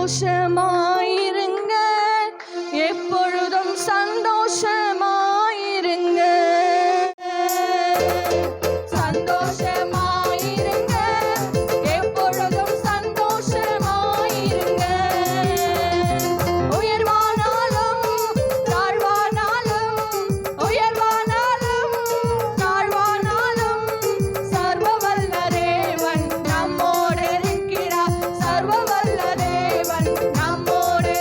சந்தோஷமாயிருங்க, எப்பொழுதும் சந்தோஷமாயிருங்க. சந்தோஷமாயிருங்க, எப்பொழுதும் சந்தோஷமாயிருங்க. உயர்வானாலும் தாழ்வானாலும், உயர்வானாலும் தாழ்வானாலும், சர்வவல்ல தேவன் நம்மோடு இருக்கிறார். சர்வவல்ல தேவன் நம்மோடு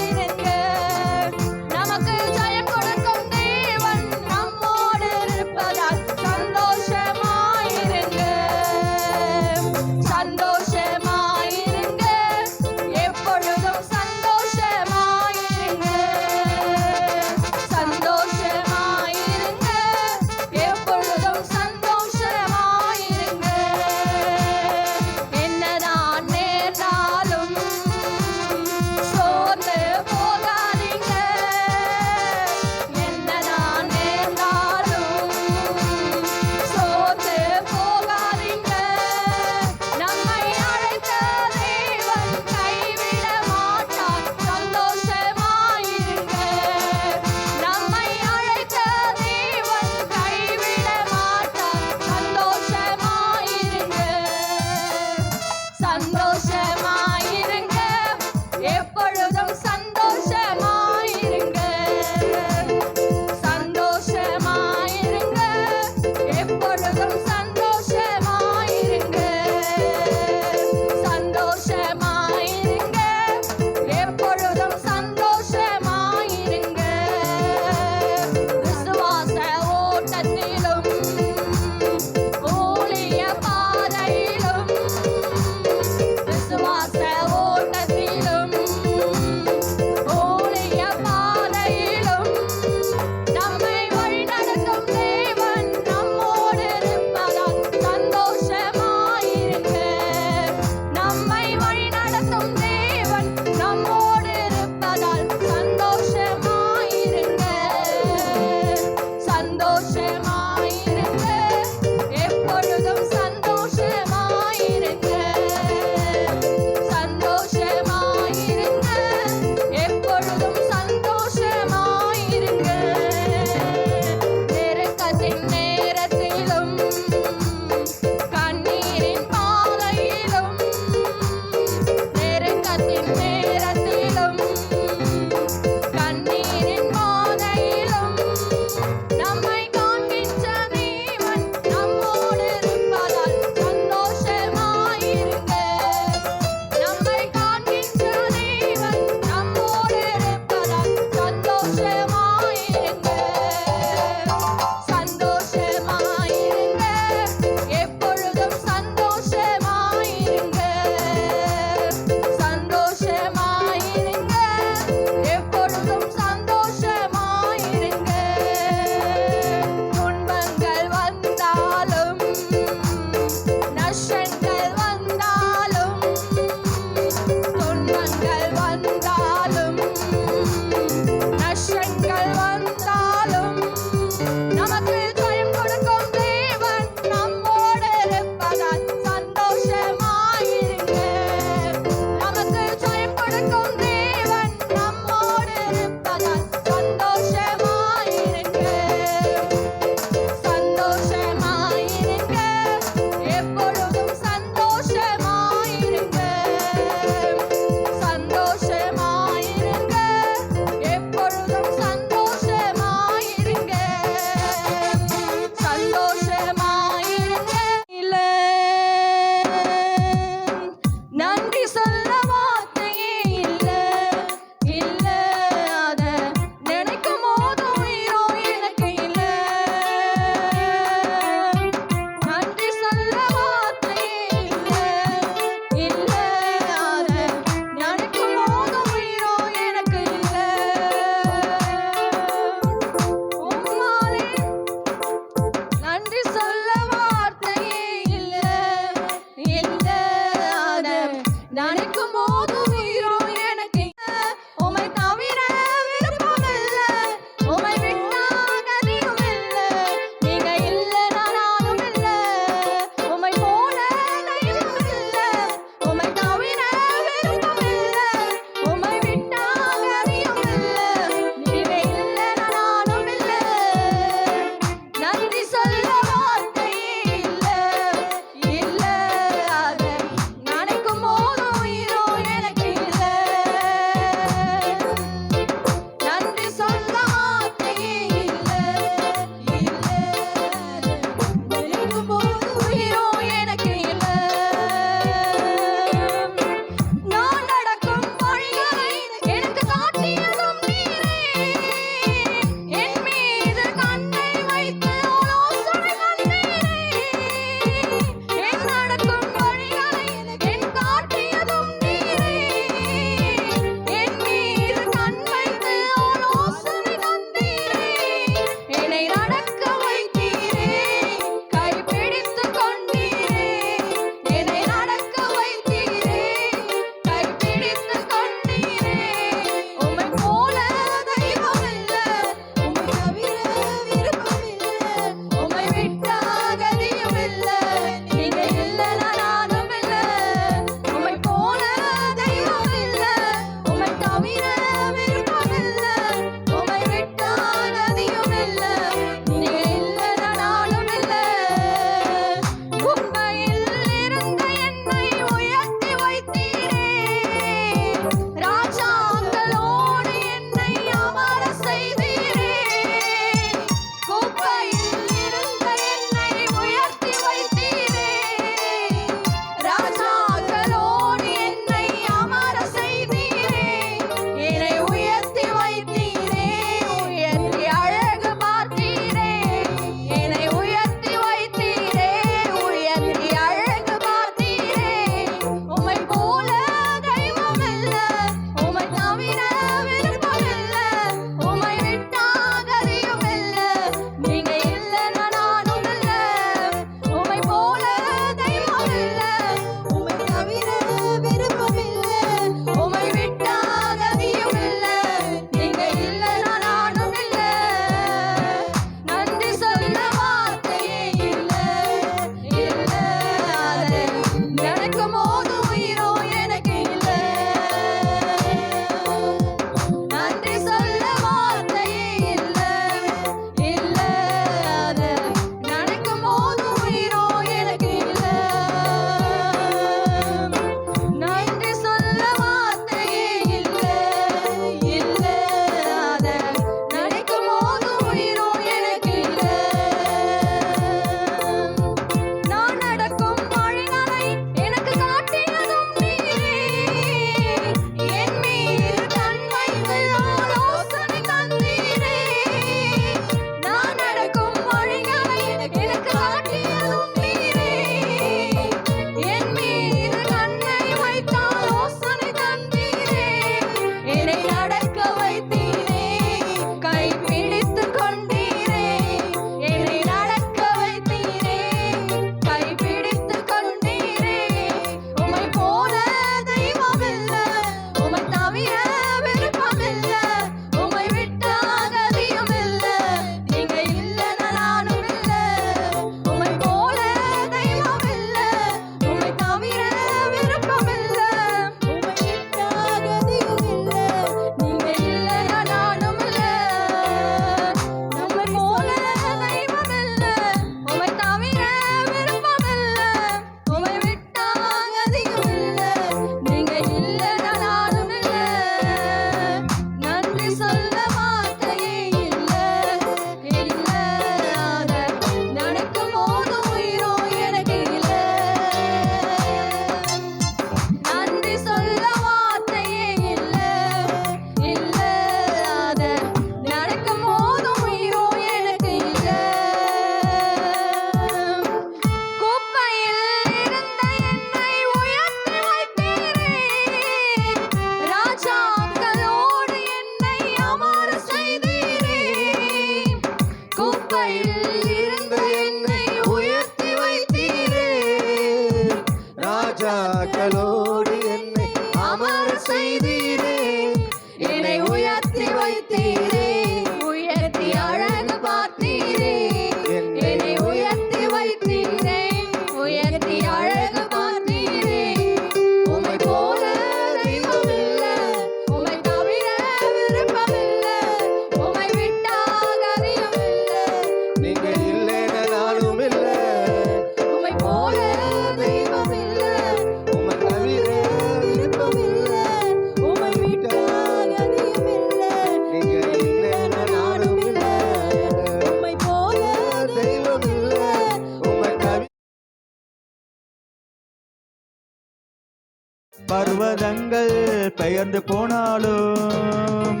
பர்வதங்கள் பெயர்ந்து போனாலும்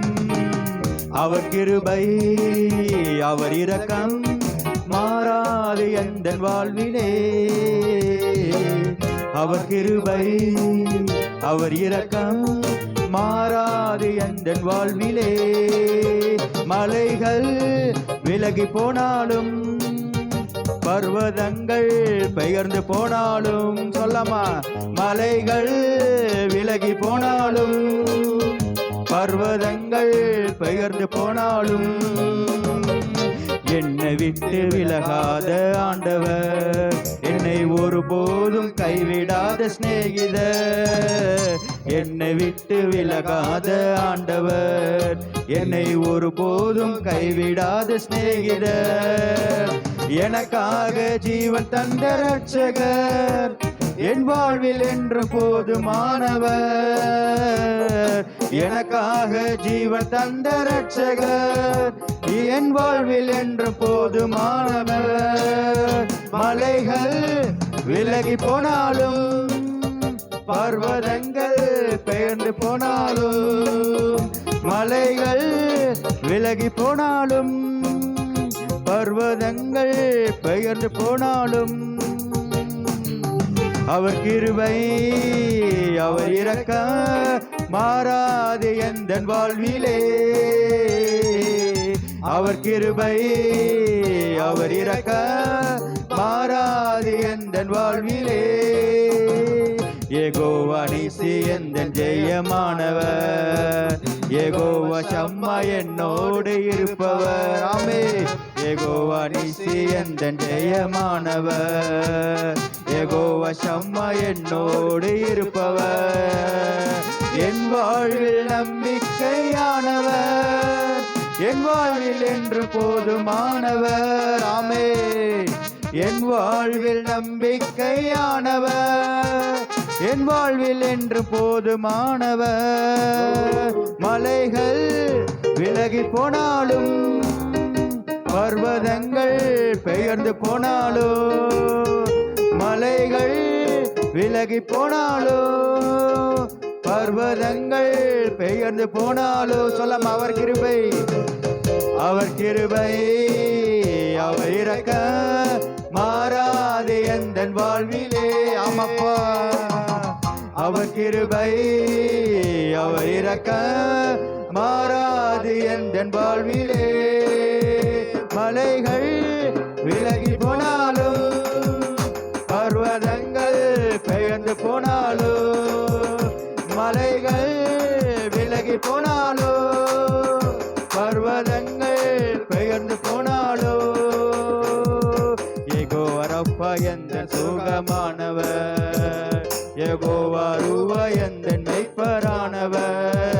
அவர் கிருபை அவர் இரக்கம் மாறாது எந்தன் வாழ்விலே. அவர் கிருபை அவர் இரக்கம் மாறாது எந்தன் வாழ்விலே. மலைகள் விலகி போனாலும் பர்வதங்கள் பெயர்ந்து போனாலும், சொல்லமா, மலைகள் விலகி போனாலும் பர்வதங்கள் பெயர்ந்து போனாலும் என்னை விட்டு விலகாத ஆண்டவர், என்னை ஒருபோதும் கைவிடாத சிநேகிதர். என்னை விட்டு விலகாத ஆண்டவர், என்னை ஒருபோதும் கைவிடாத சிநேகிதர். எனக்காக ஜீவன் தந்த ரட்சகர், என் வாழ்வில் என்று போதுமானவர். எனக்காக ஜீவன் தந்த ரட்சகர், என் வாழ்வில் என்று போதுமானவர். மலைகள் விலகி போனாலும் பர்வதங்கள் பெயர்ந்து போனாலும், மலைகள் விலகி போனாலும் பர்வதங்கள் பெயர்ந்து போனாலும் அவர் கிருபை அவர் இரக்கம் மாறாது எந்தன் வாழ்விலே. அவர் கிருபை அவர் இரக்கம் மாறாது எந்தன் வாழ்விலே. யெகோவா நீசி எந்தன் ஜெயமானவர், யெகோவா ஷம்மா என்னோடு இருப்பவர். ஆமே. யெகோவா நீசி எந்தன் ஜெயமானவர், யெகோவா ஷம்மா என்னோடு இருப்பவர். என் வாழ்வில் நம்பிக்கையானவர், என் வாழ்வில் என்று போதுமானவர். ஆமே. என் வாழ்வில் நம்பிக்கையானவர், என் வாழ்வில் என்று போதுமானவர். மலைகள் விலகி போனாலும் பர்வதங்கள் பெயர்ந்து போனாலும், மலைகள் விலகி போனாலும் பர்வதங்கள் பெயர்ந்து போனாலும், சொல்லம் அவர் கிருபை அவர் கிருபை அவர் இரக்கம் மாறாது எந்தன் வாழ்விலே. ஆமப்பா. அவர் கிருபை அவர் இரக்கம் மாறாது எந்தன் வாழ்விலே. மலைகள் விலகி போனாலும் பர்வதங்கள் பெயர்ந்து போனாலும், மலைகள் விலகி போனாலும் பர்வதங்கள் பெயர்ந்து போனாலும் யெகோவா ரப்பா எந்தன் சுகமானவர், யெகோவா ரூவா எந்தன் மெய்ப்பரானவர்.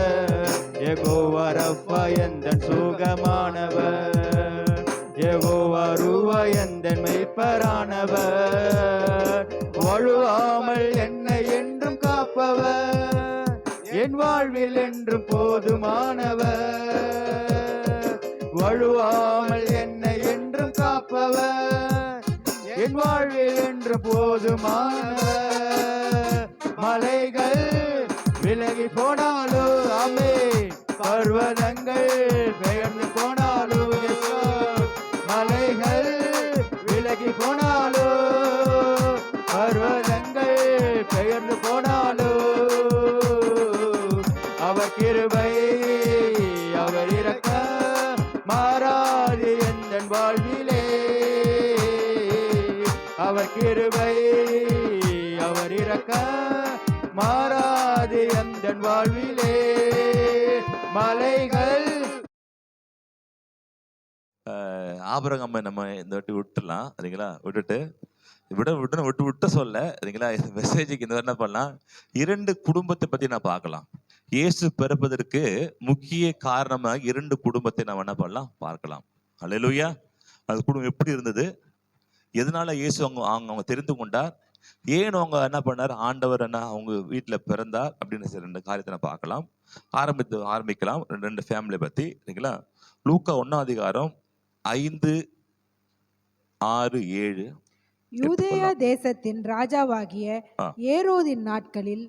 யெகோவா ரப்பா எந்தன் சுகமானவர், யெகோவா ரூவா எந்தன் மெய்ப்பரானவர். வழுவாமல் என்னை என்றும் காப்பவர், என் வாழ்வில் என்றும் போதுமானவர். வழுவாமல் என்னை என்றும் காப்பவர், என் வாழ்வில் என்று போதுமானவர். மலைகள் விலகி போனாலும், ஆமே, பர்வதங்கள் பெயர்ந்து போனாலும், மலைகள் விலகி போனாலும் பர்வதங்கள் பெயர்ந்து போனாலும் அவர் கிருபை அவர் இரக்கம் மாறாது எந்தன் வாழ்விலே. அவர் கிருபை அவர் இரக்கம் மாறாது எந்தன் வாழ்விலே. மலைகள் ஆபிரகாமை நம்ம இந்த வாட்டி விட்டுலாம் சரிங்களா, விட்டுட்டு விட்டு சொல்ல சரிங்களா. இந்த மெசேஜுக்கு இந்த என்ன பண்ணலாம், 2 குடும்பத்தை பத்தி நான் பார்க்கலாம். இயேசு பிறப்பதற்கு முக்கிய காரணமாக 2 குடும்பத்தை நம்ம என்ன பண்ணலாம் பார்க்கலாம். அல்லேலூயா. அந்த குடும்பம் எப்படி இருந்தது, எதனால இயேசு அவங்க தெரிந்து கொண்டார், ஏன் அவங்க என்ன பண்ணார், ஆண்டவர் என்ன அவங்க வீட்டுல பிறந்தார் அப்படின்னு 2 காரியத்தை நான் பார்க்கலாம். ஆரம்பிக்கலாம் 2 ஃபேமிலி பத்தி சரிங்களா. லூக்கா 1ஆம் அதிகாரம் 5, 6, 7. யூதேயா தேசத்தின் ராஜாவாகிய ஏரோதின் நாட்களில்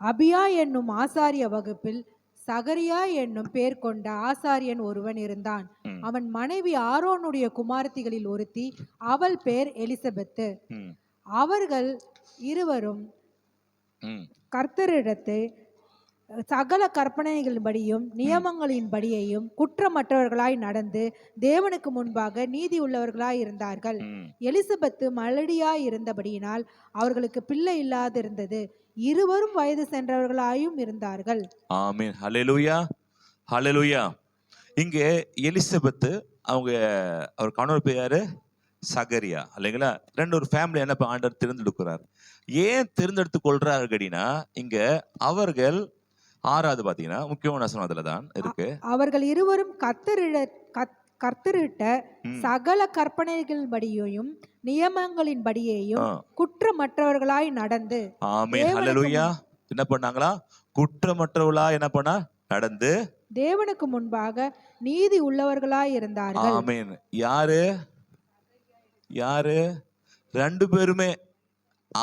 அபியா என்னும் ஆசாரிய வகுப்பில் சகரியா என்னும் பேர் கொண்ட ஆசாரியன் ஒருவன் இருந்தான். அவன் மனைவி ஆரோனுடைய குமாரத்திகளில் ஒருத்தி, அவள் பேர் எலிசபெத்து. அவர்கள் இருவரும் கர்த்தரிடத்தை சகல கற்பனைகளின்படியும் நியமங்களின்படியையும் குற்றமற்றவர்களாய் நடந்து தேவனுக்கு முன்பாக நீதி உள்ளவர்களாய் இருந்தார்கள். எலிசபெத்து மலடியாய் இருந்தபடியினால் அவர்களுக்கு பிள்ளை இல்லாதிருந்தது. இருவரும் வயது சென்றவர்களாயும் இருந்தார்கள். ஆமென். ஹல்லேலூயா, ஹல்லேலூயா. இங்கே எலிசபெத்து அவங்க அவர் கணவர் பேரு சகரியா இல்லைங்களா? ஒரு ஃபேமிலி என்ன ஆண்டவர் தேர்ந்தெடுக்கிறார். ஏன் தேர்ந்தெடுத்து கொள்றாரு அப்படின்னா, இங்க அவர்கள் 6வது பாத்தீங்கன்னா முக்கியமான வசனம் அதுல தான் இருக்கு. அவர்கள் இருவரும் கர்த்தரிட்ட சகல கற்பனைகளின்படியையும் நியமங்களின்படியையும் குற்றமற்றவர்களாய் நடந்து. ஆமென். ஹல்லேலூயா. என்ன பண்ணாங்களா? குற்றமற்றவர்களா என்ன பண்ணா நடந்து தேவனுக்கு முன்பாக நீதி உள்ளவர்களாய் இருந்தார்கள். ஆமென். யாரு யாரு? 2 பேருமே.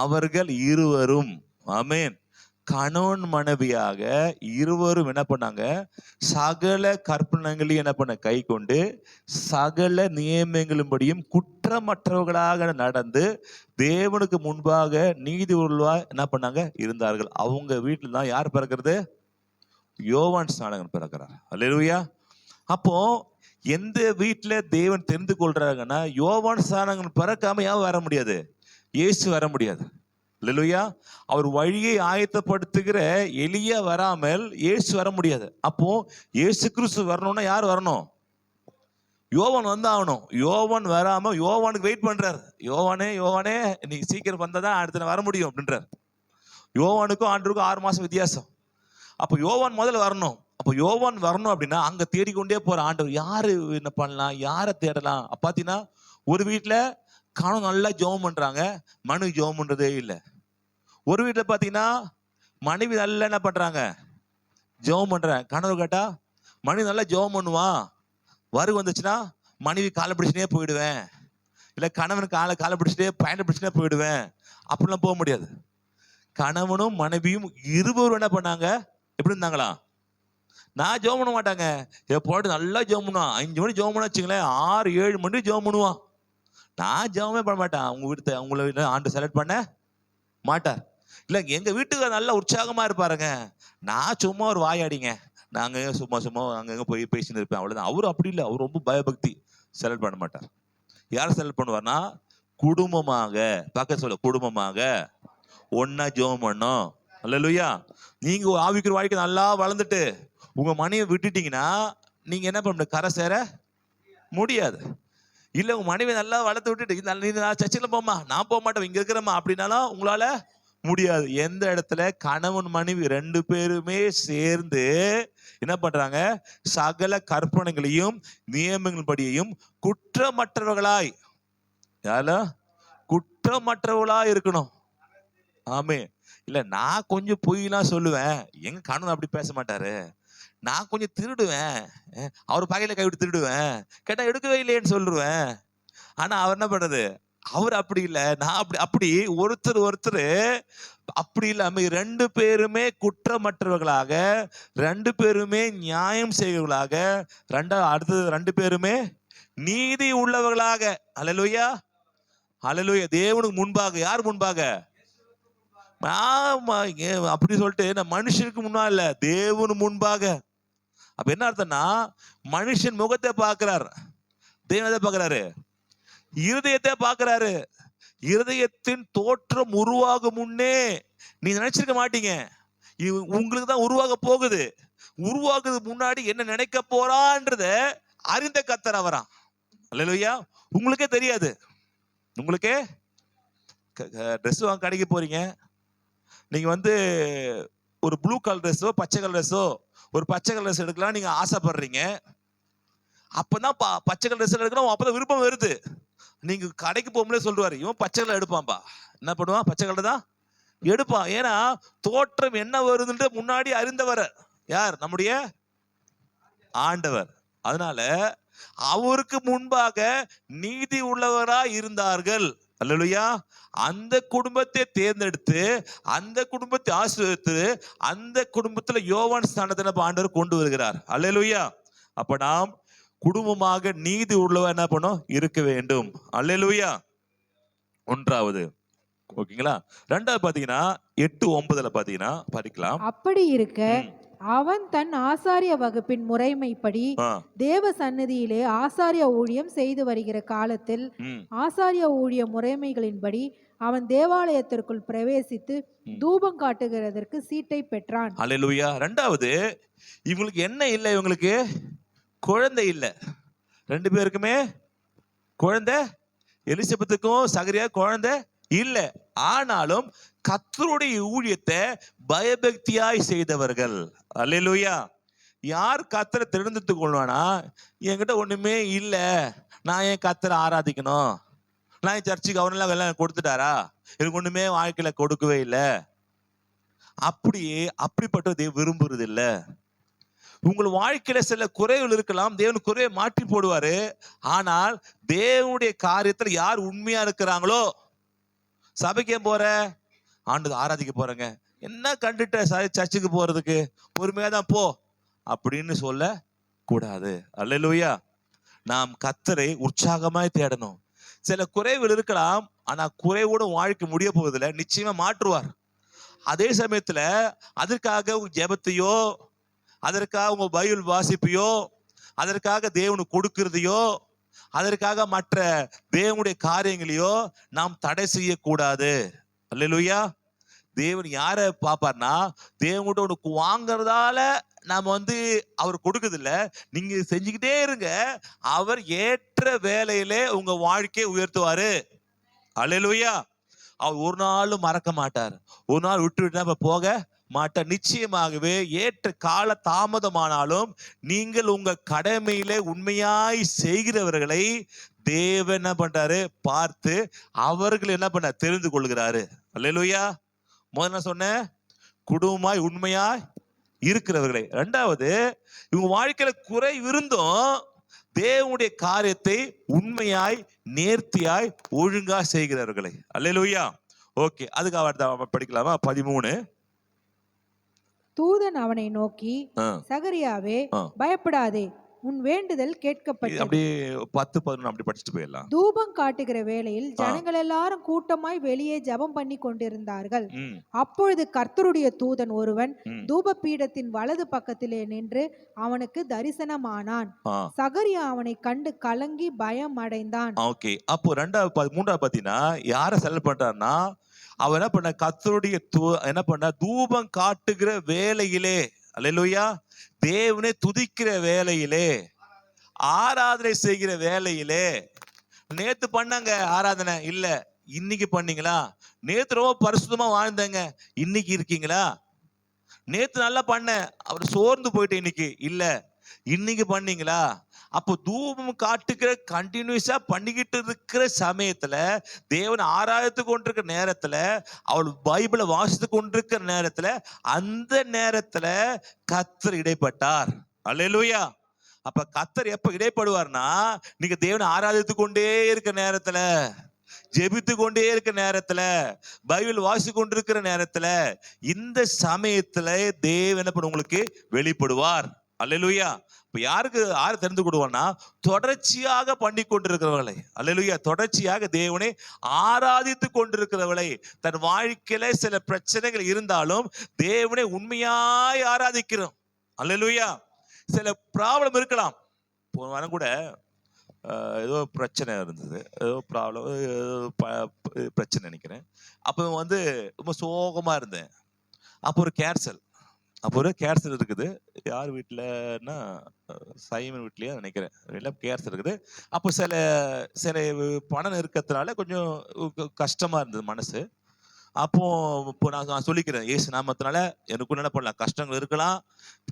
அவர்கள் இருவரும். ஆமென். கணவன் மனைவியாக இருவரும் என்ன பண்ணாங்க? சகல கற்பனைகளையும் என்ன பண்ண கை கொண்டு சகல நியமங்களின்படியும் குற்றமற்றவர்களாக நடந்து தேவனுக்கு முன்பாக நீதி உள்ளவா என்ன பண்ணாங்க இருந்தார்கள். அவங்க வீட்டுல தான் யார் பிறக்கிறது? யோவான் ஸ்நானகன் பிறக்கிறார். அல்லேலூயா. அப்போ எந்த வீட்டுல தேவன் தெரிந்து கொள்றாங்கன்னா, யோவான் ஸ்நானகன் பிறக்காம யாரும் வர முடியாது, இயேசு வர முடியாது. அல்லேலூயா. அவர் வழியை ஆயத்தப்படுத்துகிற எலியா வராமல் இயேசு வர முடியாது. அப்போ இயேசு கிறிஸ்து வரணும்னா யார் வரணும்? யோவான் வந்து ஆகணும். யோவான் வராம யோவானுக்கு வெயிட் பண்றாரு. யோவானே யோவானே நீ சீக்கிரம் வந்தாதான் அடுத்த வர முடியும் அப்படின்றார். யோவானுக்கும் ஆண்டருக்கும் 6 மாசம் வித்தியாசம். அப்போ யோவான் முதல்ல வரணும். அப்போ யோவான் வரணும் அப்படின்னா அங்க தேடிக்கொண்டே போற ஆண்டவர் யாரு என்ன பண்ணலாம், யாரை தேடலாம். பாத்தீங்கன்னா ஒரு வீட்டுல கணவன் நல்லா ஜெபம் பண்றாங்க, மனைவி ஜெபம் பண்றதே இல்லை. ஒரு வீட்டுல பாத்தீங்கன்னா மனைவி நல்லா என்ன பண்றாங்க, ஜெபம் பண்றாங்க. கணவர் கேட்டா மனைவி நல்லா ஜெபம் பண்ணுவான், வரு வந்துச்சுன்னா மனைவி காலை பிடிச்சுனே போயிடுவேன், இல்ல கணவன் காலை பிடிச்சிட்டே பயணம் பிடிச்சுனே போயிடுவேன். அப்படிலாம் போக முடியாது. கணவனும் மனைவியும் இருவரும் என்ன பண்ணாங்க? எப்படி இருந்தாங்களா? நான் ஜெபம் பண்ண மாட்டாங்க, எப்போட்டு நல்லா ஜெபம் பண்ணுவான். 5 மணி ஜெபம் பண்ண வச்சுங்களேன், 6-7 மணி ஜெபம் பண்ணுவான். நான் ஜெபமே பண்ண மாட்டேன். உங்களை வீட்டுல ஆண்டு செலக்ட் பண்ண மாட்டார். இல்ல எங்க வீட்டுக்கு நல்லா உற்சாகமா இருப்பாருங்க, நான் சும்மா ஒரு வாயாடிங்க, நாங்க சும்மா அங்கங்க போய் பேசிட்டு இருப்பேன், அவ்வளவுதான். அவரு அப்படி இல்லை, அவர் ரொம்ப பயபக்தி, செலக்ட் பண்ண மாட்டார். யார் செலக்ட் பண்ணுவார்னா குடும்பமாக, பக்கத்து சொல்ல குடும்பமாக ஒன்னா ஜெபம் பண்ணோம். அல்லேலூயா. நீங்க ஆவிக்குரிய வாழ்க்கை நல்லா வளர்ந்துட்டு உங்க மனைவியை விட்டுட்டீங்கன்னா நீங்க என்ன பண்ண கரை சேர முடியாது. இல்ல உங்க மனைவி நல்லா வளர்த்து விட்டுட்டு நீ சர்ச்சில் போமா, நான் போக மாட்டேன், இங்க இருக்கிறமா அப்படின்னாலும் உங்களால முடியாது. எந்த இடத்துல கணவன் மனைவி 2 பேருமே சேர்ந்து என்ன பண்றாங்க? சகல கற்பனைகளையும் நியமங்கள் படியையும் குற்றமற்றவர்களாய், யார குற்றமற்றவர்களாய் இருக்கணும். ஆமே. இல்ல நான் கொஞ்சம் பொய்லாம் சொல்லுவேன், எங்க கணவன் அப்படி பேச மாட்டாரு, நான் கொஞ்சம் திருடுவேன், அவர் பகையில கைவிட்டு திருடுவேன், கேட்டா எடுக்கவே இல்லையேன்னு சொல்லுவேன். ஆனா அவர் என்ன பண்றது? அவர் அப்படி இல்லை, நான் அப்படி ஒருத்தர் அப்படி இல்லாம 2 பேருமே குற்றமற்றவர்களாக, 2 பேருமே நியாயம் செய்வர்களாக, அடுத்தது 2 பேருமே நீதி உள்ளவர்களாக. அல்லேலூயா, அல்லேலூயா. தேவனுக்கு முன்பாக, யார் முன்பாக? அப்படி சொல்லிட்டு நான் மனுஷனுக்கு முன்னா இல்ல, தேவனு முன்பாக. அப்ப என்ன அர்த்தம்னா, மனுஷன் முகத்தை பார்க்கிறார், தேவன் எதை பார்க்கிறாரு? இருதயத்தை பார்க்கிறாரு. இருதயத்தின் தோற்றம் உருவாகும் முன்னே நீ நினைச்சிருக்க மாட்டீங்க, உங்களுக்கு தான் உருவாக போகுது. உருவாகுது முன்னாடி என்ன நினைக்க போறான்றத அறிந்த கர்த்தர் அவரா. அல்லேலூயா. உங்களுக்கே தெரியாது. உங்களுக்கே ட்ரெஸ் வாங்க கடைக்கு போறீங்க, நீங்க ஒரு ப்ளூ கலர் ட்ரெஸ்ஸோ பச்சை கலர் ட்ரெஸ்ஸோ, ஒரு பச்சை கலர் ட்ரெஸ் எடுக்கலாம் நீங்க ஆசைப்படுறீங்க. அப்பதான் பச்சை கலர் ட்ரெஸ் எடுக்கணும், அப்பதான் விருப்பம் வருது. நீங்க கடைக்கு போகும்போது சொல்றாரு, இவன் பச்சை கலர் எடுப்பான்பா. என்ன பண்ணுவான்? பச்சை கலர் தான் எடுப்பான். ஏன்னா தோற்றம் என்ன வருதுன்ற முன்னாடி அறிந்தவர் யார்? நம்முடைய ஆண்டவர். அதனால அவருக்கு முன்பாக நீதி உள்ளவரா இருந்தார்கள். அல்லேலூயா. அந்த குடும்பத்தை தேர்ந்தெடுத்து அந்த குடும்பத்தை ஆசீர்வதித்து அந்த குடும்பத்துல யோவான் ஸ்தானத்தை ஆண்டவர் கொண்டு வருகிறார். அல்லேலூயா. அப்ப நாம் குடும்பமாக நீதி உள்ளவ என்ன பண்ணும் இருக்க வேண்டும். அல்லேலூயா. ஒன்றாவது. ஓகேங்களா. ரெண்டாவது பாத்தீங்கன்னா 8:9 பாத்தீங்கன்னா படிக்கலாம். அப்படி இருக்க அவன் தன் ஆசாரிய வகுப்பின் முறைமைப்படி தேவ சந்நிதியிலே ஆசாரிய ஊழியம் செய்து வருகிற காலத்தில் ஆசாரிய ஊழிய முறைமைகளின்படி அவன் தேவாலயத்திற்குள் பிரவேசித்து தூபம் காட்டுகிறதற்கு சீட்டை பெற்றான். அல்லேலூயா. ரெண்டாவது, இவங்களுக்கு என்ன இல்லை? இவங்களுக்கு குழந்தை இல்லை. 2 பேருக்குமே குழந்தை, எலிசபெத்துக்கும் சகரியா குழந்தை இல்லை. ஆனாலும் கர்த்தருடைய ஊழியத்தை பயபக்தியாய் செய்தவர்கள். அல்லேலூயா. யார் கர்த்தரை தெரிந்து கொள்வானா, என்கிட்ட ஒண்ணுமே இல்லை, நான் ஏன் கர்த்தரை ஆராதிக்கணும், நான் என் சர்ச்சுக்கு அவனெல்லாம் வெள்ளம் கொடுத்துட்டாரா, எனக்கு ஒண்ணுமே வாழ்க்கையில கொடுக்கவே இல்லை, அப்படிப்பட்ட தேவன் விரும்புறது இல்லை. உங்கள் வாழ்க்கையில சில குறைகள் இருக்கலாம், தேவன் குறைவை மாற்றி போடுவாரு. ஆனால் தேவனுடைய காரியத்துல யார் உண்மையா இருக்கிறாங்களோ, சபைக்கு ஏன் போற, ஆண்டு ஆராதிக்க போறேங்க, என்ன கண்டுட்ட சர்ச்சுக்கு போறதுக்கு, பொறுமையா தான் போ அப்படின்னு சொல்ல கூடாது. அல்லேலூயா. நாம் கர்த்தரை உற்சாகமாய் தேடணும். சில குறைகள் இருக்கலாம், ஆனா குறைவோட வாழ்க்கை முடிய போவதில்லை, நிச்சயமா மாற்றுவார். அதே சமயத்துல அதற்காக உங்க ஜெபத்தையோ, அதற்காக உங்க பைபிள் வாசிப்பையோ, அதற்காக தேவனுக்கு கொடுக்கிறதையோ, அதற்காக மற்ற தேவனுடைய காரியங்களையோ நாம் தடை செய்யக்கூடாது. அல்லேலூயா. தேவன் யாரை பார்ப்பார்னா, தேவன்கிட்ட உனக்கு வாங்கறதால நாம அவர் கொடுக்குதில்ல, நீங்க செஞ்சுக்கிட்டே இருங்க, அவர் ஏற்ற வேலையிலே உங்க வாழ்க்கையை உயர்த்துவாரு. அல்லேலூயா. அவர் ஒரு நாளும் மறக்க மாட்டார், ஒரு நாள் விட்டு போக மாட்டார். நிச்சயமாகவே ஏற்ற கால தாமதமானாலும் நீங்கள் உங்க கடமையிலே உண்மையாய் செய்கிறவர்களை தேவன் என்ன பண்றாரு பார்த்து அவர்கள் என்ன பண்ண தெரிந்து கொள்கிறாரு. அல்லேலூயா. முதல்ல சொன்ன குடும்பமாய் உண்மையாய் இருக்கிறவர்களை. ரெண்டாவது, இவங்க வாழ்க்கையில குறை இருந்தும் தேவனுடைய காரியத்தை உண்மையாய் நேர்த்தியாய் ஒழுங்கா செய்கிறவர்களை. அல்லேலூயா. ஓகே, அதுக்கு அவர் படிக்கலாமா? 13. தூதன் அவனை நோக்கி, சகரியாவே பயப்படாதே, உன் வேண்டுதல் கேட்கப்பட்டது. அப்படி 10-11 அப்படி படிச்சுட்டு போயிடலாம். தூபம் காட்டுகிற வேளையில் ஜனங்கள் எல்லாரும் கூட்டமாய் வெளியே ஜெபம் பண்ணி கொண்டிருந்தார்கள். அப்பொழுது கர்த்தருடைய தூதன் ஒருவன் தூப பீடத்தின் வலது பக்கத்திலே நின்று அவனுக்கு தரிசனமானான். சகரியா அவனை கண்டு கலங்கி பயம் அடைந்தான். ஓகே, அப்போ 3வது பாத்தீங்கன்னா யார செலக்ட் பண்றாருன்னா, அவன் என்ன பண்ண, கர்த்தருடைய என்ன பண்ண தூபம் காட்டுகிற வேளையிலே, அல்லேலூயா, தேவனை துதிக்கிற வேளையிலே, ஆராதனை செய்கிற வேளையிலே. நேத்து பண்ணாங்க ஆராதனை, இல்ல இன்னைக்கு பண்ணீங்களா? நேத்து ரொம்ப பரிசுத்தமா வாழ்ந்தங்க, இன்னைக்கு இருக்கீங்களா? நேத்து நல்லா பண்ண, அவர் சோர்ந்து போயிட்டு இன்னைக்கு இல்ல, இன்னைக்கு பண்ணீங்களா? அப்போ தூபம் காட்டுகிற கண்டினியூஸா பண்ணிக்கிட்டு இருக்கிற சமயத்துல, தேவன் ஆராய்த்து கொண்டிருக்கிற நேரத்துல, அவள் பைபிளை வாசித்து கொண்டிருக்கிற நேரத்துல, அந்த நேரத்துல கர்த்தர் இடைப்பட்டார். அல்லேலூயா. அப்ப கர்த்தர் எப்ப இடைப்படுவார்னா, நீங்க தேவனை ஆராதித்து கொண்டே இருக்க நேரத்துல, ஜெபித்து கொண்டே இருக்க நேரத்துல, பைபிள் வாசித்து கொண்டிருக்கிற நேரத்துல, இந்த சமயத்துல தேவன் என்ன பண்ண உங்களுக்கு வெளிப்படுவார். அல்லேலூயா. இப்ப யாரு தெரிந்து கொள்வான்னா, தொடர்ச்சியாக பண்ணி கொண்டிருக்கிறவர்களை. அல்லேலூயா. தொடர்ச்சியாக தேவனை ஆராதித்து கொண்டிருக்கிறவர்களை. தன் வாழ்க்கையில சில பிரச்சனைகள் இருந்தாலும் தேவனை உண்மையாய் ஆராதிக்கிறோம். அல்லேலூயா. சில ப்ராப்ளம் இருக்கலாம். போன வாரம் கூட ஏதோ பிரச்சனை இருந்தது, ஏதோ ப்ராப்ளம், பிரச்சனை நினைக்கிறேன். அப்போ ரொம்ப சோகமா இருந்தேன். அப்போ ஒரு கேர்சல் இருக்குது. யார் வீட்டிலன்னா, சைமன் வீட்லயே நினைக்கிறேன், எல்லாம் கேர்சல் இருக்குது. அப்போ சில பணம் இருக்கிறதுனால கொஞ்சம் கஷ்டமா இருந்தது மனசு. இப்போ நான் சொல்லிக்கிறேன், ஏசு நாமத்தினால எனக்கு என்ன பண்ணலாம், கஷ்டங்கள் இருக்கலாம்,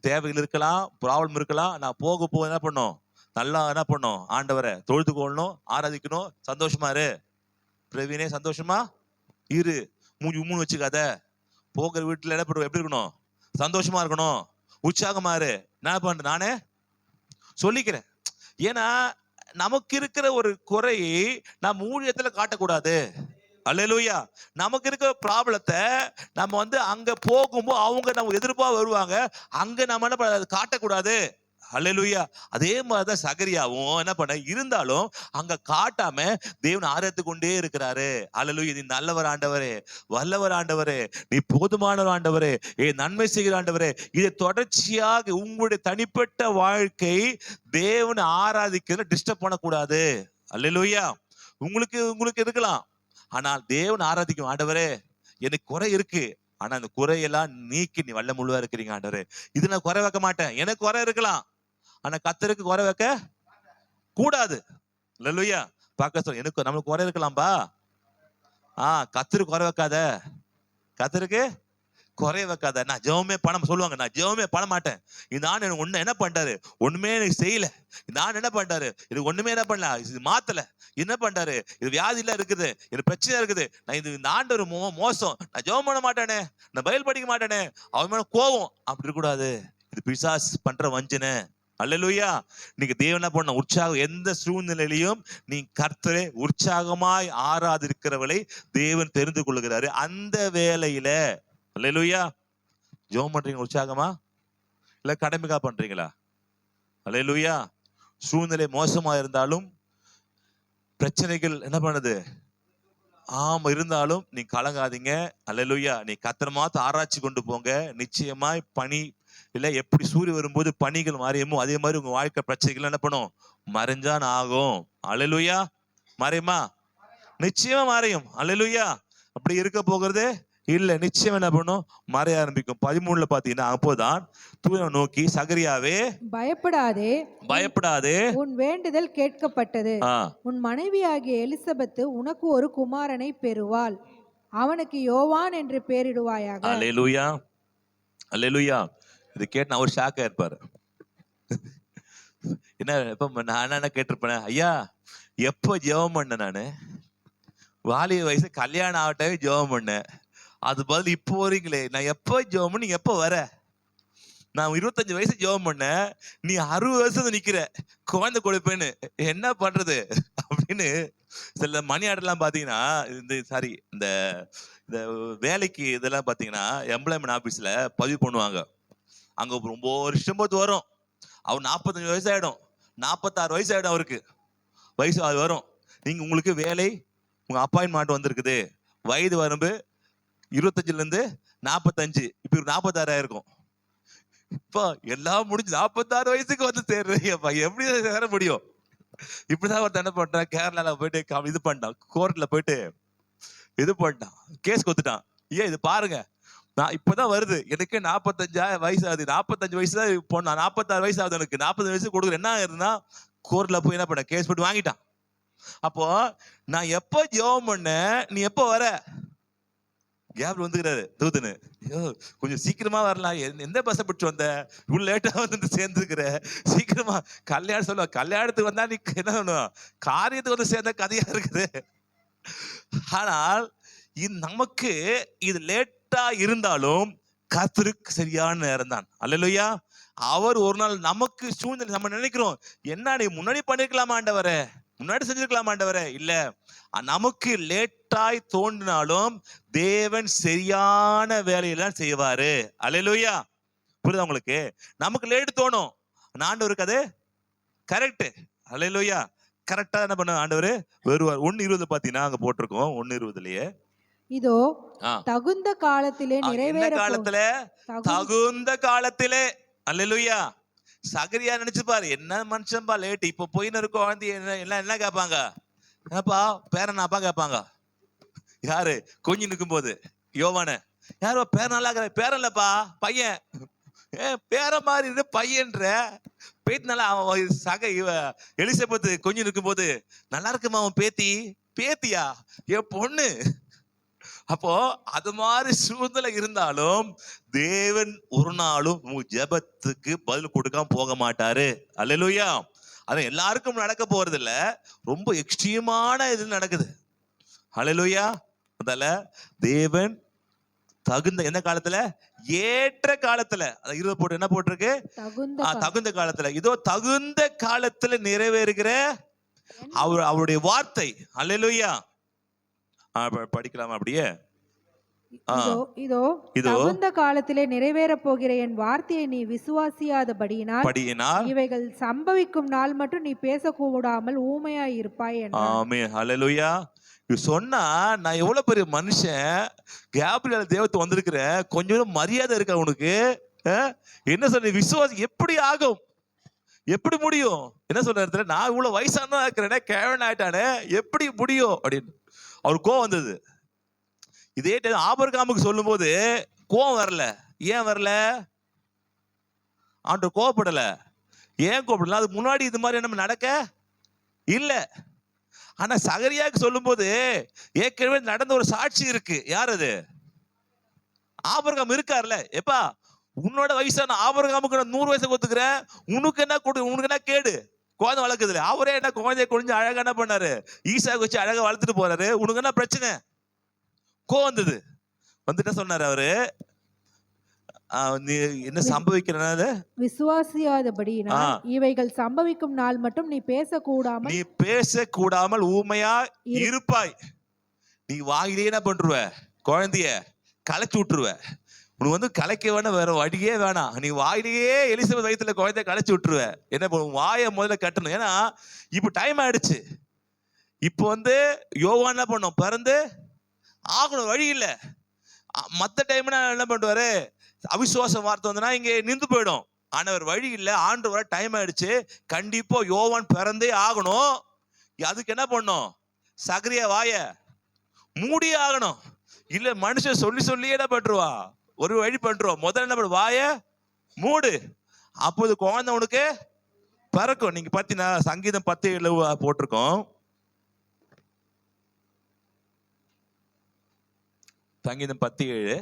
தேவைகள் இருக்கலாம், ப்ராப்ளம் இருக்கலாம், நான் போக என்ன பண்ணும், நல்லா என்ன பண்ணும், ஆண்டவரை தொழுது கொள்ளணும், ஆராதிக்கணும், சந்தோஷமா இரு பிரவீனே, சந்தோஷமா இரு, மூணு வச்சுக்காத, போகிற வீட்டுல என்ன பண்ணுவோம், எப்படி இருக்கணும், சந்தோஷமா இருக்கணும், உற்சாகமா இரு. என்ன பண்ற, நானே சொல்லிக்கிறேன். ஏன்னா நமக்கு இருக்கிற ஒரு குறையை நம்ம ஊழியத்துல காட்டக்கூடாது. அல்லேலூயா. நமக்கு இருக்கிற ப்ராப்ளத்தை நம்ம அங்க போகும்போது அவங்க நம்ம எதிர்ப்பா வருவாங்க, அங்க நம்ம என்ன பண்ண காட்டக்கூடாது. அல்லேலூயா. அதே மாதிரிதான் சகரியாவும் என்ன பண்ண இருந்தாலும் அங்க காட்டாம தேவன் ஆராய்த்து கொண்டே இருக்கிறாரு. அல்லேலூயா. நீ நல்லவர் ஆண்டவரே, வல்லவர் ஆண்டவரே, நீ போதுமானவர் ஆண்டவரே, நன்மை செய்கிற ஆண்டவரே. இதை தொடர்ச்சியாக உங்களுடைய தனிப்பட்ட வாழ்க்கை தேவனை ஆராதிக்கிறத டிஸ்டர்ப் பண்ணக்கூடாது. அல்லேலூயா. உங்களுக்கு இருக்கலாம், ஆனால் தேவன் ஆராதிக்கும். ஆண்டவரே எனக்கு குறை இருக்கு, ஆனா அந்த குறையெல்லாம் நீக்கி நீ வல்ல முழுவா இருக்கிறீங்க ஆண்டவரே. இது நான் குறை வைக்க மாட்டேன். எனக்கு குறை இருக்கலாம், ஆனா கர்த்தருக்கு குறை வைக்க கூடாது. அல்லேலூயா. பார்க்க சொல்ல எனக்கு நம்மளுக்கு குறை இருக்கலாம்பா, கர்த்தருக்கு குறை வைக்காத, கர்த்தருக்கு குறைய வைக்காத. நான் ஜெபமே சொல்லுவாங்க, நான் ஜெபமே பண்ண மாட்டேன். இந்த ஆண்டு எனக்கு ஒண்ணு என்ன பண்ணிட்டாரு, ஒண்ணுமே எனக்கு செய்யல. இந்த ஆண்டு என்ன பண்ணிட்டாரு, இது ஒண்ணுமே என்ன பண்ணல, இது மாத்தல, என்ன பண்ணிட்டாரு, இது வியாதியில இருக்குது, இது பிரச்சனை இருக்குது, நான் இந்த ஆண்டு ஒரு மோசம், நான் ஜெபம் பண்ண மாட்டேனே, நான் பைபிள் படிக்க மாட்டேனே, அவன் மேல கோவம். அப்படி இருக்கக்கூடாது. இது பிசாசு பண்ற வஞ்சனை. அல்லேலூயா. நீங்க தேவன் என்ன பண்ண உற்சாகம், எந்த சூழ்நிலையிலையும் நீ கர்த்தரை உற்சாகமாய் ஆராதிக்கிறவளை தேவன் தெரிந்து கொள்ளுகிறாரு. அந்த வேலையில அல்லேலூயா ஜெபம் பண்றீங்க உற்சாகமா, இல்ல கடமைக்கா பண்றீங்களா? அல்லேலூயா. சூழ்நிலை மோசமா இருந்தாலும், பிரச்சனைகள் என்ன பண்ணுது இருந்தாலும் நீ கலங்காதீங்க. அல்லேலூயா. நீ கர்த்தரை மாத்த ஆராய்ச்சி கொண்டு போங்க. நிச்சயமாய் பனி இல்ல எப்படி சூரியன் வரும்போது பனிகள் மறையுமோ அதே மாதிரி உங்க வாழ்க்கை பிரச்சனைகள் என்ன பண்ணும், மறைஞ்சான் ஆகும். அல்லேலூயா. மறையுமா? நிச்சயமா மறையும். அல்லேலூயா. அப்படி இருக்க போகிறது இல்ல, நிச்சயம் என்ன பண்ணும், மறைய ஆரம்பிக்கும். 13 பாத்தீங்கன்னா, அப்போதான் தூதனை நோக்கி, சகரியாவே பயப்படாதே, பயப்படாதே, உன் வேண்டுதல் கேட்கப்பட்டது. உன் மனைவியாகிய எலிசபெத்து உனக்கு ஒரு குமாரனை பெறுவாள், அவனுக்கு யோவான் என்று பெயரிடுவாயாக. அல்லேலூயா. அல்லேலூயா. இது கேட்டு அவர் ஷாக்கா இருப்பாரு. என்ன இப்ப நான் என்ன கேட்டிருப்பேன், ஐயா எப்ப ஜெபம் பண்ண, நானு வாலிப வயசு கல்யாணம் ஆகட்டவே ஜெபம் பண்ணேன், அது பதில் இப்போ வரீங்களே, நான் எப்ப ஜெபம் பண்ணி எப்ப வர, நான் 25 வயசு ஜெபம் பண்ண, நீ 60 வருஷம் நிக்கிற, குழந்தை கொடுப்பேன்னு, என்ன பண்றது அப்படின்னு. சில மணி ஆர்டர்லாம் பாத்தீங்கன்னா, இந்த வேலைக்கு இதெல்லாம் பாத்தீங்கன்னா எம்ப்ளாய்மெண்ட் ஆபீஸ்ல பதிவு பண்ணுவாங்க. அங்க ரொம்ப வருஷம் போது வரும், அவர் 45 வயசு ஆயிடும், 46 வயசு ஆயிடும், அவருக்கு வயசு அது வரும். நீங்க உங்களுக்கு வேலை, உங்க அப்பாயின்மெண்ட் வந்திருக்குது, வயது வரம்பு 25ல இருந்து 45, இப்ப 46 ஆயிருக்கும். இப்போ எல்லாம் முடிஞ்சு 46 வயசுக்கு வந்து சேர்றீங்கப்பா, எப்படி சேர முடியும்? இப்படிதான் ஒருத்தன் என்ன பண்றான், கேரளால போயிட்டு இது பண்ணிட்டான், கோர்ட்ல போயிட்டு இது பண்ணிட்டான், கேஸ் கொடுத்துட்டான். ஏன் இது பாருங்க, நான் இப்பதான் வருது, எனக்கு 45 வயசு ஆகுது, 45 வயசு தான் பொண்ணு, 46 வயசு ஆகுது, எனக்கு 40 வயசு கொடுக்குறேன். என்ன ஆகுதுன்னா, கோர்ட்ல போய் என்ன பண்ண, கேஸ் போட்டு வாங்கிட்டான். அப்போ நான் எப்ப ஜெபம் பண்ண, நீ எப்ப வர, கேப்ல வந்துக்கிறாரு தூதனு, கொஞ்சம் சீக்கிரமா வரலாம், எந்த பஸ்ஸை பிடிச்சு வந்த, இவ்வளவு லேட்டா வந்து சேர்ந்துருக்கிற, சீக்கிரமா கல்யாணம் சொல்லுவ, கல்யாணத்துக்கு வந்தா நீ என்ன பண்ணுவோம், காரியத்துக்கு வந்து சேர்ந்த கதையா இருக்குது. ஆனால் நமக்கு இது லேட்டா இருந்தாலும் கர்த்தருக்கு சரியான நேரம் தான். அல்லேலூயா. அவர் ஒரு நாள் நமக்கு சூழ்நிலை, நம்ம நினைக்கிறோம், என்ன நீ முன்னாடி பண்ணிருக்கலாமா ஆண்டவரே, முன்னாடி செஞ்சிருக்கலாமா ஆண்டவரே, இல்ல நமக்கு லேட்டாய் தோன்றினாலும் தேவன் சரியான வேலையெல்லாம் செய்வாரு. அல்லேலூயா. புரியுதா உங்களுக்கு? நமக்கு லேட் தோணும், ஆண்டவருக்கு அது கரெக்ட். அல்லேலூயா. கரெக்டா என்ன பண்ண ஆண்டவர் வருவார். 1:20 பாத்தீங்கன்னா அங்க போட்டிருக்கோம், 1:20லயே, இதோ தகுந்த காலத்திலே நிறைவேற காலத்துல, தகுந்த காலத்திலே. அல்லேலூயா. சகரியா நினைச்சு பாரு, என்ன மனுஷன்பா லேட், இப்ப போயின்னு இருக்கும் குழந்தை, என்ன கேட்பாங்க, என்னப்பா பேரனாப்பா கேட்பாங்க. யாரு கொஞ்சம் நிற்கும் போது யோவான, யாரோ பேரனால, பேரன்லப்பா பையன், பேர மாதிரி பையன்ற பேத்தினால அவன் எலிசபெத்து கொஞ்சம் நிற்கும் போது, நல்லா இருக்குமா அவன் பேத்தி, பேத்தியா என் பொண்ணு. அப்போ அது மாதிரி சூழ்நிலை இருந்தாலும் தேவன் ஒரு நாளும் உங்க ஜெபத்துக்கு பதில் கொடுக்காம போக மாட்டாரு. அல்லேலூயா. அது எல்லாருக்கும் நடக்க போறது இல்ல, ரொம்ப எக்ஸ்ட்ரீமான இது நடக்குது. அல்லேலூயா. அதனால தேவன் தகுந்த எந்த காலத்துல, ஏற்ற காலத்துல, 20 போட்டு என்ன போட்டிருக்கு, தகுந்த காலத்துல, இதோ தகுந்த காலத்துல நிறைவேறுகிற அவருடைய வார்த்தை. அல்லேலூயா. படிக்கலாமா அப்படியே? இதோ இதோ இதோ தகுந்த காலத்திலே நிறைவேறப் போகிற என் வார்த்தையை நீ விசுவாசியாதபடியினால் இவைகள் சம்பவிக்கும் நாள் மட்டும் நீ பேசக்கூடாமல் ஊமையாய் இருப்பாய் என்றார். ஆமென். ஹல்லேலூயா. இது சொன்னா நான் எவ்வளவு பெரிய மனுஷன், கேப்ரியல் தேவத்தை வந்திருக்கிறேன், கொஞ்சம் மரியாதை இருக்கா உனக்கு? என்ன சொல்ற? விசுவாசி எப்படி ஆகும்? எப்படி முடியும்? என்ன சொல்ற இடத்துல, நான் இவ்வளவு வயசானா இருக்கிறேனே, கேவன் ஆயிட்டானே, எப்படி முடியும் அப்படின்னு அவருக்கு கோவம் வந்தது. இதே டைம் ஆபிரகாமுக்கு சொல்லும் போது கோவம் வரல. ஏன் வரல? ஆண்டவர் கோவப்படல. ஏன் கோவப்படல? அதுக்கு முன்னாடி இது மாதிரி நம்ம நடக்க இல்ல. ஆனா சகரியாவுக்கு சொல்லும் போது ஏற்கனவே நடந்த ஒரு சாட்சி இருக்கு. யார் அது? ஆபிரகாம் இருக்கார்ல. எப்பா, உன்னோட வயசான ஆபிரகாமுக்கு நான் 100 வயசு ஒத்துக்கிறேன், உனக்கு என்ன கேடு? குழந்தை வளர்க்குதுல. அவரே என்ன குழந்தைய கொஞ்சம் அழகா என்ன பண்ணாரு? ஈசாக்கு வச்சு அழகா வளர்த்துட்டு போறாரு. உனக்கு என்ன பிரச்சனை? வந்தது. வந்துட்டு சொன்னாரு அவரு, நீ என்ன சம்பவிக்கிறனால விசுவாசியாதபடியினால் இவைகள் சம்பவிக்கும் நாள் மட்டும் நீ பேசக்கூடாமல் ஊமையா இருப்பாய். நீ வாயிலே என்ன பண்ருவ? குழந்தைய கலைச்சு விட்டுருவ. உனக்கு கலைக்க வேணாம், வேற வழியே வேணாம். நீ வாயிலேயே எலிசபெத் வயித்துல குழந்தைய கலைச்சு விட்டுருவ. என்ன பண்ணும்? வாயை முதல்ல கட்டணும். ஏன்னா இப்ப டைம் ஆயிடுச்சு. இப்ப யோவான் என்ன பண்ணும்? பிறந்து ஆகணும், வழி இல்லை. மற்ற டைம்னா என்ன பண்ணுவாரு? அவிசுவாச வார்த்தை வந்தனா இங்க நின்று போயிடும். ஆனவர் வழி இல்லை, ஆண்டு வர டைம் ஆயிடுச்சு, கண்டிப்பா யோவான் பிறந்தே ஆகணும். அதுக்கு என்ன பண்ணும்? சகரிய வாய மூடி ஆகணும். இல்ல மனுஷன் சொல்லி சொல்லியே என்ன பண்றவா? ஒரு வழி பண்றோம். முதல்ல என்ன பண்ண? வாய மூடு. அப்போது குழந்தை உனக்கு பிறக்கும். நீங்க பாத்தீங்கன்னா சங்கீதம் 10:7 போட்டிருக்கோம். சங்கீதம் 10:7.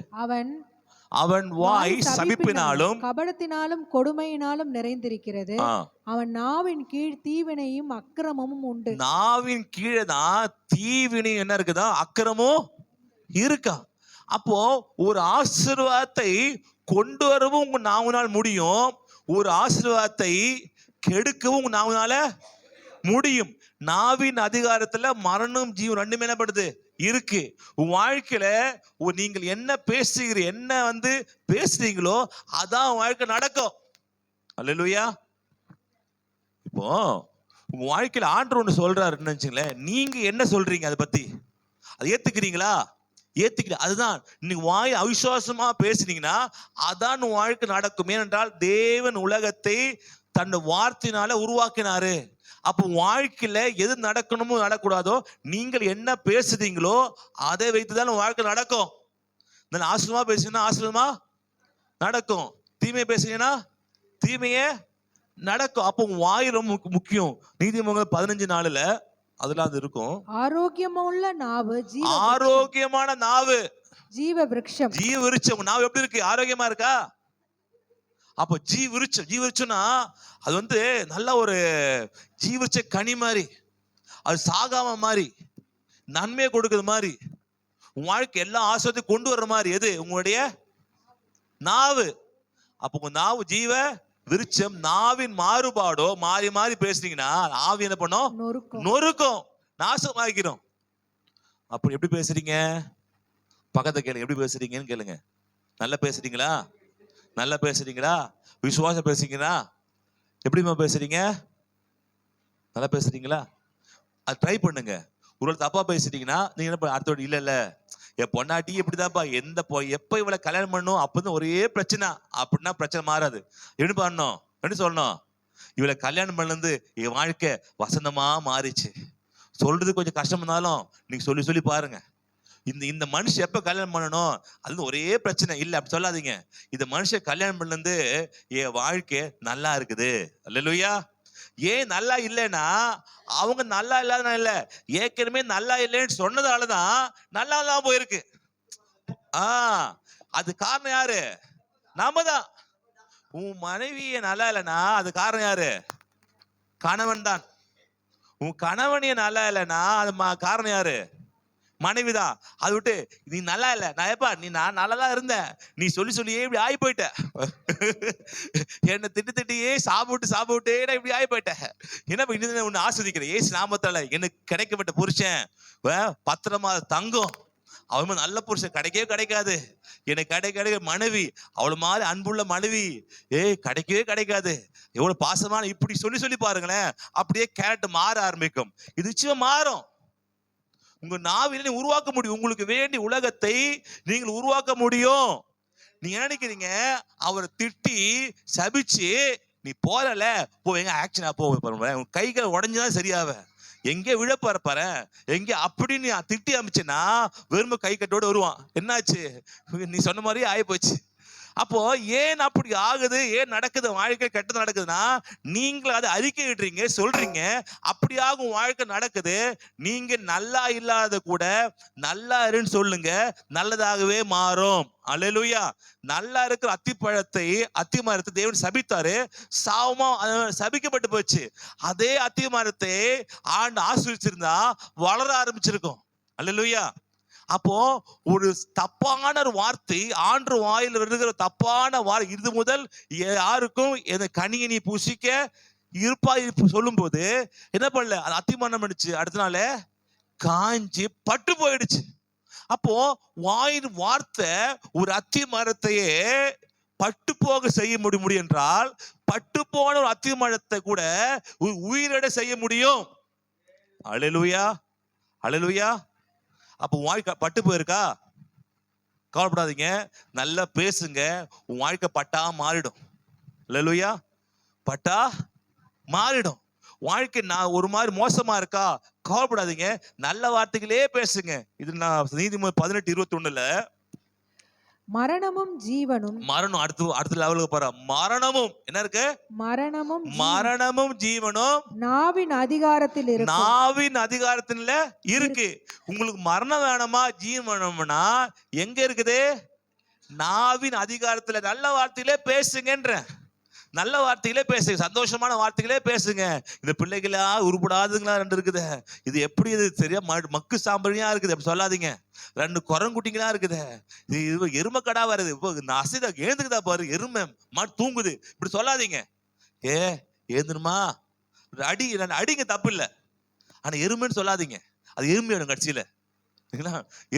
அவன் வாய் சபிப்பினாலும் கபடத்தினாலும் கொடுமையினாலும் நிறைந்திருக்கிறது. அவன் நாவின் கீழ் தீவினையும் அக்கிரமமும் உண்டு. நாவின் கீழே தான் தீவினையும் என்ன இருக்குதா? அக்கிரமும் இருக்கா. அப்போ ஒரு ஆசீர்வாதத்தை கொண்டு வரவும் உங்க நாவினால் முடியும், ஒரு ஆசீர்வாதத்தை கெடுக்கவும் உங்க நாவினால முடியும். நாவின் அதிகாரத்துல மரணம் ஜீவன் ரெண்டுமே என்னப்படுது? இருக்கு. உன் வாழ்க்கையில நீங்கள் என்ன பேசுகிறீங்க, என்ன பேசுறீங்களோ அதான் வாழ்க்கை நடக்கும். அல்லேலூயா. இப்போ உங்க வாழ்க்கையில ஆண்டவர் ஒண்ணு சொல்றாருன்னு நினைச்சுங்களேன், நீங்க என்ன சொல்றீங்க அதை பத்தி? அதை ஏத்துக்கிறீங்களா? ஏத்துக்கிற அதுதான். நீங்க வாய் அவிசுவாசமா பேசுனீங்கன்னா அதான் உன் வாழ்க்கை நடக்கும். ஏனென்றால் தேவன் உலகத்தை தன் வார்த்தையினால உருவாக்கினாரு. அப்போ வாழ்க்கையில எது நடக்கணுமோ நடக்கூடாதோ நீங்கள் என்ன பேசுறீங்களோ அதை வைத்துதான் வாழ்க்கை நடக்கும். ஆசீர்வாதமா பேசுறீங்கன்னா ஆசீர்வாதமா நடக்கும், தீமையை பேசுறீங்கன்னா தீமையே நடக்கும். அப்போ வாய் ரொம்ப முக்கியம். நீதிமொழிகள் 15:4 அதுல அது இருக்கும். ஆரோக்கியமான நாவு ஜீவ விருட்சம். ஜீவ விருட்சம். நாவு எப்படி இருக்கு? ஆரோக்கியமா இருக்கா? அப்போ ஜீவிருச்சம்னா அது நல்ல ஒரு ஜீவிச்ச கனி மாதிரி, அது சாகாம மாதிரி, நன்மையை கொடுக்குற மாதிரி, உங்க வாழ்க்கை எல்லா ஆசீர்வாதத்தையும் கொண்டு வர்ற மாதிரி எது? உங்களுடைய நாவு. அப்போ உங்க நாவு ஜீவ விருட்சம். நாவின் மாறுபாடோ மாறி மாறி பேசுனீங்கன்னா ஆவி என்ன பண்ணும்? நொறுக்கும், நாசமாக்கிறோம். அப்படி எப்படி பேசுறீங்க? பக்கத்தை கேளுங்க, எப்படி பேசுறீங்கன்னு கேளுங்க. நல்லா பேசுறீங்களா? நல்லா பேசுறீங்களா? விசுவாசம் பேசுறீங்களா? எப்படிமா பேசுறீங்க? நல்லா பேசுறீங்களா? அது ட்ரை பண்ணுங்க. ஒரு தப்பா பேசுறீங்கன்னா நீங்க என்ன அடுத்தோட இல்ல என் பொண்டாட்டி எப்படிதான்ப்பா, எப்ப இவளை கல்யாணம் பண்ணணும் அப்பதான் ஒரே பிரச்சனை அப்படின்னா பிரச்சனை மாறாது. எப்படி பண்ணணும்? எப்படி சொல்லணும்? இவளை கல்யாணம் பண்ணது என் வாழ்க்கை வசந்தமா மாறிச்சு. சொல்றது கொஞ்சம் கஷ்டம் இருந்தாலும் நீங்க சொல்லி சொல்லி பாருங்க. இந்த மனுஷன் எப்ப கல்யாணம் பண்ணணும் அது ஒரே பிரச்சனை இல்ல, அப்படி சொல்லாதீங்க. இந்த மனுஷன் கல்யாணம் பண்ணது என் வாழ்க்கை நல்லா இருக்குது. அல்லேலூயா. ஏன் நல்லா இல்லைன்னா அவங்க நல்லா இல்லாத இல்ல, ஏற்கனவே நல்லா இல்லைன்னு சொன்னதாலதான் நல்லா இல்லாம போயிருக்கு. அது காரணம் யாரு? நாம தான். உன் மனைவிய நல்லா இல்லைன்னா அது காரணம் யாரு? கணவன் தான். உன் கணவனிய நல்லா இல்லைன்னா அது காரணம் யாரு? மனைவிதான். அதை விட்டு நீ நல்லா இல்ல, நான் ஏப்பா நான் நல்லாதான் இருந்தேன், நீ சொல்லி சொல்லியே இப்படி ஆகி போயிட்ட, என்னை திட்டியே சாப்பிட்டே இப்படி ஆகி போயிட்டேன். என்ன ஒண்ணு ஆஸ்வதிக்கிறேன், ஏசு நாமத்தால எனக்கு கிடைக்கப்பட்ட புருஷன் பத்திரமா தங்கம், அவன் நல்ல புருஷன் கிடைக்கவே கிடைக்காது. எனக்கு கிடைக்க மனைவி, அவ்வளவு மாதிரி அன்புள்ள மனைவி கிடைக்கவே கிடைக்காது. எவ்வளவு பாசமான, இப்படி சொல்லி பாருங்களேன், அப்படியே கேரக்டர் மாற ஆரம்பிக்கும். இது நிச்சயம் மாறும். உங்க நாவில உருவாக்க முடியும். உங்களுக்கு வேண்டிய உலகத்தை நீங்கள் உருவாக்க முடியும். நீங்க நினைக்கிறீங்க அவரை திட்டி சபிச்சு நீ போறல எங்க ஆக்ஷனா உங்க கைகளை உடஞ்சுதான் சரியாவ, எங்கே விழப்பாரு எங்கே அப்படின்னு திட்டி அமைச்சேன்னா வெறும் கை கட்டோட வருவான். என்னாச்சு, நீ சொன்ன மாதிரியே ஆகி போச்சு. அப்போ ஏன் அப்படி ஆகுது, ஏன் நடக்குது, வாழ்க்கை கெட்டது நடக்குதுன்னா நீங்க அதை அறிக்கை இடுறீங்க, சொல்றீங்க, அப்படியாகும் வாழ்க்கை நடக்குது. நீங்க நல்லா இல்லாத கூட நல்லா இருன்னு சொல்லுங்க, நல்லதாகவே மாறும். அல்லேலூயா. நல்லா இருக்கிற அத்தி மரத்தை தேவன் சபித்தாரு, சாவமா சபிக்கப்பட்டு போச்சு. அதே அத்தி மரத்தை ஆண்டு ஆசீர்வதிச்சிருந்தா வளர ஆரம்பிச்சிருக்கும். அல்லேலூயா. அப்போ ஒரு தப்பான ஒரு வார்த்தை, ஆண்டு வாயில் வருகிற தப்பான வார்த்தை, இது முதல் யாருக்கும் கனியை நீ பூசிக்க இருப்பா சொல்லும் போது என்ன பண்ணல, அது அத்திமரம் பண்ணிச்சு, அடுத்த நாள் காஞ்சி பட்டு போயிடுச்சு. அப்போ வாயின் வார்த்தை ஒரு அத்தி மரத்தையே பட்டு போக செய்ய முடியும் என்றால், பட்டு போன ஒரு அத்தி மரத்தை கூட உயிரிட செய்ய முடியும். அல்லேலூயா, அல்லேலூயா. அப்போ வாழ்க்கை பட்டு போயிருக்கா, கவலைப்படாதீங்க, நல்லா பேசுங்க, உன் வாழ்க்கை பட்டா மாறிடும். அல்லேலூயா. பட்டா மாறிடும். வாழ்க்கை நான் ஒரு மாதிரி மோசமா இருக்கா, கவலைப்படாதீங்க, நல்ல வார்த்தைகளே பேசுங்க. இது நான் நீதிமொழி 18:21 மரணமும் ஜீவனும், மரணம் அடுத்த லெவலுக்கு போற, மரணமும் என்ன இருக்கு, மரணமும் ஜீவனும் நாவின் அதிகாரத்தில் இருக்கு. நாவின் அதிகாரத்துல இருக்கு. உங்களுக்கு மரணம் வேணுமா, ஜீவன் வேணும்னா எங்க இருக்குது, நாவின் அதிகாரத்துல. நல்ல வார்த்தையிலே பேசுங்கன்ற, நல்ல வார்த்தைகளே பேசுங்க, சந்தோஷமான வார்த்தைகளே பேசுங்க. இந்த பிள்ளைகளா உருப்படாதுங்களா ரெண்டு இருக்குது, இது எப்படி இது சரியா மக்கு சாம்பலியா இருக்குது அப்படி சொல்லாதீங்க. ரெண்டு குரங்குட்டிங்களா இருக்குது, இது எருமை கடா வருது, இப்போ அசைதா எழுந்துக்குதா பாரு, எருமை மாட்டு தூங்குது, இப்படி சொல்லாதீங்க. ஏந்துருமா அடிங்க, தப்பு இல்லை, ஆனா எருமைன்னு சொல்லாதீங்க, அது எருமையாடும் கட்சியில,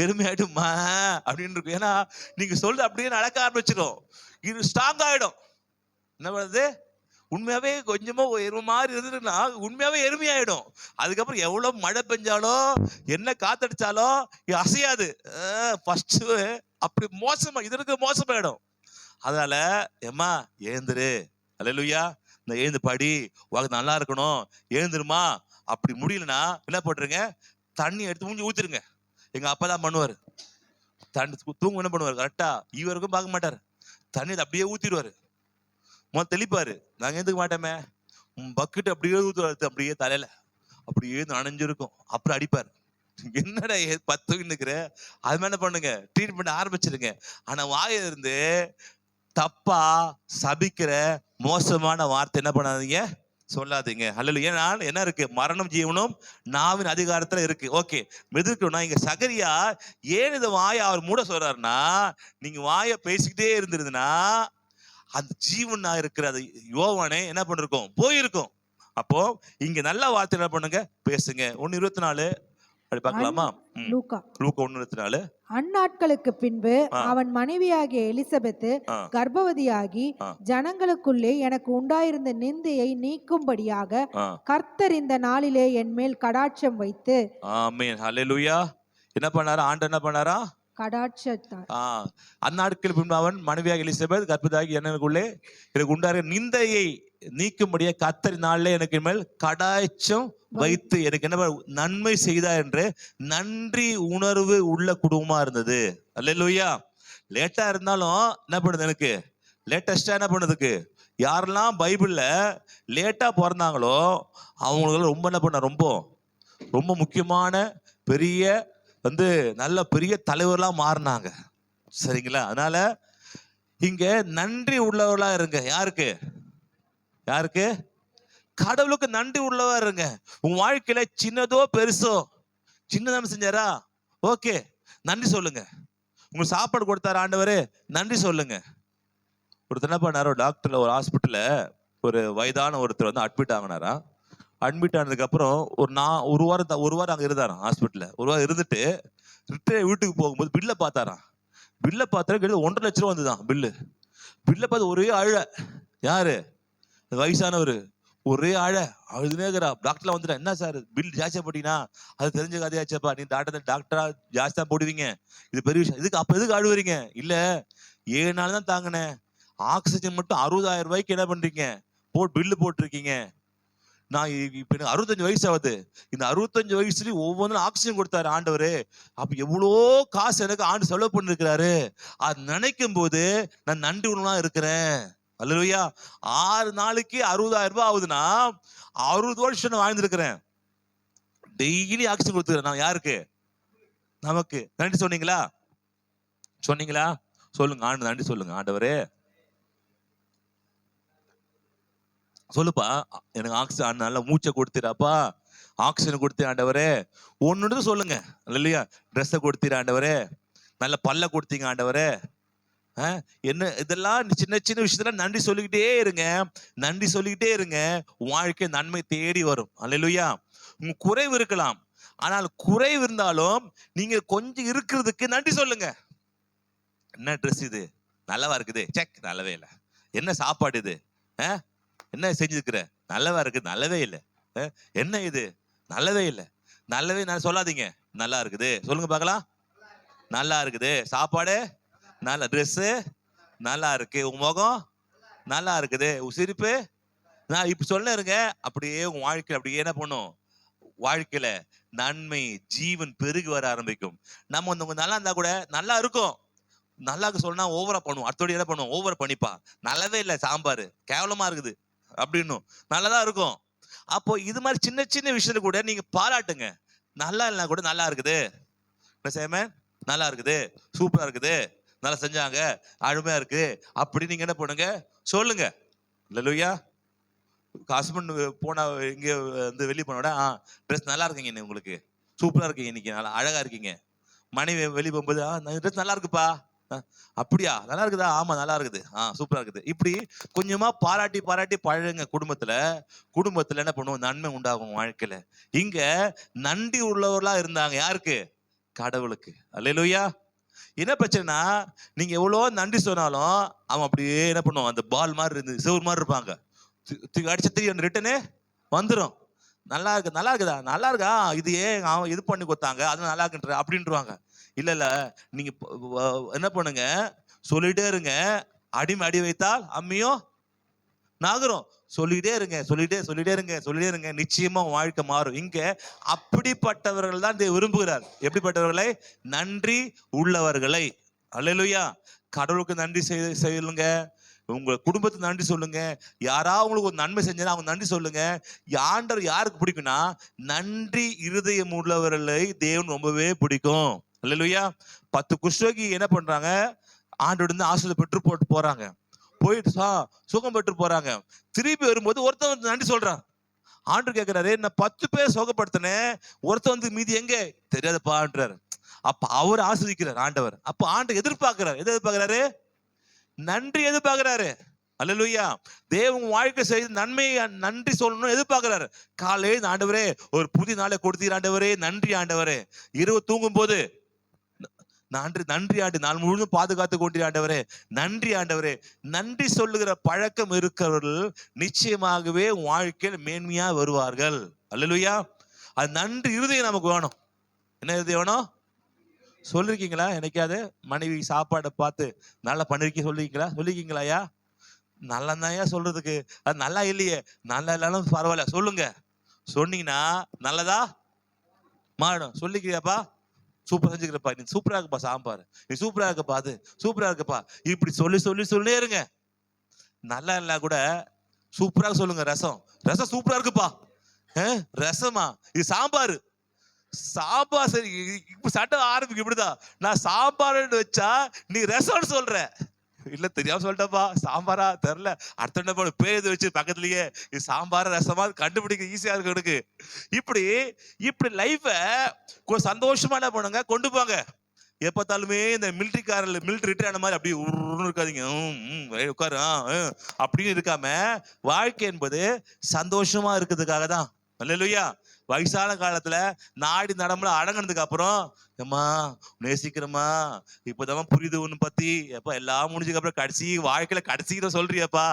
எருமை ஆயிடுமா அப்படின்னு இருக்கும். ஏன்னா நீங்க சொல்றது அப்படியே நடக்க ஆரம்பிச்சிடும், இது ஸ்ட்ராங் ஆயிடும். என்ன பண்ணுறது, உண்மையாவே கொஞ்சமா எருமை மாதிரி இருந்துன்னா உண்மையாவே எருமையாயிடும். அதுக்கப்புறம் எவ்வளவு மழை பெஞ்சாலும் என்ன காத்தடிச்சாலும் அசையாது. ஃபர்ஸ்ட் அப்படி மோசமா இதற்கு மோசமாயிடும். அதனால ஏம்மா ஏந்துரு, அல்லேலூயா, இந்த எழுந்து படி, உனக்கு நல்லா இருக்கணும், எழுந்துருமா. அப்படி முடியலன்னா என்ன போட்டுருங்க, தண்ணி எடுத்து மூஞ்சி ஊத்திருங்க. எங்க அப்பா தான் பண்ணுவாரு, தண்ணி தூங்க என்ன பண்ணுவாரு, கரெக்டா இவருக்கும் பார்க்க மாட்டாரு, தண்ணி அப்படியே ஊத்திடுவாரு, முதல் தெளிப்பாரு. நாங்க எழுந்துக்க மாட்டோமே, பக்கெட் அப்படியே ஊத்துவாரு, அப்படியே தலையில அப்படியே நனைஞ்சிருக்கும், அப்புறம் அடிப்பாரு. என்னடா 10 நிக்கிற, அது மாதிரி என்ன பண்ணுங்க, ட்ரீட்மெண்ட் ஆரம்பிச்சிருங்க. ஆனா வாயிலிருந்து தப்பா சபிக்கிற மோசமான வார்த்தை என்ன பண்ணாதீங்க, சொல்லாதீங்க. அல்லேலூயா. ஏன்னா என்ன இருக்கு, மரணம் ஜீவனும் நாவின் அதிகாரத்துல இருக்கு. ஓகே, மெதுக்கணும். இங்க சகரியா ஏன் இந்த வாயை அவர் மூட சொல்றாருன்னா, நீங்க வாயை பேசிக்கிட்டே இருந்திருந்ததுன்னா அந்த ஜீவனா இருக்கிற அது யோவானே என்ன பண்ணிருக்கோம், போயிருக்கும். அப்போ இங்க நல்ல வார்த்தை என்ன பண்ணுங்க, பேசுங்க. 1:24 அப்படி பார்க்கலாமா, லூக்கா 1:24. அந்நாட்களுக்கு பின்பு அவன் மனைவியாகிய எலிசபெத்து கர்ப்பவதியாகி ஜனங்களுக்குள்ளே எனக்கு உண்டாயிருந்த நிந்தையை நீக்கும்படியாக கர்த்தர் இந்த நாளிலே என் மேல் கடாட்சம் வைத்து. ஆமென், ஹல்லேலூயா. என்ன பண்ணாரா ஆண்டவர், என்ன பண்ணாரா, கடாட்சத்தார். அந்நாட்கள் பின்பு அவன் மனைவியாக எலிசபெத் கர்ப்பவதியாகி எனக்குள்ளே எனக்கு உண்டாகிற நிந்தையை நீக்கும்படியாக கர்த்தர் நாளிலே எனக்கு மேல் கடாட்சம் வைத்து எனக்கு என்ன நன்மை செய்தா என்று நன்றி உணர்வு உள்ள குடும்பமா இருந்தது. அல்லேலூயா. லேட்டா இருந்தாலும் என்ன பண்ணுது, எனக்கு லேட்டஸ்டா என்ன பண்ணுறதுக்கு, யாரெல்லாம் பைபிள்ல லேட்டா பிறந்தாங்களோ அவங்களுக்கு ரொம்ப என்ன பண்ண, ரொம்ப ரொம்ப முக்கியமான பெரிய நல்ல பெரிய தலைவர்களா மாறினாங்க. சரிங்களா. அதனால இங்க நன்றி உள்ளவர்களா இருங்க. யாருக்கு, யாருக்கு, கடவுளுக்கு நன்றி உள்ளவா இருங்க. உன் வாழ்க்கையில சின்னதோ பெருசோ, சின்னதா செஞ்சாரா, ஓகே, நன்றி சொல்லுங்க. உங்களுக்கு சாப்பாடு கொடுத்தாரு ஆண்டவரே, நன்றி சொல்லுங்க. ஒருத்தர் என்ன பண்ணாரோ, டாக்டர்ல ஒரு ஹாஸ்பிட்டல்ல ஒரு வயதான ஒருத்தர் வந்து அட்மிட் ஆகினாரா. அட்மிட் ஆனதுக்கு அப்புறம் ஒரு வாரம் அங்க இருந்தாராம் ஹாஸ்பிட்டல்ல. ஒரு வாரம் இருந்துட்டு ரிட்டர்ன் வீட்டுக்கு போகும்போது பில்லை பார்த்தாராம். பில்லை பார்த்தா 1.5 லட்சம் ரூபா வந்துதான் பில்லு. பில்லை பார்த்து ஒரே அழ. யாரு? வயசானவர். ஒரே அழுதுனேக்கிறா. டாக்டர்ல வந்துட்டா, என்ன சார் பில் ஜாஸ்தியா போட்டீங்கன்னா? அது தெரிஞ்ச கதையாச்சப்பா, நீ டாக்டரா ஜாஸ்தியா போடுவீங்க, இது பெரிய விஷயம், எதுக்கு அழுவுறீங்க? இல்ல 7 நாள் தான் தாங்கினேன், ஆக்சிஜன் மட்டும் 60,000 ரூபாய்க்கு என்ன பண்றீங்க பில்லு போட்டிருக்கீங்க. நான் இப்ப எனக்கு 65 வயசு ஆகுது. இந்த 65 வயசுலயும் ஒவ்வொன்றும் ஆக்சிஜன் கொடுத்தாரு ஆண்டவரு. அப்ப எவ்வளோ காசு எனக்கு ஆண்டு செலவு பண்ணிருக்கிறாரு. அது நினைக்கும் போது நான் நன்றி உணவா இருக்கிறேன். அல்லேலூயா. 6 நாளைக்கு 60,000 ரூபாய் ஆகுதுன்னா 60 வருஷம் நான் வாழ்ந்திருக்கிறேன். டெய்லி ஆக்சிஜன் கொடுத்துக்கிறேன். நான் யாருக்கு? நமக்கு. நன்றி சொன்னீங்களா? சொல்லுங்க. ஆண்டு நன்றி சொல்லுங்க. ஆண்டவரே சொல்லுப்பா, எனக்கு ஆக்சிஜன் நல்ல மூச்சை கொடுத்துறாப்பா, ஆக்சிஜன் கொடுத்து ஆண்டவரே. ஒன்னு சொல்லுங்க. இல்லையா? ட்ரெஸ்ஸை கொடுத்தீர் ஆண்டவரே, நல்ல பல்ல கொடுத்தீங்க ஆண்டவரே. என்ன இதெல்லாம் சின்ன சின்ன விஷயத்துல நன்றி சொல்லிக்கிட்டே இருங்க. வாழ்க்கை நன்மை தேடி வரும். அல்லேலூயா. உங்க குறைவு இருக்கலாம், ஆனால் குறைவு இருந்தாலும் நீங்க கொஞ்சம் இருக்கிறதுக்கு நன்றி சொல்லுங்க. என்ன ட்ரெஸ் இது, நல்லவா இருக்குது, செக் நல்லவே இல்லை. என்ன சாப்பாடு இது, என்ன செஞ்சிருக்கிற, நல்லவா இருக்கு, நல்லவே இல்லை. என்ன இது, நல்லவே இல்லை. நல்லவே நான் சொல்லாதீங்க, நல்லா இருக்குது சொல்லுங்க பார்க்கலாம். நல்லா இருக்குது சாப்பாடு, நல்ல ட்ரெஸ்ஸு நல்லா இருக்கு, உங்க முகம் நல்லா இருக்குது, சிரிப்பு. நான் இப்ப சொல்லுங்க. அப்படியே உங்க வாழ்க்கை அப்படியே என்ன பண்ணும், வாழ்க்கையில நன்மை ஜீவன் பெருகி வர ஆரம்பிக்கும். நம்ம வந்து நல்லா இருந்தா கூட நல்லா இருக்கும், நல்லா சொன்னா ஓவரா பண்ணுவோம். அடுத்தோட என்ன பண்ணுவோம், ஓவரா பண்ணிப்பா, நல்லவே இல்லை சாம்பார், கேவலமா இருக்குது அப்படின்னும். நல்லதா இருக்கும். அப்போ இது மாதிரி சின்ன சின்ன விஷயத்துல கூட நீங்க பாராட்டுங்க. நல்லா இல்லைனா கூட நல்லா இருக்குது, நல்லா இருக்குது, சூப்பரா இருக்குது, நல்லா செஞ்சாங்க, அருமையா இருக்கு அப்படி நீங்க என்ன பண்ணுங்க, சொல்லுங்க. அல்லேலூயா. ஹஸ்பண்ட் போனா இங்க வந்து வெளியே போனோட ட்ரெஸ் நல்லா இருக்குங்க, உங்களுக்கு சூப்பரா இருக்கீங்க, இன்னைக்கு நல்லா அழகா இருக்கீங்க. மனைவி வெளியே போகும்போது ட்ரெஸ் நல்லா இருக்குப்பா, அப்படியா, நல்லா இருக்குதா, ஆமா நல்லா இருக்குது, சூப்பரா இருக்குது. இப்படி கொஞ்சமா பாராட்டி பாராட்டி பழகுங்க. குடும்பத்துல என்ன பண்ணுவோம், நன்மை உண்டாகும் வாழ்க்கையில. இங்க நன்றி உள்ளவர்களா இருந்தாங்க. யாருக்கு? கடவுளுக்கு. அல்லேலூயா. என்ன பிரச்சனைனா, நீங்க எவ்வளவு நன்றி சொன்னாலும் அவன் அப்படியே என்ன பண்ணுவான், அந்த பால் மாதிரி இருந்து செவுர் மாதிரி இருப்பாங்க, அடிச்ச திரி ரிட்டனே வந்துடும். நல்லா இருக்குதா, நல்லா இருக்கா, இது ஏன் அவன் இது பண்ணி கொடுத்தாங்க, அது நல்லா இருக்குன்ற அப்படின்றாங்க. இல்ல நீங்க என்ன பண்ணுங்க, சொல்லிட்டே இருங்க. அடி வைத்தால் அம்மியும் நாகரும். சொல்லிட்டே இருங்க. நிச்சயமா வாழ்க்கை மாறும். இங்க அப்படிப்பட்டவர்கள் தான் விரும்புகிறார். எப்படிப்பட்டவர்களை? நன்றி உள்ளவர்களை. அல்லேலூயா. கடவுளுக்கு நன்றி செய்யுங்க, உங்க குடும்பத்துக்கு நன்றி சொல்லுங்க. யாராவது உங்களுக்கு ஒரு நன்மை செஞ்சா அவங்க நன்றி சொல்லுங்க. ஆண்டவர் யாருக்கு பிடிக்கும்னா, நன்றி இருதயம் உள்ளவர்களை தேவன் ரொம்பவே பிடிக்கும். அல்லேலூயா. 10 குஷ்டரோகி என்ன பண்றாங்க, ஆண்டோட இருந்து ஆசீர்வாதம் பெற்று போட்டு போறாங்க, போயிட்டு சுகம் பெற்று போறாங்க. திருப்பி வரும்போது ஒருத்தன் வந்து நன்றி சொல்றான். ஆண்டவர் கேட்கிறாரு, நான் 10 பேர் சுகப்படுத்தினேன், ஒருத்தன் வந்து மீதி எங்க தெரியாதப்பான்றாரு. அப்ப அவர் ஆஸ்வதிக்கிறார் ஆண்டவர். அப்ப ஆண்டவர் எதிர்பார்க்கிறாரு, நன்றி எதிர்பார்க்கிறாரு. அல்லேலூயா. தேவன் வாழ்க்கை செய்து நன்மையை நன்றி சொல்லணும்னு எதிர்பார்க்கிறாரு. காலையில் ஆண்டவரே ஒரு புதிய நாளை கொடுத்தீர் ஆண்டவரே, நன்றி ஆண்டவரே. இரவு தூங்கும் போது நன்றி ஆண்டு, நாள் முழுவதும் பாதுகாத்து கொண்டீர் ஆண்டவரே, நன்றி ஆண்டவரே. நன்றி சொல்லுகிற பழக்கம் இருக்கிறவர்கள் நிச்சயமாகவே வாழ்க்கையில் மேன்மையா வருவார்கள். அல்லேலூயா. அது நன்றி இருதயம் நமக்கு வேணும். என்ன இருதயம் வேணும்? சொல்லிருக்கீங்களா? என்னைக்காவது மனைவி சாப்பாடை பார்த்து நல்லா பண்ணிருக்கீங்க சொல்லிருக்கீங்களா? ஐயா நல்லா தான்யா சொல்றதுக்கு, அது நல்லா இல்லையே, நல்லா இல்லைனாலும் பரவாயில்ல சொல்லுங்க. சொன்னீங்கன்னா நல்லதா மாறிடும். சொல்லிக்கிறியாப்பா, சூப்பரா செஞ்சுக்கிறப்பா, நீ சூப்பரா இருக்குப்பா சாம்பார், நீ சூப்பரா இருக்கப்பா, அது சூப்பரா இருக்குப்பா, இப்படி சொல்லிட்டே இருங்க. நல்லா இல்ல கூட சூப்பரா சொல்லுங்க. ரசம் சூப்பரா இருக்குப்பா. ரசமா? இது சாம்பார் சரி, இப்ப சட்டை ஆரம்பிக்கு இப்படிதான். நான் சாம்பார் வச்சா நீ ரசம்னு சொல்ற, இல்ல தெரியாம சொல்லிட்டப்பா, சாம்பாரா தெரியல, அடுத்த என்ன பண்ணு பேர் எது வச்சு பக்கத்துலயே இது சாம்பார் ரசமா கண்டுபிடிக்க ஈஸியா இருக்கு எனக்கு. இப்படி இப்படி லைஃப சந்தோஷமா என்ன பண்ணுங்க கொண்டு போங்க. எப்பத்தாலுமே இந்த மிலிட்டரி ரிட்டையர் ஆன மாதிரி அப்படி உருன்னு இருக்காதீங்க, உட்காரு அப்படின்னு இருக்காம, வாழ்க்கை என்பது சந்தோஷமா இருக்கிறதுக்காக தான். அல்லேலூயா. வயசான காலத்துல நாடி நடமுல அடங்கினதுக்கு அப்புறம், ஏம்மா நேசிக்கிறமா, இப்பதான் புரியுது ஒண்ணு பத்தி, எப்ப எல்லாம் முடிஞ்சதுக்கு அப்புறம் கடைசி வாழ்க்கையில கடைசிக்கிற சொல்றியப்பா,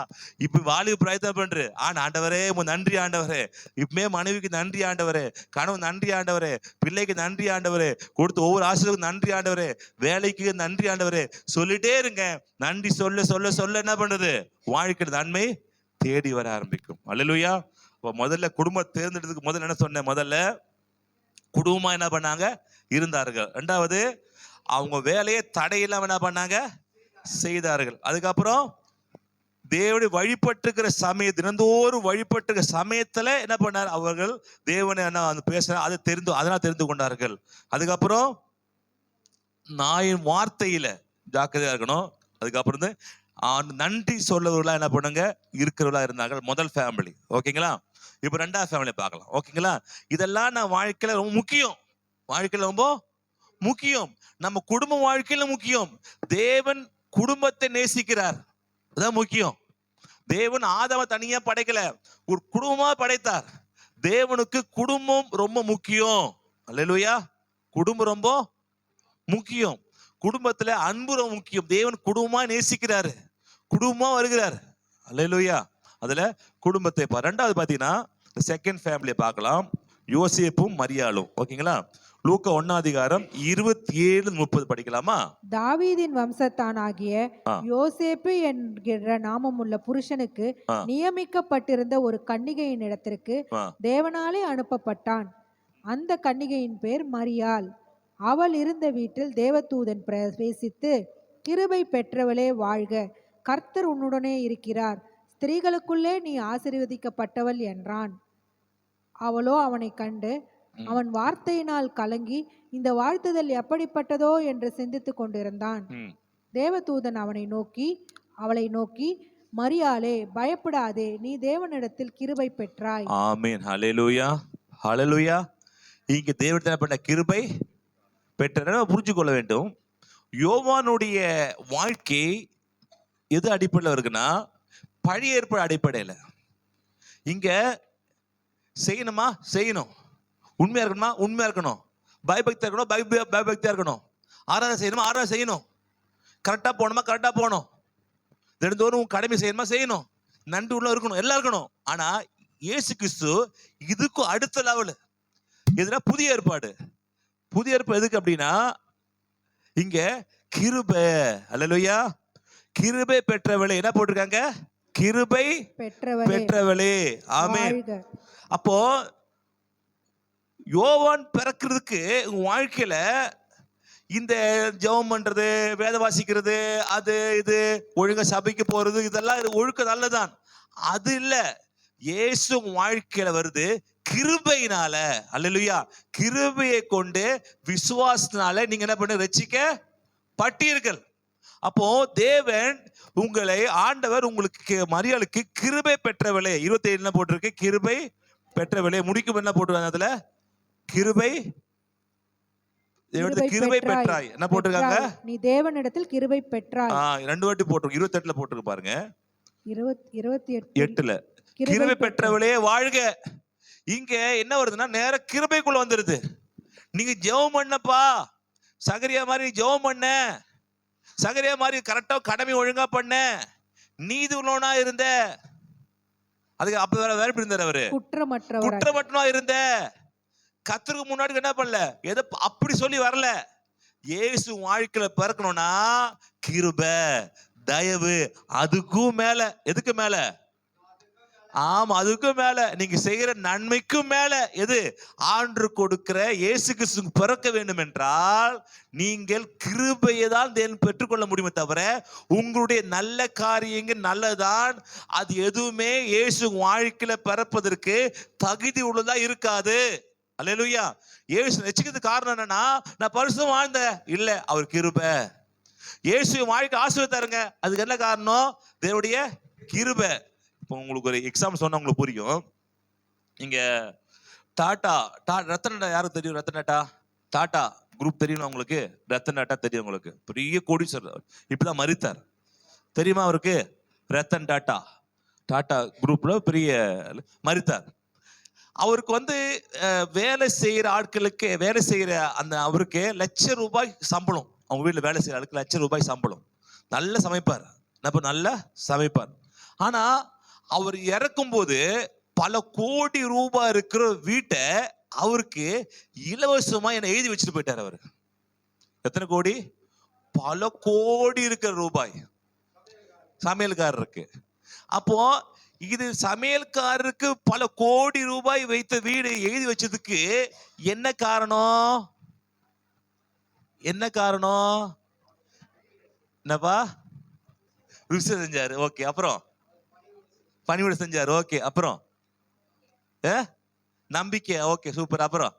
இப்ப வாலிப பிரயத்தனம் பண்று. ஆண்டவரே நன்றி ஆண்டவரே, இப்பமே மனைவிக்கு நன்றி ஆண்டவரே, கணவன் நன்றி ஆண்டவரே, பிள்ளைக்கு நன்றி ஆண்டவரே, கொடுத்த ஒவ்வொரு ஆசிரியருக்கும் நன்றி ஆண்டவரே, வேலைக்கு நன்றி ஆண்டவரே, சொல்லிட்டே இருங்க. நன்றி சொல்ல சொல்ல சொல்ல என்ன பண்றது, வாழ்க்கையில நன்மை தேடி வர ஆரம்பிக்கும். அல்லேலூயா. முதல்ல குடும்பம் தேர்ந்தெடுத்துக்கு முதல்ல என்ன சொன்னேன், முதல்ல குடும்பமா என்ன பண்ணாங்க இருந்தார்கள். ரெண்டாவது அவங்க வேலையை தடையில்லாம என்ன பண்ணாங்க செய்தார்கள். அதுக்கப்புறம் தேவனை வழிபட்டுக்கிற சமயம், தினந்தோறும் வழிபட்டுக்கிற சமயத்துல என்ன பண்ணார், அவர்கள் தேவனை என்ன பேசுற அதை அதனால் தெரிந்து கொண்டார்கள். அதுக்கப்புறம் நாயின் வார்த்தையில ஜாக்கிரதையா இருக்கணும். அதுக்கப்புறம் நன்றி சொல்லவர்களா என்ன பண்ணுங்க இருக்கிறவர்களா இருந்தார்கள். முதல் ஃபேமிலி. ஓகேங்களா. இப்ப ரெண்டாவது ஃபேமிலி பார்க்கலாம். ஓகேங்களா. இதெல்லாம் நான் வாழ்க்கையில ரொம்ப முக்கியம், வாழ்க்கையில ரொம்ப முக்கியம், நம்ம குடும்ப வாழ்க்கையில முக்கியம். தேவன் குடும்பத்தை நேசிக்கிறார், அதான் முக்கியம். தேவன் ஆதாம தனியா படைக்கல, ஒரு குடும்பமா படைத்தார். தேவனுக்கு குடும்பம் ரொம்ப முக்கியம். அல்லேலூயா. குடும்பம் ரொம்ப முக்கியம். குடும்பத்துல அன்பு ரொம்ப முக்கியம். தேவன் குடும்பமா நேசிக்கிறாரு, குடும்பமா வருகிறார். அல்லேலூயா. அதுல குடும்பத்தை ரெண்டாவது பாத்தீங்கன்னா செகண்ட் ஃபேமிலியை பார்க்கலாம், யோசேப்பும் மரியாளும். ஓகேங்களா. லூக்கா 1:27-30 படிக்கலாமா. தாவீதின் வம்சத்தானாகிய யோசேப்பு என்கிற நாமமுள்ள புருஷனுக்கு நியமிக்கப்பட்டிருந்த ஒரு கன்னிகையின் இடத்திற்கு தேவனாலே அனுப்பப்பட்டான். அந்த கன்னிகையின் பேர் மரியாள். அவள் இருந்த வீட்டில் தேவதூதன் பிரவேசித்து, கிருபை பெற்றவளே வாழ்க, கர்த்தர் உன்னுடனே இருக்கிறார், ஸ்திரீகளுக்குள்ளே நீ ஆசீர்வதிக்கப்பட்டவள் என்றான். அவளோ அவனை கண்டு அவன் வார்த்தையினால் கலங்கி இந்த வாழ்த்துதல் எப்படிப்பட்டதோ என்று சிந்தித்துக் கொண்டிருந்தான். தேவதூதன் அவளை நோக்கி மரியாளே பயப்படாதே, நீ தேவனிடத்தில் கிருபை பெற்றாய். ஆமென். ஹல்லேலூயா. ஹல்லேலூயா. இங்க தேவனிடத்தில் பண்ண கிருபை பெற்ற புரிஞ்சு கொள்ள வேண்டும். யோவானுடைய வாழ்க்கை எது அடிப்படையில் இருக்குன்னா, பழைய ஏற்பாடு அடிப்படையில். இங்க செய்யணுமா செய்யணும், உண்மையா இருக்கணுமா உண்மையா இருக்கணும், பயபக்தியா இருக்கணும் பயபக்தியா இருக்கணும், ஆராதனை செய்யணுமா ஆராதனை செய்யணும், கரெக்டா போகணுமா கரெக்டா போகணும், தினந்தோறும் கடமை செய்யணுமா செய்யணும், நன்றி உள்ள இருக்கணும், எல்லாம் இருக்கணும். ஆனா இயேசு கிறிஸ்து இதுக்கும் அடுத்த லெவல். இதுனா புதிய ஏற்பாடு. புதிய ஏற்பாடு எதுக்கு அப்படின்னா, இங்க கிருபை. அல்லேலூயா. கிருபை பெற்றவளே என்ன போட்டிருக்காங்க, கிருபை பெற்றவளே. ஆமென். அப்போ யோவான் பிறக்கிறதுக்கு வாழ்க்கையில இந்த ஜெபம் பண்றது, வேத வாசிக்கிறது, அது இது ஒழுங்கா சபைக்கு போறது, இதெல்லாம் ஒழுக்க நல்லதான். அது இல்ல, இயேசு வாழ்க்கையில வருது கிருபையினால. அல்லேலூயா. கிருபையை கொண்டு விசுவாசத்தினால நீங்க என்ன பண்ண ரட்சிக்க பட்டீர்கள். அப்போ தேவன் உங்களை, ஆண்டவர் உங்களுக்கு மரியாளுக்கு கிருபை பெற்றவளே 27 என்ன போட்டிருக்கு, கிருபை பெற்றவளே. முடிக்கும் என்ன போட்டிருக்காங்க அதுல, கிருபை கிருபை பெற்றாய் என்ன போட்டிருக்காங்க, நீ தேவனிடத்தில் கிருபை பெற்றாய். 2 வாட்டி போட்டிருக்கு. 28ல போட்டிருக்கு பாருங்க. 28ல கிருபை பெற்றவளே வாழ்க. இங்க என்ன வருதுன்னா நேர கிருபைக்குள்ள வந்துருது. நீங்க ஜெபம் பண்ணப்பா, சகரியா மாதிரி ஜெபம் பண்ண, சகரியா மாதிரி கரெக்டா கடமை ஒழுங்கா பண்ண, நீதி உள்ளவனா இருந்த, அதுக்கு அப்ப வேற இருந்தார் அவரு, குற்றமற்றவனா இருந்த, கர்த்தருக்கு முன்னாடி என்ன பண்ணல, எதை அப்படி சொல்லி வரல. இயேசு வாழ்க்கையில பிறக்கணும்னா கிருபை தயவு, அதுக்கும் மேல, எதுக்கு மேல, ஆமா அதுக்கும் மேல, நீங்க செய்யற நன்மைக்கும் மேல எது, ஆண்டு கொடுக்கிற இயேசு கிறிஸ்து பிறக்க வேண்டும் என்றால் நீங்கள் கிருபையை தான் பெற்றுக்கொள்ள முடியுமே தவிர உங்களுடைய நல்ல காரியங்கள் நல்லதான், அது எதுவுமே இயேசு வாழ்க்கையில பிறப்பதற்கு தகுதி உள்ளதா இருக்காது. அல்லேலூயா. இயேசு ரட்சிக்கிறதுக்கு காரணம் என்னன்னா, நான் பரிசுத்தம் வாழ்ந்த இல்ல, அவர் கிருபை. இயேசுவின் வாழ்க்கை ஆசீர்வதித்தாருங்க. அதுக்கு என்ன காரணம்? தேவனுடைய கிருபை. இப்போ உங்களுக்கு ஒரு எக்ஸாம்பிள் சொன்னா உங்களுக்கு புரியும். இங்க டாடா ரத்தன் டாடா யாருக்கு தெரியும்? ரத்தன் டாடா டாடா குரூப் தெரியும் உங்களுக்கு? ரத்தன் டாடா தெரியும் உங்களுக்கு? பெரிய கோடீஸ்வரர், இப்பதான் மரித்தார். தெரியுமா அவருக்கு? ரத்தன் டாடா டாடா குரூப்ல பெரிய மரித்தார். அவருக்கு வேலை செய்யற ஆட்களுக்கு, வேலை செய்யற அந்த அவருக்கு ₹1,00,000 சம்பளம். அவங்க வீட்டுல வேலை செய்யற ஆளுக்கு ₹1,00,000 சம்பளம். நல்ல சமைப்பார், நல்லா சமைப்பார். ஆனா அவர் இறக்கும் போது பல கோடி ரூபாய் இருக்கிற வீட்டை அவருக்கு இலவசமா என்ன எழுதி வச்சுட்டு போயிட்டார். அவரு எத்தனை கோடி? பல கோடி இருக்கிற ரூபாய் சமையல்காரருக்கு. அப்போ இது சமையல்காரருக்கு பல கோடி ரூபாய் வைத்த வீடு எழுதி வச்சதுக்கு என்ன காரணம்? என்ன காரணம்? என்னப்பா? ருசி செஞ்சாரு. ஓகே. அப்புறம் பணிவிட செஞ்சாரு. ஓகே. அப்புறம் நம்பிக்கை. Okay, super. அப்புறம்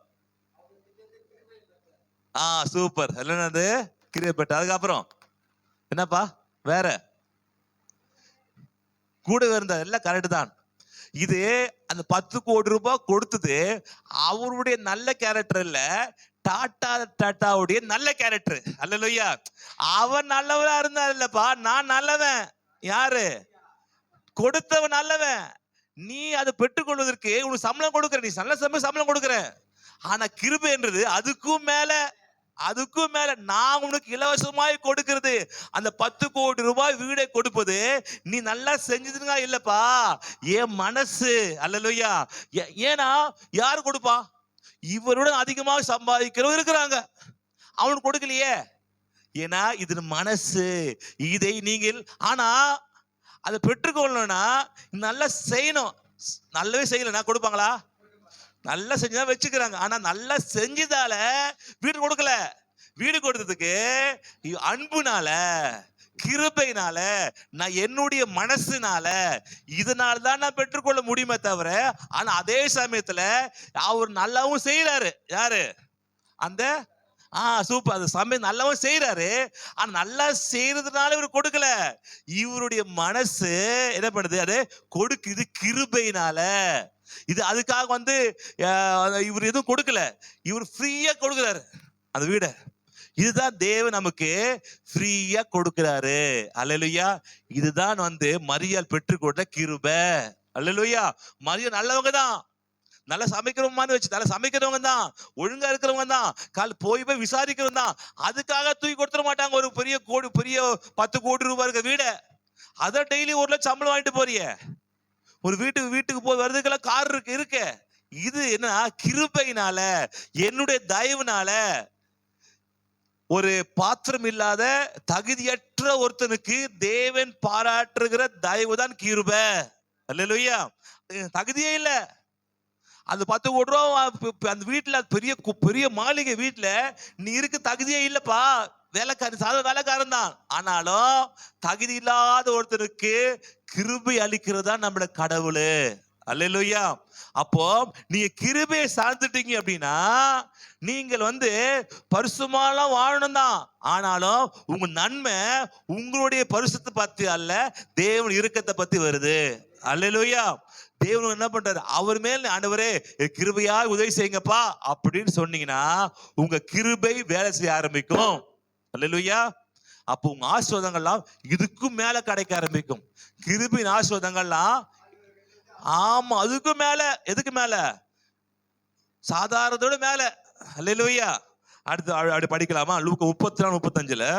சூப்பர். என்னது? கிரியப்பட்ட. அதுக்கப்புறம் என்னப்பா வேற? கூட இருந்தார். எல்லாம் கரெக்ட் தான். இது அந்த 10 கோடி ரூபாய் கொடுத்தது அவருடைய நல்ல கேரக்டர் இல்ல, டாட்டாவுடைய நல்ல கேரக்டர். அல்லேலூயா. அவன் நல்லவனா இருந்தா இல்லப்பா, நான் நல்லவன். யாரு? கொடுத்தவன் நல்லவன். நீ அதை பெற்றுக்கொள்வதற்கு உனக்கு சம்பளம் கொடுக்கிற, நீ நல்ல சம்பளம் கொடுக்கிற. ஆனா கிருபை என்றது அதுக்கும் மேல நான் உனக்கு இலவசமாய் கொடுக்கிறது. அந்த 10 கோடி ரூபாய் வீடை கொடுப்பது நீ நல்லா செஞ்சதுங்க இல்லப்பா, என் மனசு. அல்லேலூயா. ஏன்னா யாரு கொடுப்பா? இவருடன் அதிகமாக சம்பாதிக்கிறவங்க இருக்கிறாங்க, அவனுக்கு கொடுக்கலையே. ஏன்னா இது மனசு. இதை நீங்கள் ஆனா அதை பெற்றுக்கொள்ளணும்னா நல்லா செய்யணும். நல்லாவே செய்யலன்னா கொடுப்பாங்களா? நல்லா செஞ்சுதான் வச்சுக்கிறாங்க. ஆனா நல்லா செஞ்சதால வீடு கொடுக்கல. வீடு கொடுத்ததுக்கு அன்புனால, கிருபையினால, நான் என்னுடைய மனசுனால, இதனால தான் நான் பெற்றுக்கொள்ள முடியுமே தவிர. ஆனா அதே சமயத்துல அவர் நல்லாவும் செய்யறாரு. யாரு? அந்த சூப்பர். அந்த சமயம் நல்லாவும் செய்யறாரு. ஆனா நல்லா செய்யறதுனால இவர் கொடுக்கல. இவருடைய மனசு என்ன பண்ணுது? அது கொடுக்குது கிருபையினால. இது அதுக்காக இவர் எதுவும் கொடுக்கல, இவர் ஃப்ரீயா கொடுக்கிறாரு அந்த வீட. இதுதான் தேவன் நமக்கு ஃப்ரீயா கொடுக்கிறாரு. அல்லேலூயா. இதுதான் மரியாள் பெற்றுக்கொண்ட கிருபை. அல்லேலூயா. மரியாள் நல்லவங்க தான், நல்லா சமைக்கிறவங்க வச்சு நல்லா சமைக்கிறவங்க தான், ஒழுங்கா இருக்கிறவங்க தான், போய் விசாரிக்கிறவங்க தான். அதுக்காக தூக்கி கொடுத்துட மாட்டாங்க. ஒரு பெரிய 10 கோடி ரூபாய் இருக்க வீட அதை டெய்லி 1,00,000 சம்பளம் வாங்கிட்டு போறிய. ஒரு வீட்டுக்கு போய் வர்றதுக்கெல்லாம் கார் இருக்கு. இது என்ன? கிருபையினால, என்னுடைய தயவுனால. ஒரு பாத்திரம் இல்லாத தகுதியற்ற ஒருத்தனுக்கு தேவன் பாராட்டுகிற தயவு தான் கிருபை. அல்லேலூயா. தகுதியே இல்ல. அந்த 10 கோடி ரூபா அந்த வீட்டுல பெரிய மாளிகை வீட்டுல நீ இருக்கு தகுதியே இல்லப்பா. சாதாரண வேலைக்காரன் தான். ஆனாலும் தகுதி இல்லாத ஒருத்தருக்கு கிருபை அளிக்கிறதா நம்மளோட கடவுள். அல்லேலூயா. அப்போ நீங்க கிருபையை சார்ந்துட்டீங்க அப்படின்னா நீங்கள் பரிசுத்தமாலாம் வாழணும் தான். ஆனாலும் உங்க நன்மை உங்களுடைய பரிசுத்தை பத்தி அல்ல, தேவன் இரக்கத்தை பத்தி வருது. அல்லேலூயா. தேவன் என்ன பண்றாரு? அவர் மேல் ஆண்டவரே கிருபையா உதவி செய்யுங்கப்பா அப்படின்னு சொன்னீங்கன்னா உங்க கிருபை வேலை செய்ய ஆரம்பிக்கும். அல்லேலூயா. அப்போ உங்க ஆசீர்வாதங்கள்லாம் இதுக்கும் மேல கிடைக்க ஆரம்பிக்கும். கிருபையின் ஆசீர்வாதங்கள்லாம் அதுக்கும் மேல. எதுக்கு மேல? சாதாரணத்தோட மேல. அல்லேலூயா. அடுத்து படிக்கலாமா? லூக்கா 34:35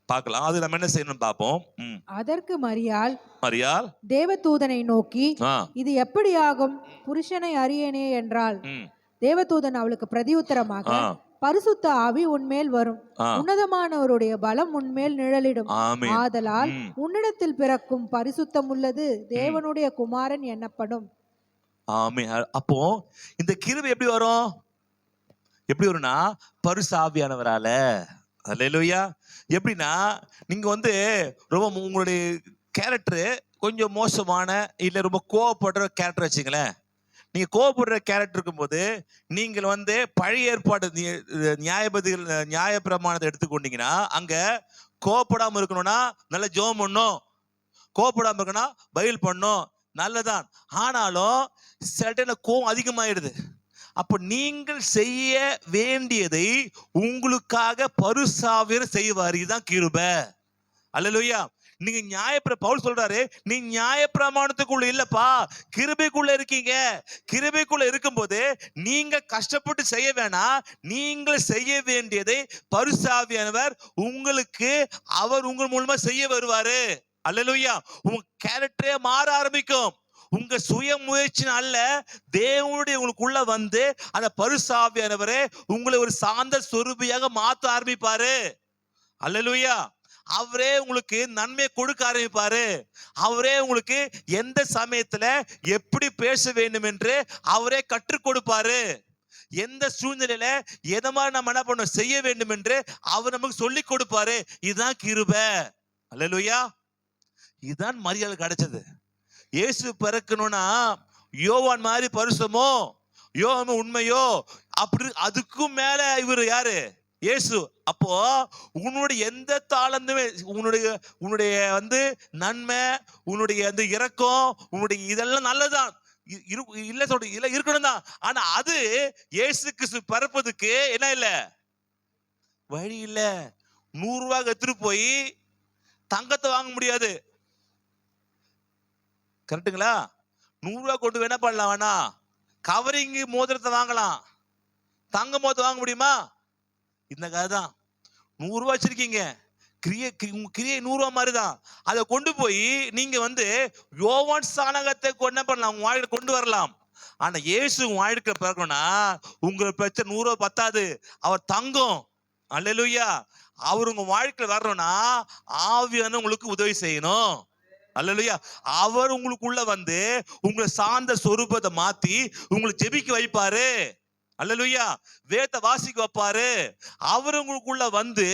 பார்க்கலாம். அது நம்ம என்ன செய்யணும் பார்ப்போம். அதற்கு மரியாள் தேவதூதனை நோக்கி, இது எப்படி ஆகும், புருஷனை அறியேனே என்றாள். தேவதூதன் அவளுக்கு பிரதியுத்தரமாக, பரிசுத்த ஆவி உன்மேல் வரும், உன்னதமானவருடைய பலம் உன்மேல் நிழலிடும். ஆதலால் உன்னிடத்தில் பிறக்கும் பரிசுத்தம் உள்ளது தேவனுடைய குமாரன் எனப்படும். அப்போ இந்த கிருபை எப்படி வரும்? எப்படி வரும்னா பரிசுத்த ஆவியானவரால. அல்லேலூயா. எப்படின்னா நீங்க ரொம்ப உங்களுடைய கேரக்டர் கொஞ்சம் மோசமான இல்ல ரொம்ப கோவப்படுற கேரக்டர் வச்சுங்களேன், நீங்க கோபப்படுற கேரக்டர் இருக்கும்போது நீங்கள் வந்து பழைய ஏற்பாடு நியாயபதிகள் நியாய பிரமாணத்தை எடுத்துக்கொண்டீங்கன்னா அங்க கோபப்படாம இருக்கணும்னா நல்ல ஜெபம் பண்ணணும், கோபப்படாம இருக்கணும் பைபிள் பண்ணணும், நல்லதான். ஆனாலும் சில டைம்ல கோபம் அதிகமாயிடுது. அப்ப நீங்கள் செய்ய வேண்டியதை உங்களுக்காக பரிசாவியர் செய்வார். இதுதான் கிருபை. அல்லேலூயா. நீங்க பவுல் சொல்றாரு, நீ நியாயப்பிரமாணத்துக்குள்ள இல்லப்பா, கிருபைக்குள்ள இருக்கீங்க. கிருபைக்குள்ள இருக்கும்போது நீங்க கஷ்டப்பட்டு செய்ய வேணாம், நீங்கள் செய்ய வேண்டியதை பரிசாவியானவர் உங்களுக்கு அவர் உங்கள் மூலமா செய்ய வருவாரு. அல்லேலூயா. உங்க கேரக்டரே மாற ஆரம்பிக்கும். உங்க சுய முயற்சி அல்ல, தேவனுடைய உங்களுக்குள்ள வந்து அந்த பரிசாவியானவரே உங்களை ஒரு சாந்த சொரூபியாக மாற்ற ஆரம்பிப்பாரு. அல்லேலூயா. அவரே உங்களுக்கு நன்மை கொடுக்க ஆரம்பிப்பாரு. அவரே உங்களுக்கு எந்த சமயத்துல எப்படி பேச வேண்டும் என்று அவரே கற்றுக் கொடுப்பாரு. எந்த சூழ்நிலையில எத மாதிரி நம்ம என்ன பண்ண செய்ய வேண்டும் என்று அவர் நமக்கு சொல்லி கொடுப்பாரு. இதுதான் கிருபை. அல்லேலூயா. இதுதான் மரியாதை கிடைச்சது. இயேசு பிறக்கணும்னா யோவான் மாதிரி பரிசுமோ யோவான் உண்மையோ அப்படி அதுக்கும் மேல இவர் யாரு? இயேசு. அப்போ உன்னுடைய எந்த தாளந்துமே உன்னுடைய வந்து நன்மை, உன்னுடைய அந்த இரக்கம், உன்னுடைய இதெல்லாம் நல்லதான் இல்ல சொல்ற இல்ல இருக்கணும் தான். ஆனா அது இயேசு கிறிஸ்து பிறப்பதுக்கு என்ன இல்ல வழி இல்ல. 100 ரூபாய் எடுத்துட்டு போய் தங்கத்தை வாங்க முடியாது. கரெக்டுங்களா? 100 ரூபாய் கொண்டு என்ன பண்ணலாம்? வேணா கவரிங் மோதிரத்தை வாங்கலாம், தங்க மோதிரம் வாங்க முடியுமா? இந்த கதை தான். 100 ரூபாய் வச்சிருக்கீங்க, கிரியை 100 ரூபாய் மாதிரிதான். அதை கொண்டு போய் நீங்க வந்து யோவான் ஸ்நானகத்தை என்ன பண்ணலாம், உங்க வாழ்க்கை கொண்டு வரலாம். ஆனா இயேசு உங்க வாழ்க்கை பிறக்கணும்னா உங்களுக்கு பிரச்சனை 100 ரூபாய் பத்தாது, அவர் தங்கம். அல்லேலூயா. அவர் உங்க வாழ்க்கை வரணும்னா ஆவியான உங்களுக்கு உதவி செய்யணும். அல்லேலூயா. அவர் உங்களுக்குள்ள வந்து உங்களை சார்ந்த சொரூபத்தை மாத்தி உங்களை ஜெபிக்க வைப்பாரு. அல்லேலூயா. வேத வாசிக்க வைப்பாரு. அவர் உங்களுக்குள்ள வந்து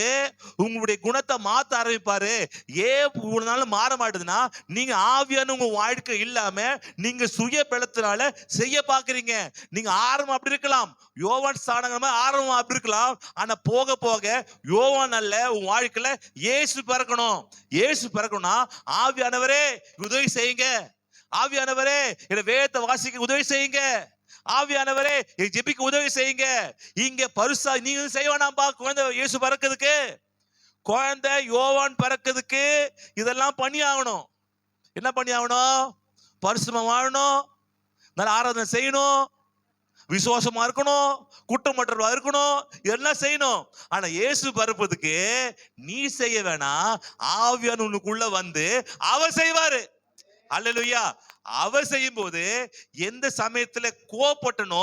உங்களுடைய குணத்தை மாத்த ஆரம்பிப்பாரு. ஏன் ஒரு மாற மாட்டுதுன்னா நீங்க ஆவியான உங்க வாழ்க்கை இல்லாம நீங்க சுய பலத்தினால செய்ய பாக்குறீங்க. நீங்க ஆரம்பம் அப்படி இருக்கலாம், யோவான் ஸ்நானகமா ஆரம்பம் அப்படி இருக்கலாம். ஆனா போக போக யோவான் அல்ல, உங்க வாழ்க்கையில இயேசு பிறக்கணும். இயேசு பிறக்கணும்னா ஆவியானவரே உதவி செய்யுங்க, ஆவியானவரே என்ன வேதத்தை வாசிக்க உதவி செய்யுங்க, ஆவியானவரே ஜெபிக்க உதவி செய்யுங்க. இங்க பரிசா நீங்க செய்ய வேணாம்பா. குழந்தை இயேசு பிறக்கிறதுக்கு, குழந்தை யோவான் பிறக்கிறதுக்கு இதெல்லாம் பண்ணி ஆகணும். என்ன பண்ணி ஆகணும்? பரிசுத்தமா வாழணும், நல்ல ஆராதனை செய்யணும், விசுவாசமா இருக்கணும், குற்றமற்றவா இருக்கணும், இதெல்லாம் செய்யணும். ஆனா இயேசு பிறப்பதுக்கு நீ செய்ய வேணாம், ஆவியான உனக்குள்ள வந்து அவர் செய்வாரு. அல்லேலூயா. அவர் செய்யும் போது எந்த சமயத்துல கோபப்பட்டனோ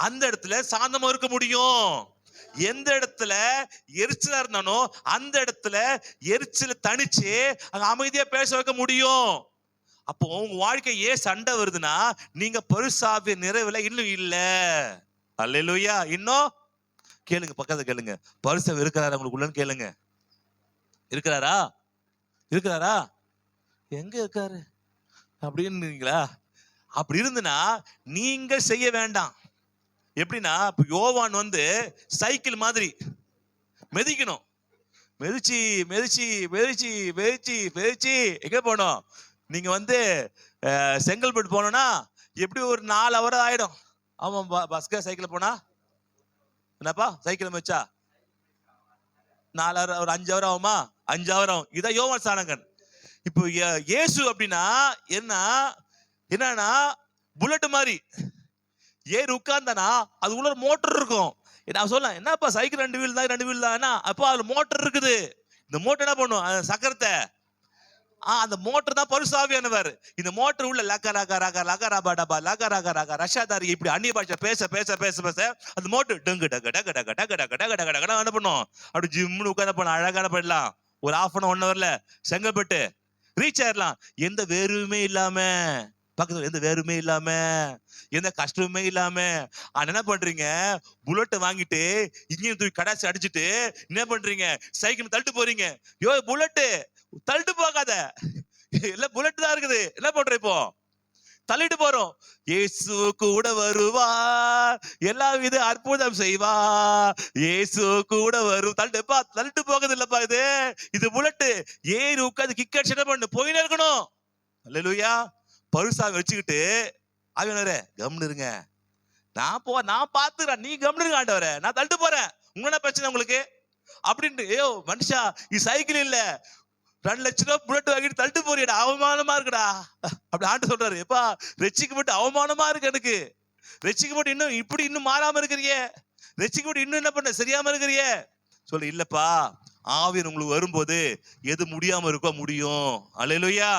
அந்த இடத்துல சாந்தமா இருக்க முடியும். எந்த இடத்துல எரிச்சலா இருந்தானோ அந்த இடத்துல எரிச்சல தணிச்சு அங்க அமைதியா பேச வைக்க முடியும். அப்போ உங்க வாழ்க்கை ஏன் சண்டை வருதுன்னா நீங்க பரிசாவிய நிறைவுல இன்னும் இல்ல. அல்லேலூயா. இன்னும் கேளுங்க, பக்கத்துல கேளுங்க, பரிசாவி இருக்கிறாரா உங்களுக்குள்ளன்னு கேளுங்க. இருக்கிறாரா? இருக்கிறாரா? எங்க இருக்காரு அப்படின்றீங்களா? அப்படி இருந்துன்னா நீங்க செய்ய வேண்டாம். எப்படின்னா இப்ப யோவான் வந்து சைக்கிள் மாதிரி மிதிக்கணும். மிதிச்சு மிதிச்சு மிதிச்சு மிதிச்சு மிதிச்சு எங்க போனோம்? நீங்க வந்து செங்கல்பட்டு போனோம்னா எப்படி ஒரு 4 ஹவர் ஆயிடும். ஆமா, பஸ்க சைக்கிள் போனா என்னப்பா சைக்கிள் மிச்சா 4 ஹவர், ஒரு 5 ஹவர் ஆகுமா? 5 ஹவர் ஆகும். இதான் யோவான் ஸ்நானகன். இப்போ இயேசு அப்படின்னா என்னன்னா புல்லட் மாதிரி ஏறி உட்கார்ந்தானா அது உள்ள மோட்டர் இருக்கும். நான் சொல்லலாம், என்னப்பா சைக்கிள் 2 வீல் தான், 2 வீல் தான். அப்போ அதுல மோட்டர் இருக்குது. இந்த மோட்டர் என்ன பண்ணும்? சக்கரத்தை அந்த மோட்டர் தான் பரிசாவியானவர். இந்த மோட்டர் உள்ள லக ரக ரக லக ரபா டபா லக ரக ரக ரஷாதாரி இப்படி அந்நிய பாஷை பேச பேச பேச பேச அந்த மோட்டர் டங்கு டக டக டக டக டக டக டக டக என்ன பண்ணும்? அப்படி ஜிம்னு உட்கார்ந்து பண்ண அழகான பண்ணலாம். ஒரு 1/2 hourல செங்கல்பட்டு ரீச் ஆயிடலாம். எந்த வேறுமே இல்லாம, பக்கத்துல எந்த வேறுமே இல்லாம, எந்த கஷ்டமுமே இல்லாம. ஆனா என்ன பண்றீங்க? புல்லட் வாங்கிட்டு இங்கேயும் தூக்கி கடாசி அடிச்சுட்டு என்ன பண்றீங்க? சைக்கிள் தள்ளிட்டு போறீங்க. யோ புல்லட் தள்ளிட்டு போகாத, இல்ல புல்லட் தான் இருக்குது. என்ன பண்ற இப்போ? தள்ளிட்டு போறோம். இயேசு கூட வருவா, எல்லா வித அற்புதம் செய்வா, இயேசு கூட வரும். தள்ளிட்டு போகுது இல்லப்பா இது. இது புல்லட்டு ஏறி உட்காந்து கிக்கெட் என்ன பண்ணு போயினே இருக்கணும். அல்லேலூயா. பருசாக வச்சுக்கிட்டு ஆவியானவரே கம்னு இருங்க, நான் பாத்துக்கிறேன், நீ கம்னு இருங்க ஆண்டவரே, நான் தள்ளிட்டு போறேன், உங்க பிரச்சனை உங்களுக்கு அப்படின்ட்டு. ஐயோ மனுஷா, இது சைக்கிள் இல்ல, 2 லட்சம் ரூபாய் புல்லட் வாங்கிட்டு தள்ளிட்டு போறியடா, அவமானமா இருக்குடா அப்படி ஆண்டு சொல்றாரு. எப்பா ரட்சிக்கப்பட்டு அவமானமா இருக்கு எனக்கு, ரட்சிக்கப்பட்டு இன்னும் மாறாம இருக்கிறியே, ரட்சிக்கப்பட்டு இன்னும் என்ன பண்ண சரியாம இருக்கிறியே சொல்லு. இல்லப்பா, ஆவியர் உங்களுக்கு வரும்போது எது முடியாம இருக்கோ முடியும். அல்லேலூயா.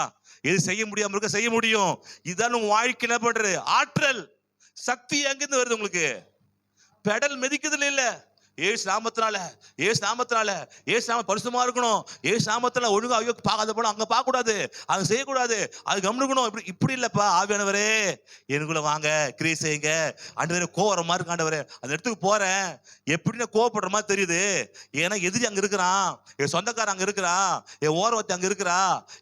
எது செய்ய முடியாம இருக்க செய்ய முடியும். இதுதான் உங்க வாழ்க்கையில பண்றது. ஆற்றல் சக்தி எங்கிருந்து வருது உங்களுக்கு? பெடல் மிதிக்குதுல இல்ல, ஏசு நாமத்தினால, ஏசு நாமத்தினால, ஏசு நாம பரிசுத்தமா இருக்கணும். ஏசு நாமத்துல ஒழுங்கா ஐயோ பார்க்காத போல அங்க பார்க்க கூடாது, அது செய்யக்கூடாது, அது கவனிக்கணும். இப்படி இல்லப்பா. ஆவியானவரே எனக்குள்ள வாங்க, கிரியை செய்யுங்க. ஆண்டவரே கோவற மாதிரி இருக்கு ஆண்டவரே, அந்த இடத்துக்கு போறேன், எப்படின்னா கோவப்படுற மாதிரி தெரியுது. ஏன்னா எதிரி அங்க இருக்கிறான், என் சொந்தக்காரன் அங்க இருக்கிறான், என் ஓரவத்தி அங்க இருக்கிறா,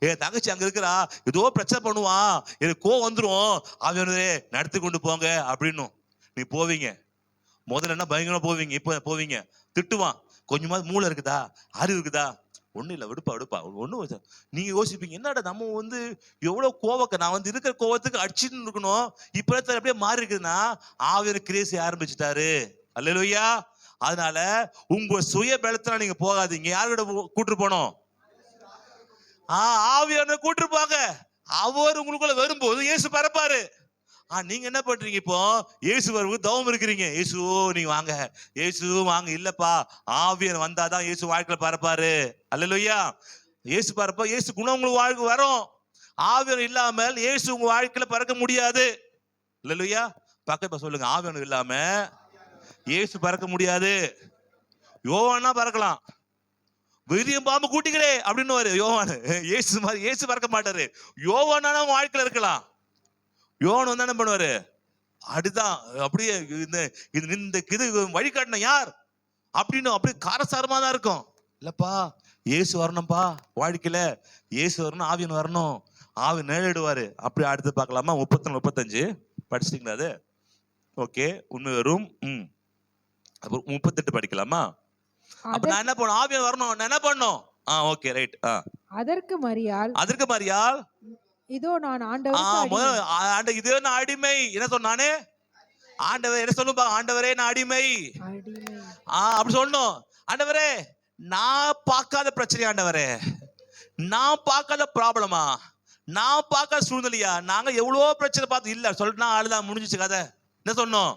என் தங்கச்சி அங்க இருக்கிறா, ஏதோ பிரச்சனை பண்ணுவான், எனக்கு கோவம் வந்துடும். ஆவியானவரே நடத்தி கொண்டு போங்க அப்படின்னும். நீ போவீங்க, முதல்ல என்ன பயங்கரமா போவீங்க, இப்ப போவீங்க திட்டுவான். கொஞ்சமாவது மூளை இருக்குதா, அறிவு இருக்குதா? ஒண்ணு இல்ல, விடுப்பா ஒண்ணு. நீங்க யோசிப்பீங்க, என்னடா நம்ம எவ்வளவு கோவக்க, நான் இருக்கிற கோவத்துக்கு அடிச்சுன்னு இருக்கணும், இப்ப அப்படியே மாறி இருக்குதுன்னா ஆவியானவர் கிரியை செய்ய ஆரம்பிச்சுட்டாரு. அல்லேலூயா. அதனால உங்க சுய பலத்துல நீங்க போகாதீங்க. யாரோட கூட்டு போனோம்? ஆவியானவர் கூட்டு போங்க. அவர் உங்களுக்குள்ள வரும்போது இயேசு பரப்பாரு. நீங்க என்ன பண்றீங்க? இப்போ இயேசு வருவது தவம் இருக்கிறீங்க. இயேசு நீங்க வாங்க, இயேசு வாங்க. இல்லப்பா, ஆவியன் வந்தாதான் இயேசு வாழ்க்கையில பரப்பாரு. அல்லேலூயா. இயேசு பரப்பா, இயேசு குணம் உங்களுக்கு வாழ்க்கை வரும். ஆவியன் இல்லாமல் இயேசு உங்க வாழ்க்கையில பறக்க முடியாது. அல்லேலூயா. பக்கத்துல சொல்லுங்க, ஆவியன் இல்லாம இயேசு பறக்க முடியாது. யோவானா பறக்கலாம், விரியம் பாம்பு கூட்டிக்கிறே அப்படின்னு யோவானு. இயேசு மாதிரி இயேசு பறக்க மாட்டாரு. யோவானா வாழ்க்கையில இருக்கலாம். யோவான் வந்து என்ன பண்ணுவாரு? அதுதான் அப்படியே இந்த வழிகாட்டின யார் அப்படின்னு அப்படியே காரசாரமா தான் இருக்கும். இல்லப்பா, இயேசு வரணும்பா வாழ்க்கையில, இயேசு வரணும், ஆவியன் வரணும், ஆவி நேரிடுவாரு. அப்படி அடுத்து பார்க்கலாமா? 34-35 படிச்சிட்டீங்களா? அது ஓகே. உண்மை வரும். அப்புறம் 38 படிக்கலாமா? அப்ப நான் என்ன பண்ணும்? ஆவியன் வரணும், நான் என்ன பண்ணும்? Okay right. அதற்கு மரியாள் இதோ நான் ஆண்டவருக்கு இதே நான் அடிமை. என்ன சொன்னானே? ஆண்டவர் என்ன சொல்லுப்பா? ஆண்டவரே நான் அடிமை. அப்படி சொல்லணும். ஆண்டவரே நான் பார்க்காத பிரச்சனை, ஆண்டவரே நான் பார்க்காத ப்ராப்ளமா, நான் பார்க்காத சூழ்நிலையா, நாங்க எவ்வளவோ பிரச்சனை பார்த்து இல்ல சொல்லிட்டு ஆளுதான் முடிஞ்சிச்சு கதை. என்ன சொன்னோம்?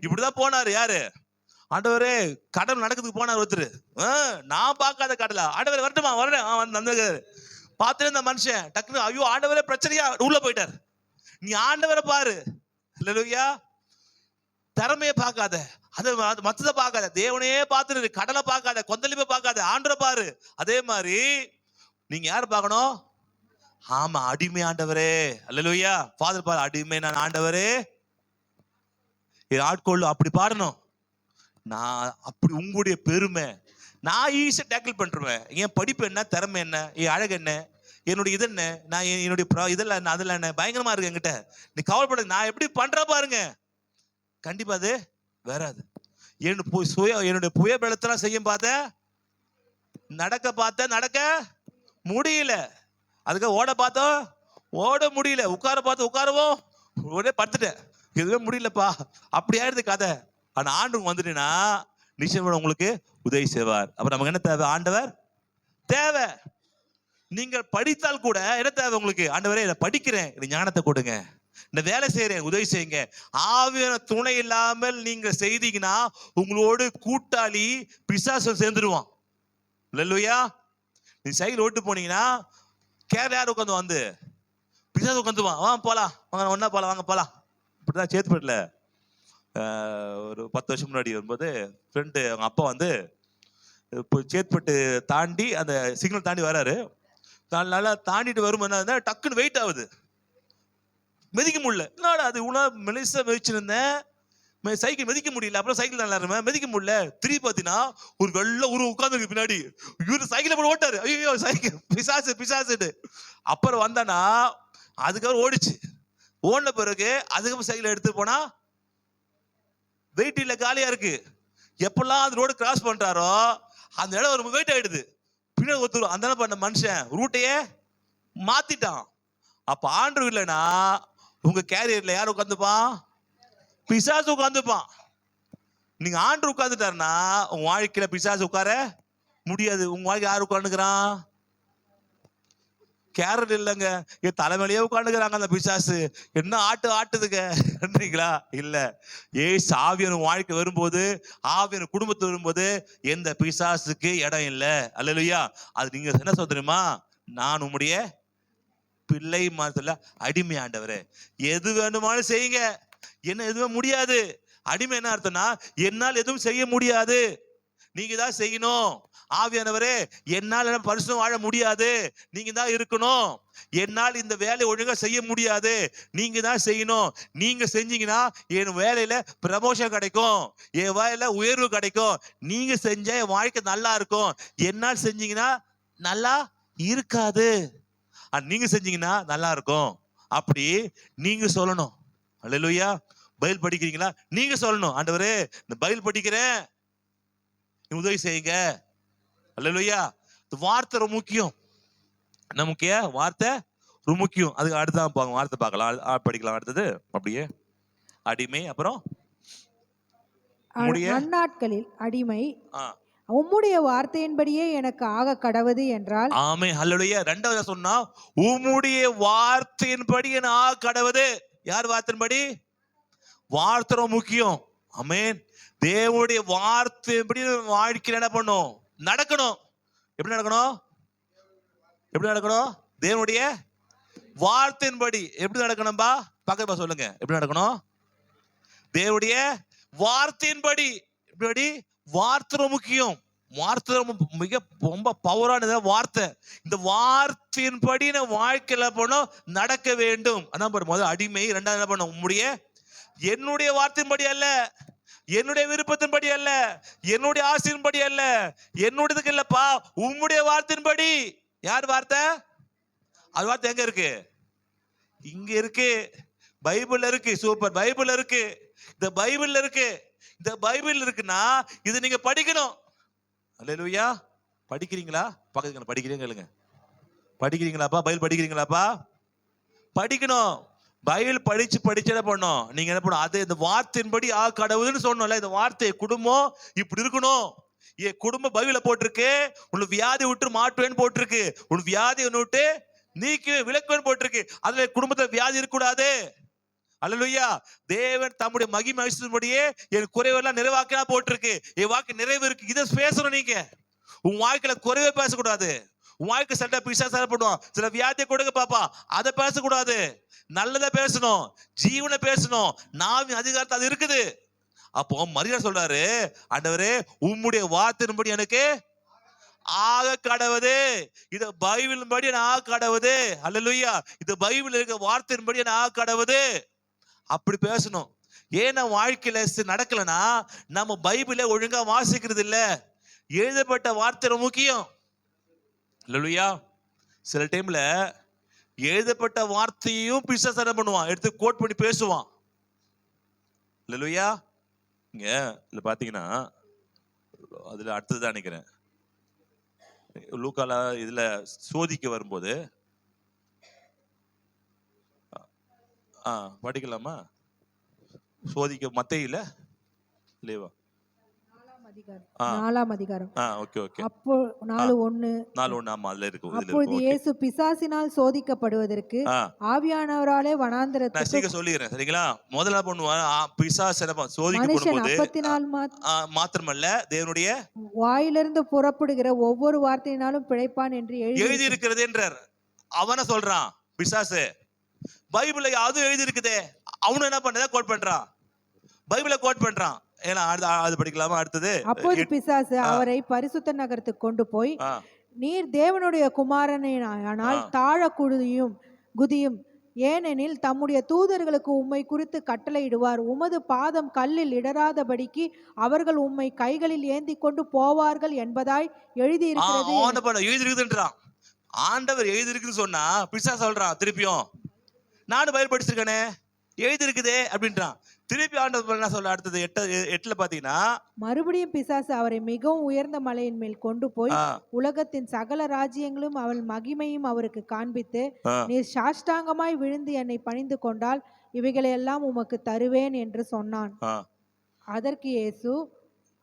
இப்படிதான் போனாரு. யாரு? ஆண்டவரே கடல் நடக்கிறதுக்கு போனார் ஒருத்தர். நான் பார்க்காத கடலா? ஆண்டவரே வரட்டுமா? வரேன். பார்த்துட்டு இந்த மனுஷன் டக்குனு ஐயோ ஆண்டவரே பிரச்சனையா உள்ள போயிட்டார். நீ ஆண்டவரை பாரு. அல்லேலூயா. திறமையை பார்க்காத, அது மத்தத பார்க்காத, தேவனையே பார்த்துரு. கடலை பார்க்காத, கொந்தளிப்பை பார்க்காத, ஆண்டவரை பாரு. அதே மாதிரி நீங்க யாரு பார்க்கணும்? ஆமா, அடிமை ஆண்டவரே. அல்லேலூயா. ஃபாதர் பாரு, அடிமை நான் ஆண்டவரே ஆட்கொள்ளு. அப்படி பாடணும். நான் அப்படி உங்களுடைய பெருமை நான் ஈஸியா டேக்கிள் பண்றேன். என் படிப்பு என்ன, திறமை என்ன, என் அழகு என்ன, என்னுடைய இது என்ன, நான் என்னுடைய இதெல்லாம் என்ன, அதெல்லாம் என்ன, பயங்கரமா இருக்கு என்கிட்ட. நீ கவலைப்பட, நான் எப்படி பண்ற பாருங்க. கண்டிப்பா அது வராது. என்னுடைய புய பலத்தெல்லாம் செய்யும் பார்த்தேன், நடக்க முடியல. அதுக்கு ஓட பார்த்தோம், ஓட முடியல. உட்கார பார்த்தோம், உட்காரவும் ஒரே படுத்துட்டேன், எதுவுமே முடியலப்பா. அப்படி ஆயிடுது கதை. ஆனா ஆண்டு வந்துட்டேன்னா நிச்சயம் உங்களுக்கு உதவி செய்வார். அப்ப நமக்கு என்ன தேவை? ஆண்டவர் தேவை. நீங்கள் படித்தால் கூட என்ன தேவை உங்களுக்கு? ஆண்டவரே இதை படிக்கிறேன், ஞானத்தை கொடுங்க, இந்த வேலை செய்யறேன், உதவி செய்யுங்க. ஆவியான துணை இல்லாமல் நீங்க செய்தீங்கன்னா உங்களோடு கூட்டாளி பிசாசு சேர்ந்துருவான். அல்லேலூயா. நீ சைக்கிள் ஓட்டு போனீங்கன்னா கேரளா யார் உட்காந்து பிசாசு உட்காந்துவான். போலாம் வாங்க, ஒன்னா போலாம், வாங்க போலாம். இப்படிதான் சேத்துப்பட்டில் ஒரு 10 வருஷம் முன்னாடி வரும்போது ஃப்ரெண்டு அவங்க அப்பா இப்போ சேத்பட்டு தாண்டி அந்த சிக்னல் தாண்டி வராரு. நல்லா தாண்டிட்டு வரும்போது டக்குன்னு வெயிட் ஆகுது, மிதிக்க முடியல. என்னடா அது இவ்வளோ மெலிசா மிதிச்சிருந்தேன், சைக்கிள் மிதிக்க முடியல. அப்புறம் சைக்கிள் நல்லா மிதிக்க முடியல. திருப்பி பார்த்தீங்கன்னா ஒரு வெள்ள உட்காந்துருக்கு பின்னாடி. இவரு சைக்கிளை போட்டு ஓட்டாரு. ஐயோ சைக்கிள் பிசாசுட்டு. அப்புறம் வந்தானா அதுக்கப்புறம் ஓடிச்சு. ஓடின பிறகு அதுக்கு சைக்கிள் எடுத்து போனா வெயிட் இல்ல, காலியா இருக்கு. எப்பெல்லாம் அந்த ரோடு கிராஸ் பண்றாரோ அந்த இடம் ஒரு வெயிட் ஆயிடுது. பின்னாடி ஒருத்தர் அந்த பண்ண மனுஷன் ரூட்டையே மாத்திட்டான். அப்ப ஆண்டவர் இல்லைன்னா உங்க கேரியர்ல யார் உட்காந்துப்பான்? பிசாசு உட்காந்துப்பான். நீங்க ஆண்டவர் உட்காந்துட்டாருன்னா உங்க வாழ்க்கையில பிசாசு உட்கார முடியாது. உங்க வாழ்க்கை யார் உட்காந்துக்கிறான்? கேரட் இல்லைங்க, என் தலைமையிலேயே உட்காந்துக்கிறாங்க அந்த பிசாசு. என்ன ஆட்டுதுங்க நன்றிங்களா? இல்ல, ஏசு ஆவியான வாழ்க்கை வரும்போது, ஆவியான குடும்பத்து வரும்போது எந்த பிசாசுக்கு இடம் இல்லை. அல்லேலூயா. அது நீங்க என்ன சொல்றீமா? நான் உம்முடைய பிள்ளை மாதிரி அடிமை ஆண்டவரே, எது வேண்டுமானு செய்யுங்க, என்ன எதுவுமே முடியாது. அடிமை என்ன அர்த்தம்னா என்னால் எதுவும் செய்ய முடியாது, நீங்க தான் செய்யணும். ஆவியானவரே, என்னால் பரிசுத்தம் வாழ முடியாது, நீங்க தான் இருக்கணும். என்னால் இந்த வேலையை ஒழுங்கா செய்ய முடியாது, நீங்க தான் செய்யணும். நீங்க செஞ்சீங்கன்னா என் வேலையில ப்ரமோஷன் கிடைக்கும், என் வேலையில உயர்வு கிடைக்கும். நீங்க செஞ்சா என் வாழ்க்கை நல்லா இருக்கும். என்னால் செஞ்சீங்கன்னா நல்லா இருக்காது, நீங்க செஞ்சீங்கன்னா நல்லா இருக்கும். அப்படி நீங்க சொல்லணும். அல்லேலூயா. பைபிள் படிக்கிறீங்களா? நீங்க சொல்லணும், ஆண்டவரே இந்த பைபிள் படிக்கிறேன், உதவி செய்யுங்க. அல்லேலூயா. வார்த்தை ரொம்ப முக்கியம். என்ன முக்கியம்? வார்த்தை ரொம்ப முக்கியம். அதுக்கு அடுத்த வார்த்தை பார்க்கலாம், படிக்கலாம். அடுத்தது அப்படியே அடிமை. அப்புறம் அந்நாட்களில் அடிமை உம்முடைய வார்த்தையின்படியே எனக்கு ஆக கடவது என்றால். ஆமென். அல்லேலூயா. ரெண்டாவது சொன்னா உம்முடைய வார்த்தையின்படி எனக்கு ஆக கடவது. யார் வார்த்தையின்படி? வார்த்தை ரொம்ப முக்கியம். ஆமென். தேவனுடைய வார்த்தையின்படி வாழ்க்கையில் என்ன பண்ணும்? நடக்கணும். எப்படி நடக்கணும்? எப்படி நடக்கணும்? தேவனுடைய வார்த்தையின்படி எப்படி நடக்கணும்பா? பக்கத்துல சொல்லுங்க, எப்படி நடக்கணும்? தேவனுடைய வார்த்தையின்படி. எப்படி? வார்த்தை முக்கியம். வார்த்தை ரொம்ப பவரானது வார்த்தை. இந்த வார்த்தையின்படி வாழ்க்கையில போனோம் நடக்க வேண்டும். அதான் முதல் அடிமை. ரெண்டாவது என்ன பண்ணும்? உம்முடைய என்னுடைய வார்த்தையின்படி அல்ல, என்னுடைய விருப்பத்தின்படி அல்ல, என்னுடைய ஆசையின்படி அல்ல, என்னுடையதுக்கு இல்லப்பா, உம்முடைய வார்த்தையின்படி. யார் வார்த்தை? அது வார்த்தை எங்க இருக்கு? இங்க இருக்கு, பைபிள்ல இருக்கு. சூப்பர், பைபிள்ல இருக்கு. இந்த பைபிள்ல இருக்கு. இந்த பைபிள் இருக்குன்னா இது நீங்க படிக்கணும். அல்லேலூயா. படிக்கிறீங்களா? பக்கத்துல படிக்கிறீங்க, படிக்கிறீங்களாப்பா? பைபிள் படிக்கிறீங்களாப்பா? படிக்கணும். பைபிள் படிச்சு என்ன பண்ணும்? நீங்க என்ன பண்ணும்? அது இந்த வார்த்தையின்படி கடவுள்னு சொன்னோம்ல, இந்த வார்த்தை குடும்பம் இப்படி இருக்கணும். என் குடும்பம் பைபிள்ல போட்டிருக்கு. உங்களுக்கு வியாதி விட்டு மாட்டுவேன்னு போட்டிருக்கு. உங்களுக்கு வியாதியை விட்டு நீக்குவே விளக்குவேன்னு போட்டிருக்கு. அதுல குடும்பத்துல வியாதி இருக்கக்கூடாது. அல்லேலூயா. தேவன் தம்முடைய மகிமை ஐஸ்வரியத்தின்படியே என் குறைவெல்லாம் நிறைவாக்கினா போட்டிருக்கு. என் வாக்கு நிறைவு இருக்கு. இதை பேசணும். நீங்க உன் வாழ்க்கையில குறைவே பேசக்கூடாது. உன் வாழ்க்கை சில பிசாசு பண்ணுவான், சில வியாதியை கொடுக்க பாப்பா, அதை பேசக்கூடாது. நல்லதை பேசணும், ஜீவனை பேசணும். நாவின் அதிகாரத்தை அது இருக்குது. அப்போ மரியா சொல்றாரு, ஆண்டவரே உம்முடைய வார்த்தையின்படி எனக்கு ஆக கடவுது. இது பைபிள் படி ஆக கடவுது. அல்லேலூயா. இது பைபிள் இருக்க வார்த்தையின்படி ஆக கடவுது. அப்படி பேசணும். ஏன்னா வாழ்க்கையில நடக்கலன்னா நம்ம பைபிளை ஒழுங்கா வாசிக்கிறது இல்ல. எழுதப்பட்ட வார்த்தை முக்கியம். அல்லேலூயா. சில டைம்ல எழுதப்பட்ட வார்த்தையும் பிசாசு என்ன பண்ணுவான்? எடுத்து கோட் பண்ணி பேசுவான். அல்லேலூயா. இங்க இல்ல பாத்தீங்கன்னா அதுல அடுத்ததுதான் நினைக்கிறேன். லூக்கால இதுல சோதிக்க வரும்போது படிக்கலாமா? சோதிக்க மத்தேயுல இல்லையா? 4ஆம் அதிகாரம். Okay okay. அப்போ 4:1 ஆமா அதுல இருக்கு. அப்பொழுது இயேசு பிசாசினால் சோதிக்கப்படுவதற்கு ஆவியானவராலே வனாந்தரத்துக்கு. நான் சொல்லிடுறேன் சரிங்களா? முதல்ல பண்ணுவான் பிசாசு சோதிக்கப்படும்போது அப்பத்தினால் மாத்திரமல்ல தேவனுடைய வாயிலிருந்து புறப்படுகிற ஒவ்வொரு வார்த்தையினாலும் பிழைப்பான் என்று எழுதி இருக்கிறது என்றார். அவன சொல்றான் பிசாசு. பைபிள்ல அது எழுதி இருக்குதே, அவனு என்ன பண்றதா கோட் பண்றான், பைபிளை கோட் பண்றான். அது படிக்கலாமா? அடுத்தது. அப்போது பிசாசு அவரை பரிசுத்த நகரத்துக்கு கொண்டு போய், நீர் தேவனுடைய குமாரனானால் தாழ குதியும், ஏனெனில் தம்முடைய தூதர்களுக்கு உம்மை குறித்து கட்டளையிடுவார். உமது பாதம் கல்லில் இடராதபடிக்கு அவர்கள் உம்மை கைகளில் ஏந்தி கொண்டு போவார்கள் என்பதாய் எழுதியிருக்கிறது. எழுதிருக்குதுன்றான். ஆண்டவர் எழுதிருக்குன்னு சொன்னா பிசாசு சொல்றான் திருப்பியும், நானும் பைபிள் படிச்சிருக்கேனே, எழுதி இருக்குதே அப்படின்றான். திருப்பி ஆண்டவர் என்ன சொல்ல அடுத்தது 8ல பாத்தீங்கன்னா, மறுபடியும் பிசாசு அவரை மிகவும் உயர்ந்த மலையின் மேல் கொண்டு போய் ஆ, உலகத்தின் சகல ராஜ்யங்களும் அவள் மகிமையும் அவருக்கு காண்பித்து, ஆ, நீர் சாஷ்டாங்கமாய் விழுந்து என்னை பணிந்து கொண்டால் இவைகளையெல்லாம் உமக்கு தருவேன் என்று சொன்னான். ஆ, அதற்கு இயேசு,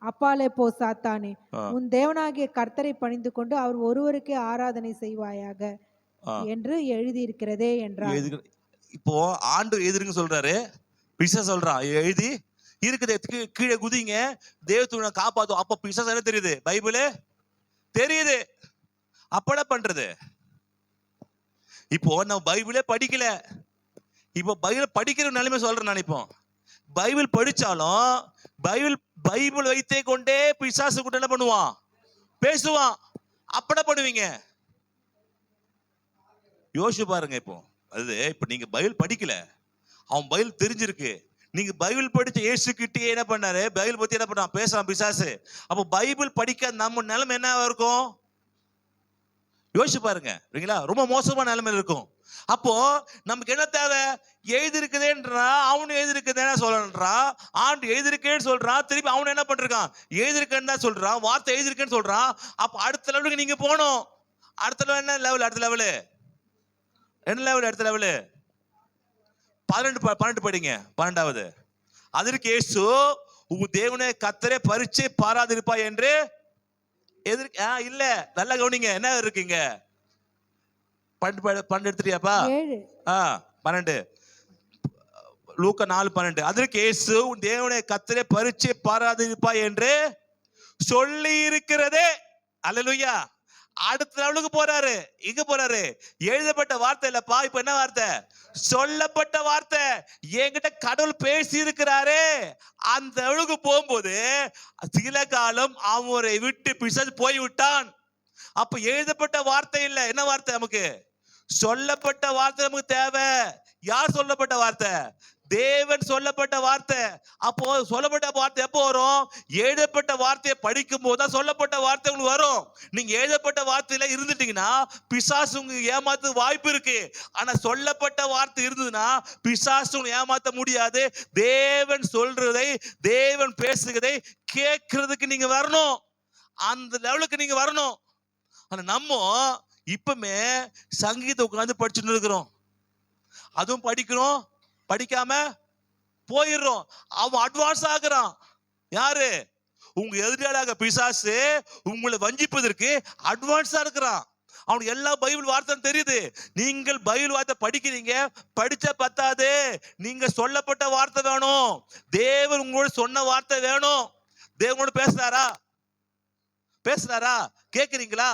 அப்பாலே போ சாத்தானே, ஆ, உன் தேவனாகிய கர்த்தரை பணிந்து கொண்டு அவர் ஒருவருக்கே ஆராதனை செய்வாயாக ஆ. என்று எழுதியிருக்கிறதே என்றார். இப்போ ஆண்டவர் எழுதிருங்க சொல்றாரு, பிசாசு சொல்றான் எழுதி இருக்குது, கீழே குதிங்க, தேவத்துவனை காப்பாத்தும். அப்ப பிசாசு என்ன தெரியுது? பைபிள் தெரியுது. அப்ப என்ன பண்றது? இப்போ நம்ம பைபிளே படிக்கல, இப்போ பைபிள் படிக்கிற நிலைமை சொல்றேன் நினைப்போம். பைபிள் படிச்சாலும் பைபிள் வைத்தே கொண்டே பிசாசு கூட என்ன பண்ணுவான்? பேசுவான். அப்ப என்ன பண்ணுவீங்க? யோசிச்சு பாருங்க. இப்ப நீங்க பைபிள் படிக்கல, அவன் பைபிள் தெரிஞ்சிருக்கு. நீங்க பைபிள் படிச்ச இயேசு கிட்டே என்ன பண்ணாரு? பைபிள் பத்தி என்ன பண்ணான்? பேசலாம் பிசாசு. அப்போ பைபிள் படிக்காத நம்ம நிலைமை என்ன இருக்கும்? யோசிச்சு பாருங்க. ரொம்ப மோசமான நிலைமையில இருக்கும். அப்போ நமக்கு என்ன தேவை? எழுதிருக்குதேன்றா, அவனு எழுதிருக்குதேன்னு சொல்லறான், ஆண்டு எழுதிருக்கேன்னு சொல்றான். திருப்பி அவனு என்ன பண்றான்? எழுதிருக்கேன்னு தான் சொல்றான், வார்த்தை எழுதிருக்கேன்னு சொல்றான். அப்ப அடுத்த லெவலுக்கு நீங்க போகணும். அடுத்த லெவல் என்ன லெவல்? அடுத்த லெவலு என்ன லெவல்? அடுத்த லெவலு 12 படிங்க. 12வது. அதற்கு இயேசு, உங்க தேவனே கர்த்தரே பரீட்சை பாராதிருப்பா என்று இல்ல, நல்லா கவனிங்க. என்ன இருக்குங்க? 12 எடுத்துட்டியாப்பா? 12 லூக்கா 4:12. அதற்கு இயேசு, உன் தேவனே கர்த்தரே பரீட்சை பாராதிருப்பா என்று சொல்லி இருக்கிறதே. அல்லேலூயா. அடுத்த லெவலுக்கு போறாரு. எங்க போறாரு? எழுதப்பட்ட வார்த்தை இல்லப்பா, இப்ப என்ன வார்த்தை? சொல்லப்பட்ட வார்த்தை. என்கிட்ட கடவுள் பேசி இருக்கிறாரு. அந்த லெவலுக்கு போகும்போது சில காலம் அவரை விட்டு பிசாசு போய் விட்டான். அப்ப எழுதப்பட்ட வார்த்தை இல்ல, என்ன வார்த்தை? நமக்கு சொல்லப்பட்ட வார்த்தை நமக்கு தேவை. யார் சொல்லப்பட்ட வார்த்தை? தேவன் சொல்லப்பட்ட வார்த்தை. அப்போ சொல்லப்பட்ட வார்த்தை எப்போ வரும்? எழுதப்பட்ட வார்த்தையை படிக்கும் போதுதான் சொல்லப்பட்ட வார்த்தை உங்களுக்கு வரும். நீங்க எழுதப்பட்ட வார்த்தையில இருந்துட்டீங்கன்னா பிசாசு உங்களுக்கு ஏமாத்த வாய்ப்பு இருக்கு. ஆனா சொல்லப்பட்ட வார்த்தை இருந்ததுன்னா பிசாசு உங்களுக்கு ஏமாத்த முடியாது. தேவன் சொல்றதை, தேவன் பேசுகிறதை கேட்கறதுக்கு நீங்க வரணும். அந்த லெவலுக்கு நீங்க வரணும். ஆனா நம்ம இப்பமே சங்கீதம் உட்கார்ந்து படிச்சுட்டு இருக்கிறோம். அதுவும் படிக்கிறோம், படிக்காம போயிடுறோம். அவன் அட்வான்ஸ் ஆகுறான். யாரு? உங்க எதிராளியாக பிசாசு உங்களை வஞ்சிப்பதற்கு அட்வான்ஸா இருக்கிறான். அவனுக்கு எல்லா பைபிள் வார்த்தை தெரியுது. நீங்கள் பைபிள் வார்த்தை படிக்கிறீங்க, படிச்ச பத்தாது, நீங்க சொல்லப்பட்ட வார்த்தை வேணும். தேவன் உங்களோட சொன்ன வார்த்தை வேணும். தேவனோட பேசுறாரா? கேக்குறீங்களா?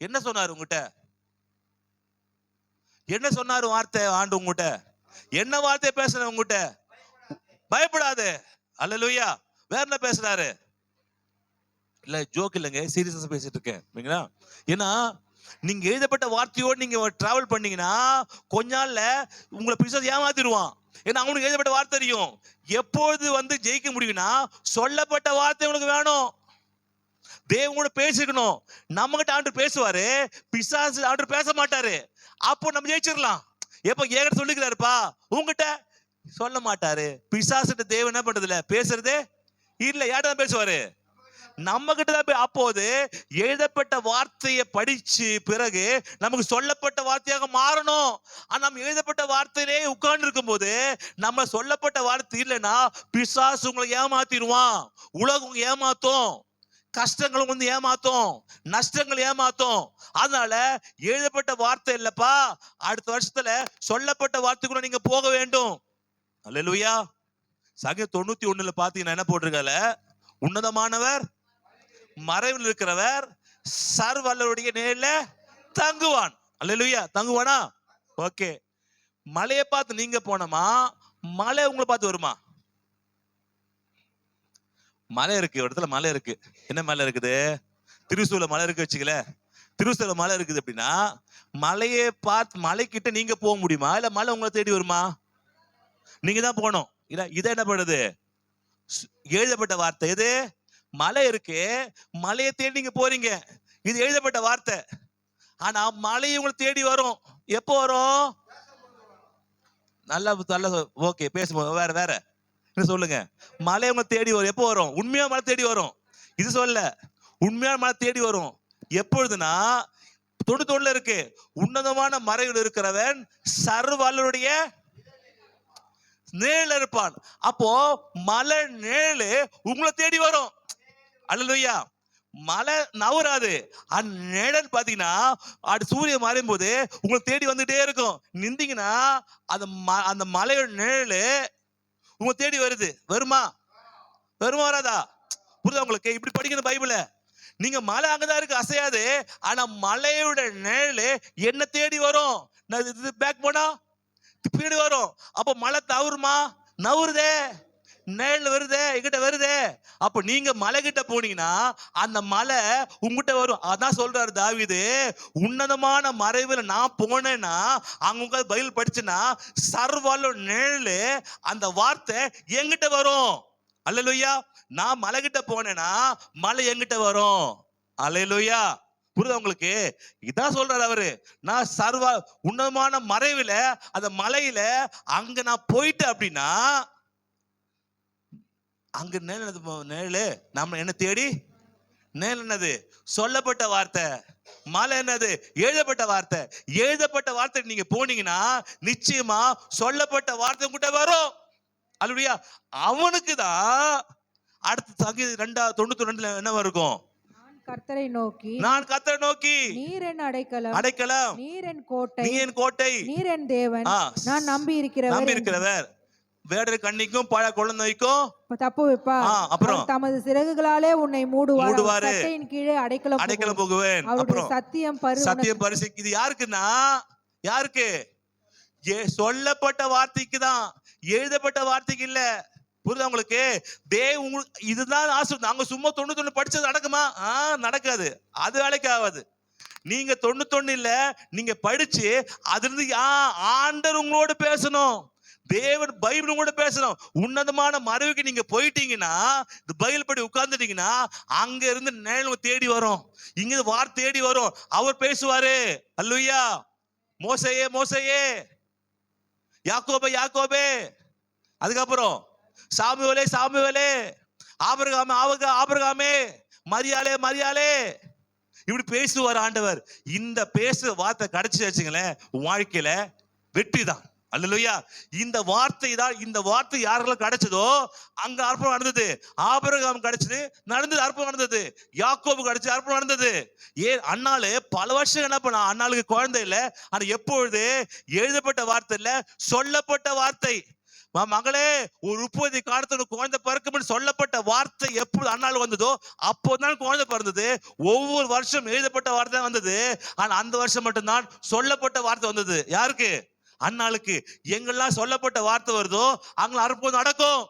என்ன சொன்னாரு உங்ககிட்ட? என்ன சொன்னாரு வார்த்தை? ஆண்டு உங்ககிட்ட என்ன வார்த்தை பேசுற? உங்ககிட்ட பயப்படாது. அல்லேலூயா. வேற என்ன பேசுறாரு? இல்ல, ஜோக் இல்லைங்க, சீரியஸா பேசிட்டு இருக்கேன். ஏன்னா நீங்க எழுதப்பட்ட வார்த்தையோடு நீங்க டிராவல் பண்ணீங்கன்னா கொஞ்ச நாள்ல உங்களை பிசாசு ஏமாத்திடுவான். ஏன்னா அவனுக்கு எழுதப்பட்ட வார்த்தை தெரியும். எப்பொழுது ஜெயிக்க முடியும்னா சொல்லப்பட்ட வார்த்தை உங்களுக்கு வேணும். தேவனோட பேசிக்கணும். நம்ம கிட்ட ஆண்டவர் பேசுவாரு, பிசாசு ஆண்டவர் பேச மாட்டாரு. அப்போ நம்ம ஜெயிச்சிடலாம். எப்ப ஏகிட்ட சொல்லிக்கிறாருப்பா, உங்ககிட்ட சொல்ல மாட்டாரு. பிசாசுட்ட தேவன் என்ன பண்றது இல்ல, பேசுறதே இல்ல. யார்கிட்ட தான் பேசுவாரு? நம்ம கிட்ட தான். அப்போது எழுதப்பட்ட வார்த்தையை படிச்சு பிறகு நமக்கு சொல்லப்பட்ட வார்த்தையாக மாறணும். ஆனா நம்ம எழுதப்பட்ட வார்த்தையிலே உட்கார்ந்து இருக்கும் போது நம்ம சொல்லப்பட்ட வார்த்தை இல்லைன்னா பிசாசு உங்களை ஏமாத்திடுவான். உலகம் ஏமாத்தும், கஷ்டங்களும் ஏமாத்தும், நஷ்டங்கள் ஏமாத்தும். அதனால எழுதப்பட்ட வார்த்தை இல்லப்பா, அடுத்த வருஷத்துல சொல்லப்பட்ட வார்த்தைக்குள்ள நீங்க போக வேண்டும். அல்லேலூயா. சங்கீதம் 91 பாத்தீங்கன்னா என்ன போட்டிருக்கல? உன்னதமானவர் மறைவில் இருக்கிறவர் சர்வவல்லவருடைய நிழல்ல தங்குவான். அல்லேலூயா. தங்குவானா? ஓகே. மலையை பார்த்து நீங்க போனோமா, மலை உங்களை பார்த்து வருமா? மலை இருக்கு, ஒரு இடத்துல மலை இருக்கு. என்ன மலை இருக்குது? திருசூல மலை இருக்கு வச்சுக்கல. திருசூல மலை இருக்குது அப்படின்னா மலையை பார்த்து மலைக்கிட்ட நீங்க போக முடியுமா? இல்ல மலை உங்களை தேடி வருமா? நீங்க தான் போகணும். இல்ல, இதை என்ன பண்ணுது? எழுதப்பட்ட வார்த்தை. இது மலை இருக்கு, மலையை தேடி நீங்க போறீங்க. இது எழுதப்பட்ட வார்த்தை. ஆனா மலை உங்களை தேடி வரும். எப்போ வரும்? நல்லா நல்லா ஓகே பேசும்போது வேற வேற என்ன சொல்லுங்க. மழை உங்களை தேடி வரும். எப்போ வரும்? உண்மையா மழை தேடி வரும். இது சொல்ல உண்மையான மழை தேடி வரும். எப்பொழுதுனா 91 இருக்கு. உன்னதமான மறைவில் இருக்கிறவன் சர்வவல்லவருடைய நிழல் இருப்பான். அப்போ மழை நிழல் உங்களை தேடி வரும். அல்லேலூயா. மழை நவராது. அந்த நிழல் பாத்தீங்கன்னா அது சூரியன் மறையும் போது உங்களை தேடி வந்துட்டே இருக்கும். நின்றீங்கன்னா அந்த மலையோட நிழல் உங்களை தேடி வருது. வருமா? வருமா வராதா? புரியுதா உங்களுக்கு? இப்படி படிக்கிற பைபிள நீங்க மலை அங்கதான் இருக்கு, அசையாது. ஆனா மலையோட நிழல் என்ன தேடி வரும். பேக் போனா பின்னாடி வரும். அப்ப மலை தவறுமா? நவருதே. நிழல் வருதே, எங்கிட்ட வருதே. அப்ப நீங்க மலை கிட்ட போனீங்கன்னா அந்த மலை உங்ககிட்ட வரும். அதான் சொல்றாரு தாவீது, உன்னதமான மறைவில் நான் போனேன்னா அங்க பைபிள் படிச்சுன்னா சர்வவல்ல நிழல் அந்த வார்த்தை எங்கிட்ட வரும். அல்லேலூயா. நான் மலை கிட்ட போனேன்னா மலை எங்கிட்ட வரும். அல்லேலூயா. புரியுதா உங்களுக்கு? இதான் சொல்றாரு அவரு. நான் சர்வ உன்னதமான மறைவுல அந்த மலையில அங்க நான் போயிட்டேன் அப்படின்னா அங்க நிழல் நம்ம என்ன தேடி நிழல் என்னது? சொல்லப்பட்ட வார்த்தை. மலை என்னது? எழுதப்பட்ட வார்த்தை. எழுதப்பட்ட வார்த்தை நீங்க போனீங்கன்னா நிச்சயமா சொல்லப்பட்ட வார்த்தை உங்ககிட்ட வரும். அல்லேலூயா. அவனுக்கு தான் அடுத்த சங்கீதம் 2:92 என்ன இருக்கும்? கர்த்தரை நோக்கி, நான் கர்த்தரை நோக்கி, நீர் என் அடைக்கலம், அடைக்கலம், நீர் என் கோட்டை, நீ என் கோட்டை, நீர் என் தேவன், நான் நம்பி இருக்கிறவர். வேடர் கண்ணிக்கும் பழ குழந்தைக்கும் தப்பு வைப்பார். அப்புறம் தமது சிறகுகளாலே உன்னை மூடுவார். சட்டையின் கீழே அடைக்கலம் போகுவேன். அப்புறம் சத்தியம் பரிசு. இது யாருக்குன்னா யாருக்கு? சொல்லப்பட்ட வார்த்தைக்கு தான், எழுதப்பட்ட வார்த்தைக்கு இல்ல. புரியுதா உங்களுக்கு? இதுதான் நாங்க சும்மா 91 படிச்சது நடக்குமா? நடக்காது. அது வேலைக்கு ஆகாது. நீங்க 91 இல்ல, நீங்க படிச்சு அதுல இருந்து ஆண்டவர் உங்களோட பேசணும். தேவன் பைபிள் கூட பேசணும். உன்னதமான மறைவுக்கு நீங்க போயிட்டீங்கன்னா, இந்த பைபிள் படி உட்கார்ந்துட்டீங்கன்னா அங்க இருந்து நிழல் தேடி வரும். இங்க வார்த்தை தேடி வரும். அவர் பேசுவாரு. அல்லேலூயா. மோசேயே மோசேயே, யாக்கோபே யாக்கோபே, அதுக்கப்புறம் சாமுவேலே சாமுவேலே, ஆபிரகாமே ஆபிரகாமே, மரியாளே மரியாளே, இப்படி பேசுவார் ஆண்டவர். இந்த பேசு வார்த்தை கிடைச்சு வச்சுங்களேன், வாழ்க்கையில வெற்றி தான். அல்லேலூயா. இந்த வார்த்தை தான். இந்த வார்த்தை யாரெல்லாம் கிடைச்சதோ அங்க அற்புதம் நடந்தது. ஆபிரகாம் கிடைச்சது, நடந்தது, அற்புதம் நடந்தது. யாக்கோபு கிடைச்சது, அற்புதம் நடந்தது. ஏன் அண்ணாலு பல வருஷம் என்ன பண்ண, அண்ணாளுக்கு குழந்தை இல்லை. ஆனா எப்பொழுது எழுதப்பட்ட வார்த்தை இல்ல, சொல்லப்பட்ட வார்த்தை. மகளே, ஒரு 30 காலத்துல குழந்தை பிறக்கும் சொல்லப்பட்ட வார்த்தை எப்போது அண்ணாள் வந்ததோ அப்போதான் குழந்தை பிறந்தது. ஒவ்வொரு வருஷம் எழுதப்பட்ட வார்த்தை வந்தது. ஆனா அந்த வருஷம் மட்டும்தான் சொல்லப்பட்ட வார்த்தை வந்தது. யாருக்கு? அண்ணாளுக்கு. எங்கெல்லாம் சொல்லப்பட்ட வார்த்தை வருதோ அங்க அற்புதம் நடக்கும்.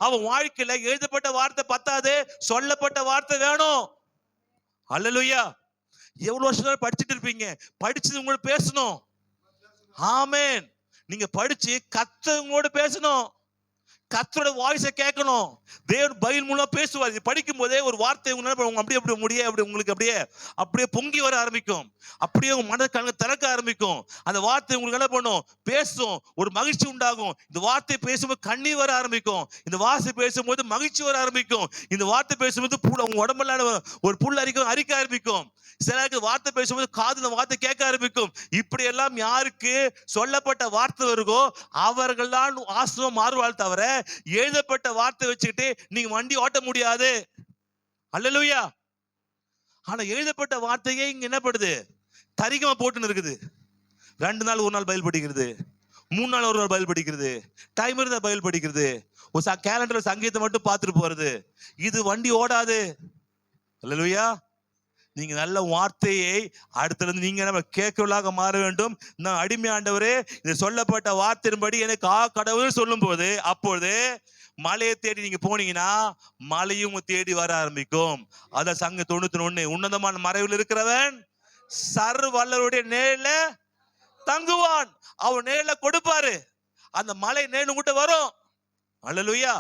அவன் வாழ்க்கையில எழுதப்பட்ட வார்த்தை பத்தாது, சொல்லப்பட்ட வார்த்தை வேணும். அல்லேலூயா. எவ்வளவு வருஷம் படிச்சுட்டு இருப்பீங்க, படிச்சது உங்களோட பேசணும். ஆமென். நீங்க படிச்சு கர்த்தரோட பேசணும். கர்த்தரோட வாய்ஸை கேட்கணும். தேவன் பைபிள் மூலமா பேசுவார். இது படிக்கும் போதே ஒரு வார்த்தை அப்படியே அப்படி முடிய அப்படி உங்களுக்கு அப்படியே பொங்கி வர ஆரம்பிக்கும். அப்படியே உங்க மன கண்ணு திறக்க ஆரம்பிக்கும். அந்த வார்த்தை உங்களுக்கு என்ன பண்ணும்? பேசும். ஒரு மகிழ்ச்சி உண்டாகும். இந்த வார்த்தை பேசும்போது கண்ணீர் வர ஆரம்பிக்கும். இந்த வார்த்தை பேசும்போது மகிழ்ச்சி வர ஆரம்பிக்கும். இந்த வார்த்தை பேசும்போது உங்க உடம்புல ஒரு புல் அரிக்க ஆரம்பிக்கும். சிலருக்கு வார்த்தை பேசும்போது காதுல வார்த்தை கேட்க ஆரம்பிக்கும். இப்படி எல்லாம் யாருக்கு சொல்லப்பட்ட வார்த்தை வருகோ அவர்கள் தான் ஆசீர்வாதம் மாறுவாள் தவிர எழுதப்பட்ட வார்த்தை வச்சுக்கிட்டு நீங்க வண்டி ஓட்ட முடியாது. அல்லேலூயா. ஆனா எழுதப்பட்ட வார்த்தையே இங்க என்ன படுது? தரிகமா போட்டுன்னு இருக்குது. 2 நாள் ஒரு நாள் பைபிள் படிக்கிறது, 3 நாள் ஒரு நாள் பைபிள் படிக்கிறது, டைம் இருந்தா பைபிள் படிக்கிறது, ஒரு கேலண்டர்ல சங்கீதத்தை மட்டும் பார்த்துட்டு போறது. இது வண்டி ஓடாது. அல்லேலூயா. நீங்க நல்ல வார்த்தையை அடுத்தது நீங்க நம்ம கேட்கலாக மாற வேண்டும். நான் அடிமை ஆண்டவரே, இந்த சொல்லப்பட்ட வார்த்தையின்படி எனக்கு கடவுள் சொல்லும் போது அப்பொழுது மலையை தேடி நீங்க போனீங்கன்னா மலையும் தேடி வர ஆரம்பிக்கும். அத சங்க 91 உன்னதமான மறைவில் இருக்கிறவன் சர்வவல்லவருடைய நேரில தங்குவான். அவன் நேரில கொடுப்பாரு. அந்த மலை நேரில் கிட்ட வரும். அல்லேலூயா.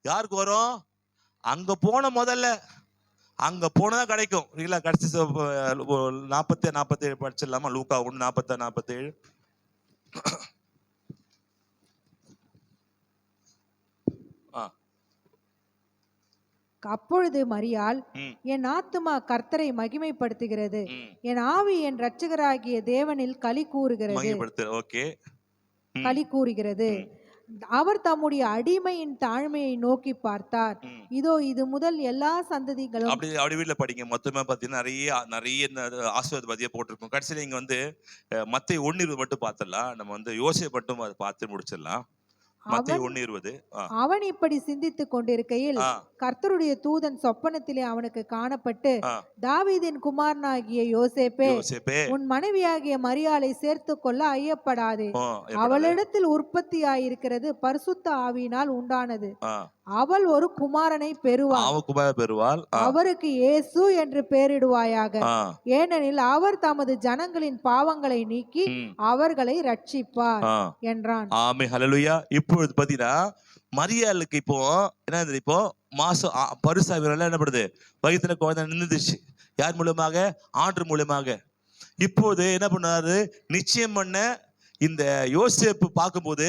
யாருக்கு வரும்? அங்க போன முதல்ல அங்க போனதான் கிடைக்கும். இல்ல கடைசி 47 படிச்சிடலாமா? லூக்கா 1:47. அப்பொழுது மரியாள், ம், என் ஆத்துமா கர்த்தரை மகிமைப்படுத்துகிறது, ம். என் ஆவி என் இரட்சகராகிய தேவனில் களி மகிமைப்படுத்து. ஓகே. கூறுகிறது. அவர் தம்முடைய அடிமையின் தாழ்மையை நோக்கி பார்த்தார். இதோ இது முதல் எல்லா சந்ததிகளும். அப்படி வீட்டுல படிங்க. மொத்தமா பாத்தீங்கன்னா நிறைய ஆசீர்வாத பதியா போட்டிருக்கும். கடைசியில இங்க வந்து மத்தேயு 1:20 மட்டும் பார்த்தலாம். நம்ம வந்து யோசேப்பு மட்டும் அதை பார்த்து முடிச்சிடலாம். மத்தேயு 1:20. அவன் இப்படி சிந்தித்துக் கொண்டிருக்கையில் கர்த்தருடைய தூதன் சொப்பனத்திலே அவனுக்கு காணப்பட்டு, தாவீதின் குமாரனாகிய யோசேப்பே, உன் மனைவியாகிய மரியாளை சேர்த்து கொள்ள ஐயப்படாதே. அவளிடத்தில் உற்பத்தியாயிருக்கிறது பரிசுத்த ஆவியினால் உண்டானது. அவள் ஒரு குமாரனை பெறுவாள். அவருக்கு இயேசு என்று பெயரிடுவாயாக. ஏனெனில் அவர் தமது ஜனங்களின் பாவங்களை நீக்கி அவர்களை ரட்சிப்பார் என்றான். ஆமென், ஹல்லேலூயா. இப்பொழுது பாத்தீங்கன்னா மரியாளுக்கு இப்போ என்ன, இப்போ மாசம் பரிசாவினால என்ன பண்ணுது, வயிற்றுல குழந்தை நின்றுச்சு. யார் மூலமாக? ஆண்டவர் மூலமாக. இப்போது என்ன பண்ணாரு, நிச்சயம் பண்ண இந்த யோசேப்பு பார்க்கும்போது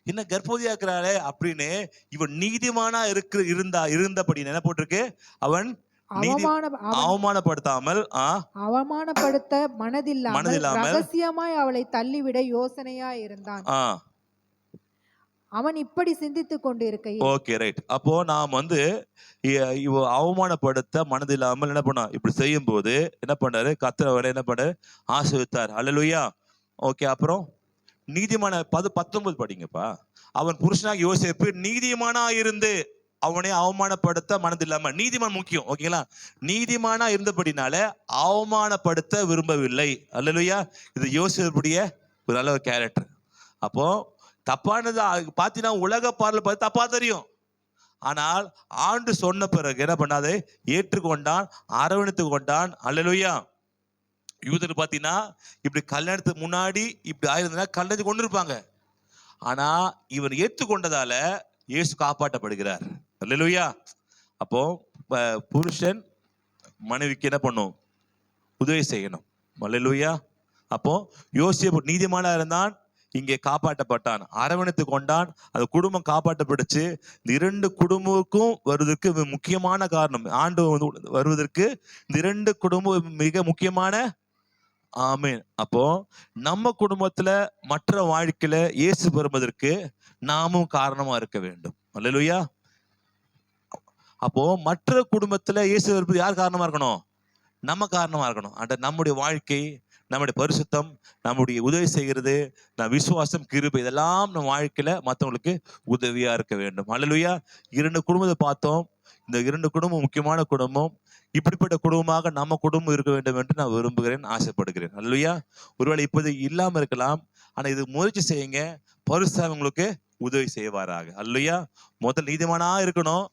என்ன கர்ப்பவதியா இருக்கிறாளே அப்படின்னு, இவன் நீதிமானா இருந்தபடி என்ன போட்டிருக்கு, அவன் அவமானப்படுத்தாமல் அவமானப்படுத்த மனதில்லாமல் ரகசியமாய் அவளை தள்ளிவிட யோசனையா இருந்தான். அவன் இப்படி சிந்தித்துக் கொண்டிருக்கையில். Okay, right. அப்போ நாம் வந்து இவ அவமானப்படுத்த மனதில்லாமல் என்ன பண்ணா, இப்படி செய்யும் போது என்ன பண்ணாரு, கர்த்தர் என்ன பண்ணாரு, ஆசீர்வதித்தார். அல்லேலூயா. ஓகே, அப்புறம் நீதிமான 19 படிங்கப்பா. அவன் புருஷனாக யோசேப்பு நீதிமானா இருந்து அவனை அவமானப்படுத்த மனதில்லாம. நீதிமான் முக்கியம், ஓகேங்களா? நீதிமானா இருந்தபடினால அவமானப்படுத்த விரும்பவில்லை. அல்லேலூயா. இது யோசேப்புடைய ஒரு நல்ல கேரக்டர். அப்போ தப்பானது பாத்தீங்கன்னா உலக பார்வை பார்த்து தப்பா தெரியும். ஆனால் ஆண்டு சொன்ன பிறகு என்ன பண்ணாது, ஏற்றுக்கொண்டான், அரவணைத்து கொண்டான். அல்லேலூயா. யூதர் பாத்தீங்கன்னா இப்படி கல்யாணத்துக்கு முன்னாடி இப்படி ஆயிருந்தா கல்யாணத்துக்கு கொண்டு இருப்பாங்க. ஆனா இவர் ஏற்றுக்கொண்டதால இயேசு காப்பாற்றப்படுகிறார். அல்லேலூயா. அப்போ புருஷன் மனைவிக்கு என்ன பண்ணும், உதவி செய்யணும். அல்லேலூயா. அப்போ யோசேப்பு நீதிமானா இருந்தான், இங்கே காப்பாற்றப்பட்டான், அரவணைத்து கொண்டான், அந்த குடும்பம் காப்பாற்றப்பட்டுச்சு. இந்த 2 குடும்பமுக்கும் வருவதற்கு முக்கியமான காரணம், ஆண்டு வருவதற்கு இந்த 2 குடும்பம் மிக முக்கியமான. ஆமென். அப்போ நம்ம குடும்பத்துல மற்ற வாழ்க்கையில இயேசு வருவதற்கு நாமும் காரணமா இருக்க வேண்டும். அல்லேலூயா. அப்போ மற்ற குடும்பத்துல இயேசு வருவது யார் காரணமா இருக்கணும்? நம்ம காரணமா இருக்கணும். அந்த நம்முடைய வாழ்க்கை, நம்முடைய பரிசுத்தம், நம்முடைய உதவி செய்கிறது, விசுவாசம், கிருபை, இதெல்லாம் நம்ம வாழ்க்கையில மற்றவங்களுக்கு உதவியா இருக்க வேண்டும். அல்லேலூயா. 2 குடும்பத்தை பார்த்தோம். இந்த 2 குடும்பம் முக்கியமான குடும்பம். இப்படிப்பட்ட குடும்பமாக நம்ம குடும்பம் இருக்க வேண்டும் என்று நான் விரும்புகிறேன், ஆசைப்படுகிறேன். அல்லேலூயா. ஒருவேளை இப்போது இல்லாம இருக்கலாம், ஆனா இது முயற்சி செய்யுங்க, பரிசுத்தம் உங்களுக்கு உதவி செய்வாராக. அல்லேலூயா. முதல் நீதிமானா இருக்கணும்,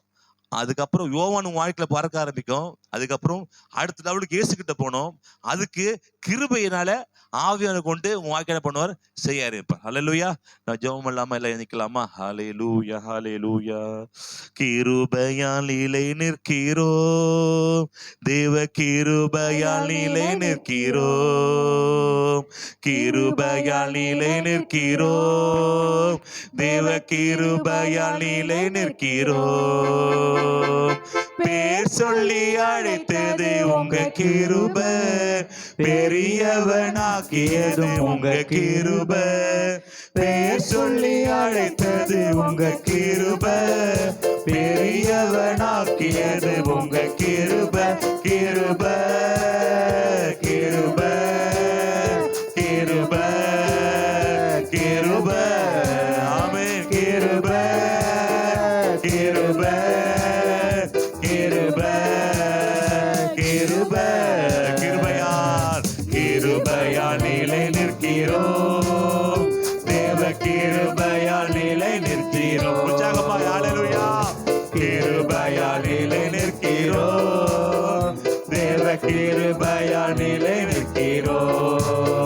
அதுக்கப்புறம் யோவான் வாழ்க்கையில பார்க்க ஆரம்பிக்கும், அதுக்கப்புறம் அடுத்த லெவலுக்கு இயேசு கிட்ட போனோம், அதுக்கு கிருபையினால ஆவியானவர் கொண்டு உன் வாழ்க்கையில பண்ணுவார், செய்ய ஆரம்பிப்பார். அல்லேலூயா. நான் ஜெபம் இல்லாம எல்லாம் நிக்கலாமா? ஹல்லேலூயா, ஹல்லேலூயா. கிருபையால் நிலை நிற்கிறோம், தேவ கிருபையால் நிலை நிற்கிறோம், கிருபையால் நிலை நிற்கிறோம், தேவ கிருபையால் நிலை நிற்கிறோம். பேர் சொல்லி அழைத்தது உங்க கிருபை, பெரியவனாக்கியது உங்க கிருபை. பேர் சொல்லி அழைத்தது உங்க கிருபை, பெரியவனாக்கியது உங்க கிருபை. கிருபை, கிருபை, கிருபை, கிருபை. ஆமென். கிருபை, கிருபை, கிருபை, கிருபை. கிருபையால் கிருபையால் நிலை நிற்கிறோம், தேவ கிருபையால் நிலை நிற்கிறோம். உற்சாகமா ஹல்லேலூயா. கிருபையால் நிலை நிற்கிறோம், தேவ கிருபையால் நிலை நிற்கிறோம்.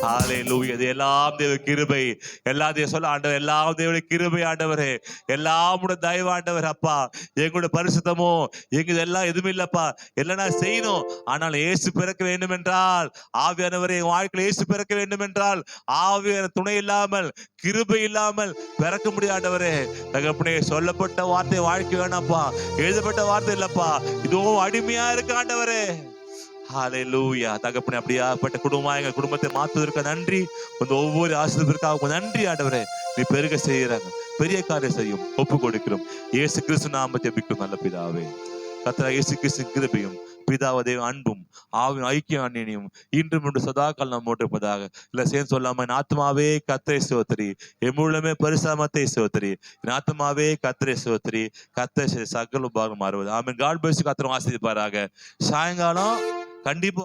ஹல்லேலூயா. எல்லாம் தேவ கிருபை, எல்லா தேவ சொல்ல ஆண்டவர், எல்லாம் தேவ கிருபை ஆண்டவரே, எல்லாம் உடைய தயவு ஆண்டவர். அப்பா எங்களுடைய பரிசுத்தமோ எங்க எல்லாம் எதுவும் இல்லப்பா, எல்லாம் நான் செய்யணும். ஆனால் இயேசு பிறக்க வேண்டும் என்றால், ஆவியானவரே என் வாழ்க்கையில் இயேசு பிறக்க வேண்டும் என்றால், ஆவியான துணை இல்லாமல், கிருபை இல்லாமல் பிறக்க முடியாதவரே. தகப்பனே, சொல்லப்பட்ட வார்த்தை வாழ்க்கை வேணாப்பா, எழுதப்பட்ட வார்த்தை இல்லப்பா, இதுவும் அடிமையா இருக்க ஆண்டவரே. ஹalleluya. தகப்பனே, அப்படியாப்பட்ட குடும்பம் எங்க குடும்பத்தை மாற்றுவதற்கு நன்றி. இந்த ஒவ்வொரு ஆசீர்வாதத்திற்காக நன்றி ஆண்டவரே. நீ பெருக செய்யறாங்க, பெரிய காரியம் செய்யும். ஒப்பு கொடுக்கிறோம் இயேசு கிறிஸ்து நாமத்தை ஜெபிக்கிறோம் நல்ல பிதாவே. கர்த்தராகிய இயேசு கிறிஸ்துவின் கிருபையும் பிதாவதே அன்பும் ஆவின் ஐக்கிய அந்நியனும் இன்றும் இன்று சதாகால் நம்மோடு இருப்பதாக. இல்ல சேர்ந்து சொல்லாம, என் ஆத்மாவே கர்த்தரை ஸ்தோத்திரி, என் முழுமே பரிசுத்தத்தை ஸ்தோத்திரி, என் ஆத்மாவே கர்த்தரை ஸ்தோத்திரி, கர்த்தர் சகல உபகாரம் மாறுவது. ஆமென். God bless you. கர்த்தர் ஆசீர்வதிப்பாராக. சாயங்காலம் கண்டிப்பா